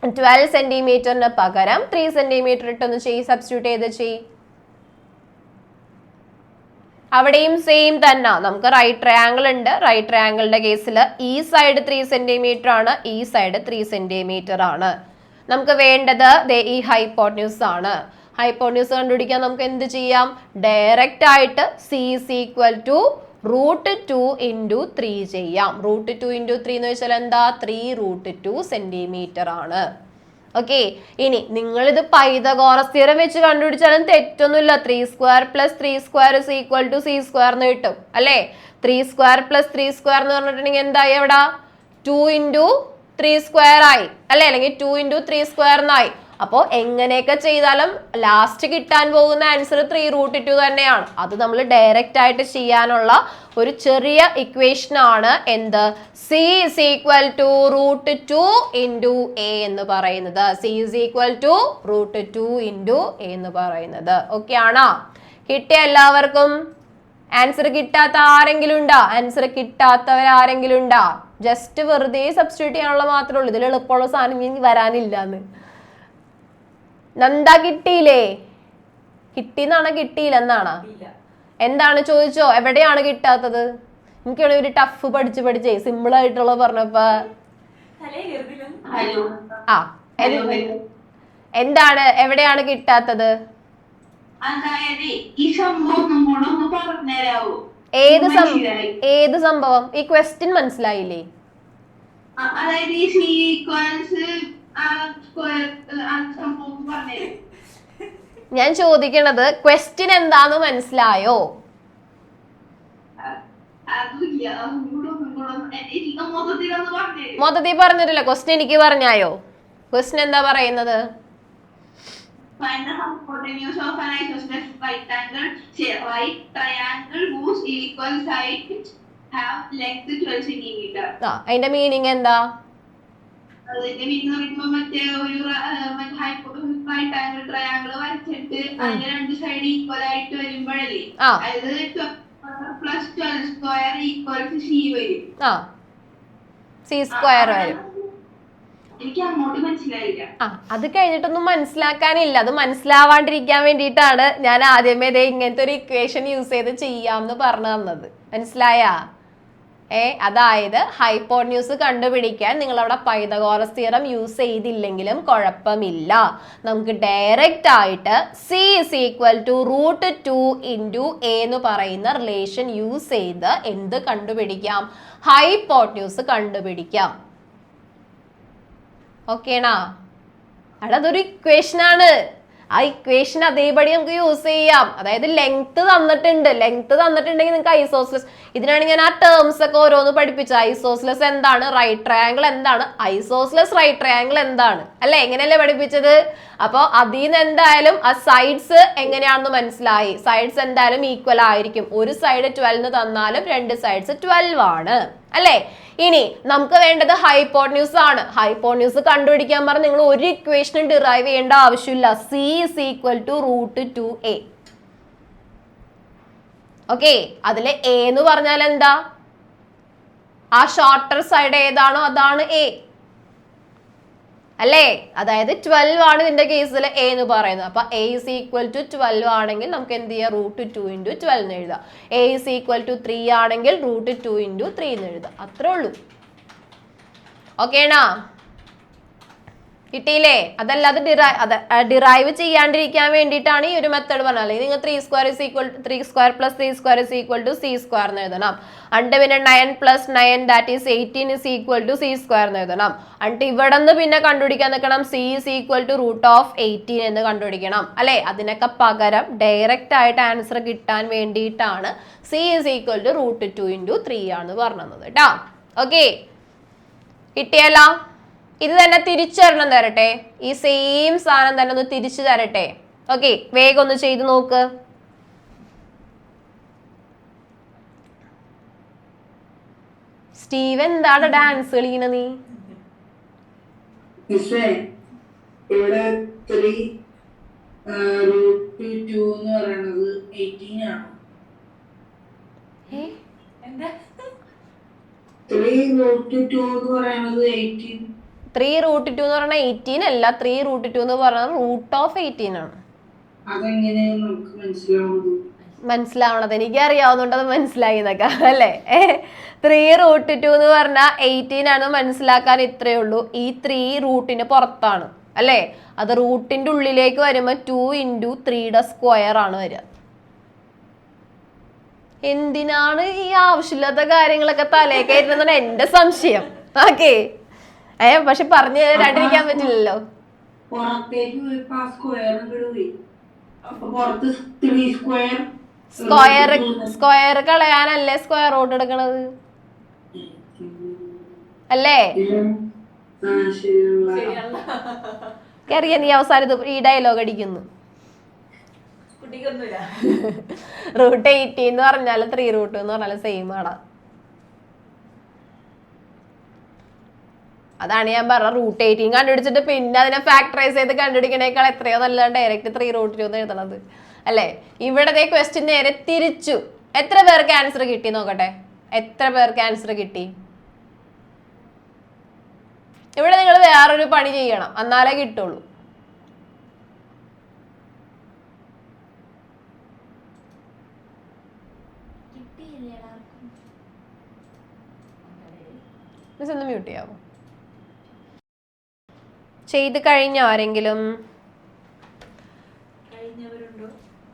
[SPEAKER 1] 12 സെന്റിമീറ്ററിന് പകരം 3 സെന്റിമീറ്റർ ഇട്ടൊന്ന് സബ്സ്റ്റിറ്റ്യൂട്ട് ചെയ്ത് ചെയ്. അവിടെയും സെയിം തന്നെ. നമുക്ക് റൈറ്റ് ട്രയാങ്കിൾ ഉണ്ട്. റൈറ്റ് ട്രയാങ്കിളിന്റെ കേസിൽ ഈ സൈഡ് 3 സെന്റിമീറ്റർ ആണ്, ഈ സൈഡ് 3 സെന്റിമീറ്റർ ആണ്. നമുക്ക് വേണ്ടത് ഈ ഹൈപ്പോട്ന്യൂസ് ആണ്. ഹൈപ്പോട്ന്യൂസ് കണ്ടുപിടിക്കാൻ നമുക്ക് എന്ത് ചെയ്യാം? ഡയറക്റ്റ് ആയിട്ട് C is equal to √2 into 3 ചെയ്യാം. √2 ഇൻറ്റു 3 എന്ന് വെച്ചാൽ എന്താ? 3√2 സെന്റിമീറ്റർ ആണ്. ഓക്കെ, ഇനി നിങ്ങളിത് പൈതഗോറസ് തിയറം വെച്ച് കണ്ടുപിടിച്ചാലും തെറ്റൊന്നുമില്ല. 3² + 3² ഇസ് ഈക്വൽ ടു c² എന്ന് കിട്ടും, അല്ലേ? 3² + 3² എന്ന് പറഞ്ഞിട്ടുണ്ടെങ്കിൽ എന്തായി അവിടെ? 2 ഇൻറ്റു 3² ആയി, അല്ലേ? അല്ലെങ്കിൽ 2 ഇൻറ്റു 3² എന്നായി. അപ്പോൾ എങ്ങനെയൊക്കെ ചെയ്താലും ലാസ്റ്റ് കിട്ടാൻ പോകുന്ന ആൻസർ 3√2 തന്നെയാണ്. അത് നമ്മൾ ഡയറക്റ്റ് ആയിട്ട് ചെയ്യാനുള്ള ഒരു ചെറിയ ഇക്വേഷൻ ആണ് എന്ത്? C is equal to √2 into A എന്ന് പറയുന്നത്. C is equal to √2 into A എന്ന് പറയുന്നത്. ഓക്കെ ആണോ? കിട്ടിയ എല്ലാവർക്കും? ആൻസർ കിട്ടാത്ത ആരെങ്കിലും ഉണ്ടോ? ആൻസർ കിട്ടാത്തവർ ആരെങ്കിലും ഉണ്ടോ? ജസ്റ്റ് വെറുതെ സബ്സ്റ്റിറ്റ്യൂട്ട് ചെയ്യാനുള്ള മാത്രമേ ഉള്ളൂ. ഇതിൽ എളുപ്പമുള്ള സാധനം ഇനി വരാനില്ലാന്ന്. നന്ദ കിട്ടിയില്ലേ? കിട്ടിന്നാണോ കിട്ടിയില്ലെന്നാണോ? എന്താണ് ചോദിച്ചോ? എവിടെയാണ് കിട്ടാത്തത്? എനിക്കാണെങ്കിൽ ഒരു ടഫ് പഠിച്ചേ സിമ്പിൾ ആയിട്ടുള്ള പറഞ്ഞപ്പോ ആ എന്താണ് എവിടെയാണ് കിട്ടാത്തത്? ഏത് സംഭവം? ഈ ക്വസ്റ്റ്യൻ മനസ്സിലായില്ലേ?
[SPEAKER 2] അതായത് ഈ സീക്വൻസ്
[SPEAKER 1] ഞാൻ ചോദിക്കണത് ക്വസ്റ്റ്യൻ എന്താന്ന് മനസ്സിലായോ? മൊത്തത്തിൽ പറഞ്ഞിട്ടില്ല. ക്വസ്റ്റ്യൻ എനിക്ക് പറഞ്ഞായോ? ക്വസ്റ്റ്യൻ എന്താ പറയുന്നത്?
[SPEAKER 2] Find the hypotenuse of an isosceles right triangle whose equal sides have length 12 centimeter.
[SPEAKER 1] അതിന്റെ മീനിങ് എന്താ?
[SPEAKER 2] അതിന്റെ മീനിങ് പറയുമ്പോ മറ്റേ ഒരു റൈറ്റ് ആംഗിൾ ട്രയാംഗിൾ വരച്ചിട്ട് അതിന്റെ രണ്ട് സൈഡ് ഈക്വൽ ആയിട്ട് വരുമ്പോഴല്ലേ, അതായത് +12² ഈക്വൽസ് c വരും. c² വരും. എനിക്ക് അങ്ങോട്ട് മനസ്സിലായില്ല.
[SPEAKER 1] അത് കഴിഞ്ഞിട്ടൊന്നും മനസ്സിലാക്കാനില്ല. അത് മനസ്സിലാവാണ്ടിരിക്കാൻ വേണ്ടിയിട്ടാണ് ഞാൻ ആദ്യമേ ഇങ്ങനത്തെ ഒരു ഇക്വേഷൻ യൂസ് ചെയ്ത് ചെയ്യാമെന്ന് പറഞ്ഞു തന്നത്. മനസ്സിലായ? അതായത് ഹൈപ്പോട്ന്യൂസ് കണ്ടുപിടിക്കാൻ നിങ്ങൾ അവിടെ പൈതഗോറസ് തിയറം യൂസ് ചെയ്തില്ലെങ്കിലും കുഴപ്പമില്ല. നമുക്ക് ഡയറക്റ്റ് ആയിട്ട് C is equal to √2 into A എന്ന് പറയുന്ന റിലേഷൻ യൂസ് ചെയ്ത് എന്ത് കണ്ടുപിടിക്കാം? ഹൈപ്പോട്ന്യൂസ് കണ്ടുപിടിക്കാം. ഓക്കേണാ? അവിടെ അതൊരു ഇക്വേഷൻ ആണ്. ആ ഇക്വേഷൻ അതേപടി നമുക്ക് യൂസ് ചെയ്യാം. അതായത് ലെങ്ത് തന്നിട്ടുണ്ടെങ്കിൽ നിങ്ങൾക്ക് ഐസോസ്ലെസ്, ഇതിനാണ് ഞാൻ ആ ടേംസ് ഒക്കെ ഓരോന്ന് പഠിപ്പിച്ചത്. ഐസോസ്ലെസ് എന്താണ്, റൈറ്റ് ട്രയാങ്കിൾ എന്താണ്, ഐസോസ്ലെസ് റൈറ്റ് ട്രയാങ്കിൾ എന്താണ്, അല്ലെ? എങ്ങനെയല്ലേ പഠിപ്പിച്ചത്? അപ്പോൾ അതിൽ നിന്ന് എന്തായാലും ആ സൈഡ്സ് എങ്ങനെയാണെന്ന് മനസ്സിലായി. സൈഡ്സ് എന്തായാലും ഈക്വൽ ആയിരിക്കും. ഒരു സൈഡ് 12 തന്നാലും രണ്ട് സൈഡ്സ് 12 ആണ്, അല്ലേ? ഇനി നമുക്ക് വേണ്ടത് ഹൈപ്പോട്ന്യൂസ് ആണ്. ഹൈപ്പോട്ന്യൂസ് കണ്ടുപിടിക്കാൻ പറഞ്ഞാൽ നിങ്ങൾ ഒരു ഇക്വേഷനും ഡിറൈവ് ചെയ്യേണ്ട ആവശ്യമില്ല. C is equal to √2a. Okay, അതിലെ എ എന്ന് പറഞ്ഞാൽ എന്താ? ആ ഷോർട്ടർ സൈഡ് ഏതാണോ അതാണ് എ, അല്ലേ? അതായത് 12 ആണ് ഇതിന്റെ കേസിൽ എ എന്ന് പറയുന്നത്. അപ്പൊ എ ഇസ് ഈക്വൽ ടു 12 ആണെങ്കിൽ നമുക്ക് എന്ത് ചെയ്യാം? √2 ഇൻറ്റു 12 എന്ന് എഴുതാം. എ ഇസ് ഈക്വൽ ടു 3 ആണെങ്കിൽ √2 ഇൻറ്റു 3 എന്ന് എഴുതാം. അത്രേ ഉള്ളൂ. ഓക്കേണാ? കിട്ടിയില്ലേ? അതല്ലാതെ ഡിറൈവ് ചെയ്യാണ്ടിരിക്കാൻ വേണ്ടിയിട്ടാണ് ഈ ഒരു മെത്തേഡ് പറഞ്ഞത്. അല്ലെങ്കിൽ നിങ്ങൾ 3² + 3² = C² എന്ന് എഴുതണം. എന്നിട്ട് പിന്നെ 9 + 9 that is 18 is equal to C² എന്ന് എഴുതണം. എന്നിട്ട് ഇവിടെ നിന്ന് പിന്നെ കണ്ടുപിടിക്കാൻ നിൽക്കണം C is equal to √18 എന്ന് കണ്ടുപിടിക്കണം അല്ലെ. അതിനൊക്കെ പകരം ഡയറക്റ്റ് ആയിട്ട് ആൻസർ കിട്ടാൻ വേണ്ടിയിട്ടാണ് C is equal to √2 × 3 ആണ് പറഞ്ഞത് കേട്ടോ. ഓക്കെ, കിട്ടിയല്ലോ. ഇത് തന്നെ തിരിച്ചൊരെണ്ണം തരട്ടെ, ഈ സെയിം സാധനം തന്നെ ഒന്ന് തിരിച്ചു തരട്ടെ. ഓക്കെ, വേഗം ഒന്ന് ചെയ്ത് നോക്ക്. സ്റ്റീവ് എന്താണ് ഡാൻസ് കളിക്കണ നീ?
[SPEAKER 6] ഇവിടെ 3 √2 എന്ന് പറയുന്നത് 18 ആണ്.
[SPEAKER 5] എന്താ
[SPEAKER 6] 3 √2 എന്ന് പറയുന്നത് 18.
[SPEAKER 1] 3 √2 എന്ന് പറഞ്ഞാൽ 18 അല്ല, 3 √2 എന്ന് പറഞ്ഞാൽ √18 ആണ്.
[SPEAKER 6] അതെങ്ങനെ നമുക്ക്
[SPEAKER 1] മനസ്സിലാവണത് എനിക്ക് അറിയാവുന്നതുകൊണ്ട് അത് മനസ്സിലായി എന്നൊക്കെ അല്ലേ. 3 √2 എന്ന് പറഞ്ഞാൽ 18 ആണ് മനസ്സിലാക്കാൻ ഇത്രയേ ഉള്ളൂ. ഈ 3 റൂട്ടിന് പുറത്താണ് അല്ലേ. അത് റൂട്ടിന്റെ ഉള്ളിലേക്ക് വരുമ്പോൾ 2 × 3² ആണ് വരിക. എന്തിനാണ് ഈ ആവശ്യമില്ലാത്ത കാര്യങ്ങളൊക്കെ തലേ കയറ്റുന്നതാണ് എന്റെ സംശയം. ഓക്കെ, പക്ഷെ പറഞ്ഞു തരാണ്ടിരിക്കാൻ പറ്റില്ലല്ലോ. സ്ക്വയർ കളയാനല്ലേ സ്ക്വയർ റൂട്ട് എടുക്കണത് അല്ലേ? അറിയാം നീ അവസാനം ഈ ഡയലോഗ് അടിക്കുന്നു.
[SPEAKER 5] കുട്ടിക്കൊന്നുമില്ല.
[SPEAKER 1] √18 എന്ന് പറഞ്ഞാലും 3 √2 എന്ന് പറഞ്ഞാലും സെയിം ആണ്. അതാണ് ഞാൻ പറഞ്ഞ √18 കണ്ടുപിടിച്ചിട്ട് പിന്നെ അതിനെ ഫാക്ടറൈസ് ചെയ്ത് കണ്ടുപിടിക്കണേക്കാൾ എത്രയോ നല്ലതാണ് ഡയറക്റ്റ് 3 √2 എന്ന് എഴുതണത് അല്ലേ. ഇവിടത്തെ ക്വസ്റ്റ്യൻ നേരെ തിരിച്ചു. എത്ര പേർക്ക് ആൻസർ കിട്ടി നോക്കട്ടെ, എത്ര പേർക്ക് ആൻസർ കിട്ടി? ഇവിടെ നിങ്ങൾ വേറൊരു പണി ചെയ്യണം, എന്നാലേ കിട്ടുള്ളൂ. ഒന്ന് മ്യൂട്ട് ചെയ്യാമോ? ചെയ്ത് കഴിഞ്ഞ ആരെങ്കിലും?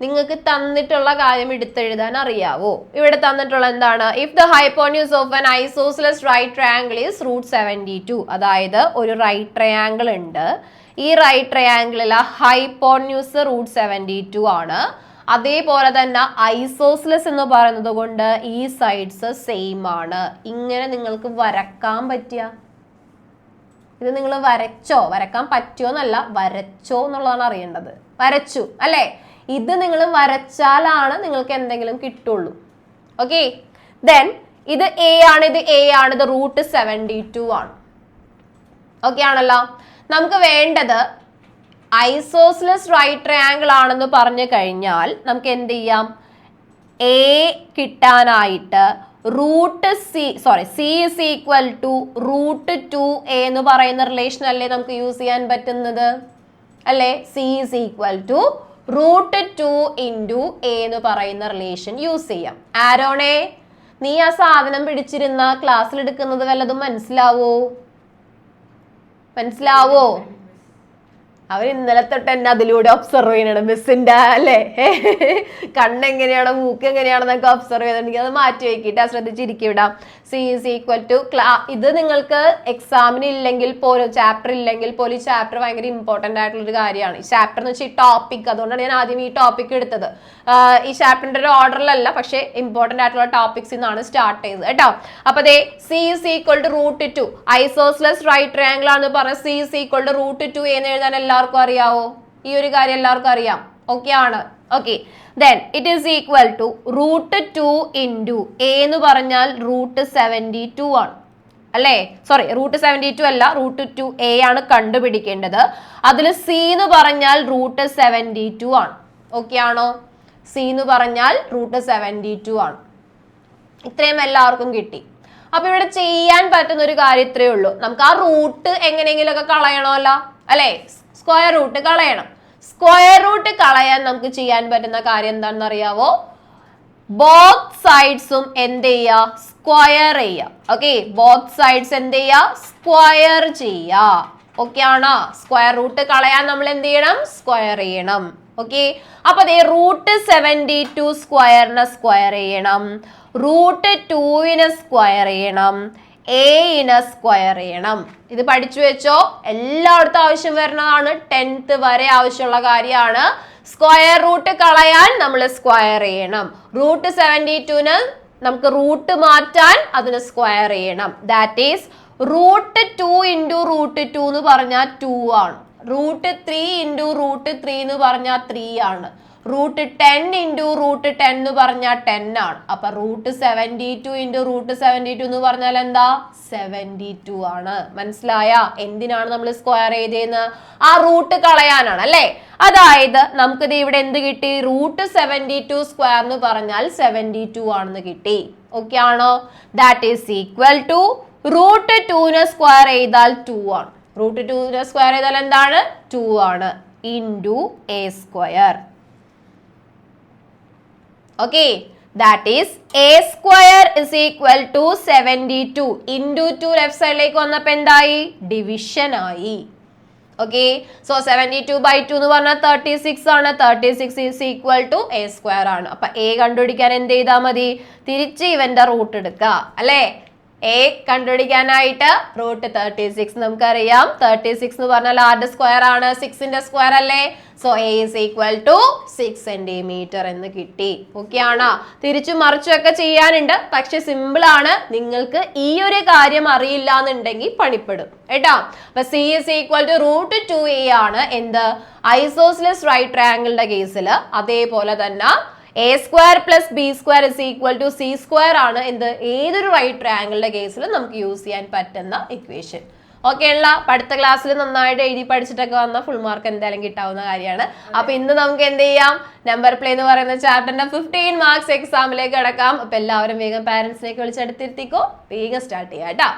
[SPEAKER 1] നിങ്ങൾക്ക് തന്നിട്ടുള്ള കാര്യം എടുത്തെഴുതാൻ അറിയാവോ? ഇവിടെ തന്നിട്ടുള്ള എന്താണ്? If the hypotenuse of an isosceles right triangle is √72, അതായത് ഒരു റൈറ്റ് ട്രയാങ്കിൾ ഉണ്ട്. ഈ റൈറ്റ് ട്രയാങ്കിളിലെ ഹൈപ്പോന്യൂസ് √72 ആണ്. അതേപോലെ തന്നെ ഐസോസിലസ് എന്ന് പറയുന്നത് കൊണ്ട് ഈ സൈഡ്സ് സെയിം ആണ്. ഇങ്ങനെ നിങ്ങൾക്ക് വരക്കാൻ പറ്റിയ ഇത് നിങ്ങൾ വരക്കാൻ പറ്റുമോ എന്നല്ല, വരച്ചോ എന്നുള്ളതാണ് അറിയേണ്ടത്. വരച്ചു അല്ലേ? ഇത് നിങ്ങൾ വരച്ചാലാണ് നിങ്ങൾക്ക് എന്തെങ്കിലും കിട്ടുള്ളൂ. ഓക്കെ, ദെൻ ഇത് എ ആണ്, ഇത് എ ആണ്, ഇത് √72 ആണ്. ഓക്കെ ആണല്ലോ. നമുക്ക് വേണ്ടത് ഐസോസിലസ് റൈറ്റ് ട്രയാങ്കിൾ ആണെന്ന് പറഞ്ഞു കഴിഞ്ഞാൽ നമുക്ക് എന്ത് ചെയ്യാം? എ കിട്ടാനായിട്ട് C is equal to √2a എന്ന് പറയുന്ന റിലേഷൻ അല്ലേ നമുക്ക് യൂസ് ചെയ്യാൻ പറ്റുന്നത് അല്ലേ? C is equal to √2 × a എന്ന് പറയുന്ന റിലേഷൻ യൂസ് ചെയ്യാം. ആരോണേ, നീ ആ സാധനം പിടിച്ചിരുന്ന ക്ലാസ്സിൽ എടുക്കുന്നത് വല്ലതും മനസ്സിലാവോ? അവർ ഇന്നലെ തൊട്ട് എന്നെ അതിലൂടെ ഒബ്സർവ് ചെയ്യണം. മിസ്സിൻ്റെ അല്ലേ കണ്ണെങ്ങനെയാണോ മൂക്ക് എങ്ങനെയാണെന്നൊക്കെ ഒബ്സർവ് ചെയ്തിട്ടുണ്ടെങ്കിൽ അത് മാറ്റി വെക്കിട്ട് ശ്രദ്ധിച്ചിരിക്കും. ഇടാം C is equal to ഇത് നിങ്ങൾക്ക് എക്സാമിന് ഇല്ലെങ്കിൽ പോലും, ചാപ്റ്റർ ഇല്ലെങ്കിൽ പോലും ഈ ചാപ്റ്റർ ഭയങ്കര ഇമ്പോർട്ടൻ്റ് ആയിട്ടുള്ളൊരു കാര്യമാണ്. ഈ ചാപ്റ്റർ എന്ന് വെച്ചാൽ ഈ ടോപ്പിക്, അതുകൊണ്ടാണ് ഞാൻ ആദ്യം ഈ ടോപ്പിക് എടുത്തത്. ഈ ചാപ്റ്ററിൻ്റെ ഒരു ഓർഡറിലല്ല, പക്ഷേ ഇമ്പോർട്ടൻ്റ് ആയിട്ടുള്ള ടോപ്പിക്സ് നിന്നാണ് സ്റ്റാർട്ട് ചെയ്തത് കേട്ടോ. അപ്പോൾ അതേ C is equal to √2 isosceles right triangle ആണെന്ന് പറഞ്ഞാൽ C is equal to √2a എന്ന് എഴുതാൻ എല്ലാവർക്കും അറിയാവോ? ഈ ഒരു കാര്യം എല്ലാവർക്കും അറിയാം. ഓക്കെ ആണ്. Okay, then it is equal to √2 × a എന്ന് പറഞ്ഞാൽ √72 ആണ് അല്ലേ? സോറി, √72 അല്ല, √2a ആണ് കണ്ടുപിടിക്കേണ്ടത്. അതിൽ C എന്ന് പറഞ്ഞാൽ √72 ആണ്. ഓക്കെ ആണോ? C എന്ന് പറഞ്ഞാൽ √72 ആണ്. ഇത്രയും എല്ലാവർക്കും കിട്ടി. അപ്പൊ ഇവിടെ ചെയ്യാൻ പറ്റുന്ന ഒരു കാര്യം ഇത്രയേ ഉള്ളൂ. നമുക്ക് ആ റൂട്ട് എങ്ങനെയെങ്കിലുമൊക്കെ കളയണമല്ലോ അല്ലേ? സ്ക്വയർ റൂട്ട് കളയണം. സ്ക്വയർ റൂട്ട് കളയാൻ നമുക്ക് ചെയ്യാൻ പറ്റുന്ന കാര്യം എന്താണെന്ന് അറിയാവോ? ബോത്ത് സൈഡ്സും എന്ത് ചെയ്യുക? സ്ക്വയർ ചെയ്യുക. ഓക്കെ, ബോത്ത് സൈഡ്സ് എന്ത് ചെയ്യുക? സ്ക്വയർ ചെയ്യുക. ഓക്കെ ആണോ? സ്ക്വയർ റൂട്ട് കളയാൻ നമ്മൾ എന്ത് ചെയ്യണം? സ്ക്വയർ ചെയ്യണം. ഓക്കെ, അപ്പൊ അതേ റൂട്ട് 72 സ്ക്വയറിനെ സ്ക്വയർ ചെയ്യണം, റൂട്ട് 2നെ സ്ക്വയർ ചെയ്യണം, എനെ സ്ക്വയർ ചെയ്യണം. ഇത് പഠിച്ചു വെച്ചോ, എല്ലായിടത്തും ആവശ്യം വരുന്നതാണ്, 10th വരെ ആവശ്യമുള്ള കാര്യമാണ്. സ്ക്വയർ റൂട്ട് കളയാൻ നമ്മൾ സ്ക്വയർ ചെയ്യണം. റൂട്ട് 72ന് നമുക്ക് റൂട്ട് മാറ്റാൻ അതിന് സ്ക്വയർ ചെയ്യണം. That is root 2 into root 2 എന്ന് പറഞ്ഞാൽ 2 ആണ്. റൂട്ട് 3 ഇൻറ്റു റൂട്ട് 3 എന്ന് പറഞ്ഞാൽ 3 ആണ്. റൂട്ട് 10 ഇൻറ്റു റൂട്ട് 10 എന്ന് പറഞ്ഞാൽ 10 ആണ്. അപ്പൊ റൂട്ട് 72 ഇൻറ്റു റൂട്ട് 72 എന്ന് പറഞ്ഞാൽ എന്താ? 72 ആണ്. മനസ്സിലായ? എന്തിനാണ് നമ്മൾ സ്ക്വയർ ചെയ്തതെന്ന്? ആ റൂട്ട് കളയാനാണ് അല്ലേ? അതായത് നമുക്കിത് ഇവിടെ എന്ത് കിട്ടി? റൂട്ട് 72 സ്ക്വയർ എന്ന് പറഞ്ഞാൽ 72 ആണെന്ന് കിട്ടി. ഓക്കെ ആണോ? That is equal to root 2നെ സ്ക്വയർ ചെയ്താൽ 2 ആണ്. റൂട്ട് 2നെ സ്ക്വയർ ചെയ്താൽ എന്താണ്? 2 ആണ്. Into A square. Okay, that is A square is equal to 72 into 2 left സൈഡിലേക്ക് വന്നപ്പോൾ എന്തായി? ഡിവിഷൻ ആയി. ഓക്കെ, സോ 72/2 എന്ന് പറഞ്ഞാൽ 36 ആണ്. 36 is equal to A square ആണ്. അപ്പൊ എ കണ്ടുപിടിക്കാൻ എന്ത് ചെയ്താൽ മതി? തിരിച്ച് ഇവന്റെ റൂട്ട് എടുക്കുക അല്ലേ? എ കണ്ടുപിടിക്കാനായിട്ട് റൂട്ട് 36 നമുക്കറിയാം. 36 എന്ന് പറഞ്ഞാൽ ആരുടെ സ്ക്വയർ ആണ്? 6ന്റെ സ്ക്വയർ അല്ലേ? So A is equal to 6 centimetre എന്ന് കിട്ടി. ഓക്കെ ആണോ? തിരിച്ചു മറിച്ചൊക്കെ ചെയ്യാനുണ്ട്, പക്ഷെ സിമ്പിൾ ആണ്. നിങ്ങൾക്ക് ഈ ഒരു കാര്യം അറിയില്ല എന്നുണ്ടെങ്കിൽ പണിപ്പെടും കേട്ടോ. അപ്പൊ C is equal to root 2a ആണ് എന്ത്? ഐസോസിലസ് റൈറ്റ് ട്രയാങ്കിളിന്റെ കേസിൽ. അതേപോലെ തന്നെ A square plus B square is equal to C square ആണ് എന്ത്? ഏതൊരു റൈറ്റ് ട്രയാങ്കിളിന്റെ കേസിൽ നമുക്ക് യൂസ് ചെയ്യാൻ പറ്റുന്ന ഇക്വേഷൻ. ഓക്കെ ഉള്ള അടുത്ത ക്ലാസ്സിൽ നന്നായിട്ട് എഴുതി പഠിച്ചിട്ടൊക്കെ വന്ന ഫുൾ മാർക്ക് എന്തായാലും കിട്ടാവുന്ന കാര്യമാണ്. അപ്പൊ ഇന്ന് നമുക്ക് എന്ത് ചെയ്യാം? നമ്പർ പ്ലേ എന്ന് പറയുന്ന ചാപ്റ്ററിന്റെ 15 മാർക്സ് എക്സാമിലേക്ക് കിടക്കാം. അപ്പൊ എല്ലാവരും വേഗം പാരന്റ്സിനെയൊക്കെ വിളിച്ചെടുത്തിരുത്തിക്കോ, വേഗം സ്റ്റാർട്ട് ചെയ്യാം കേട്ടോ.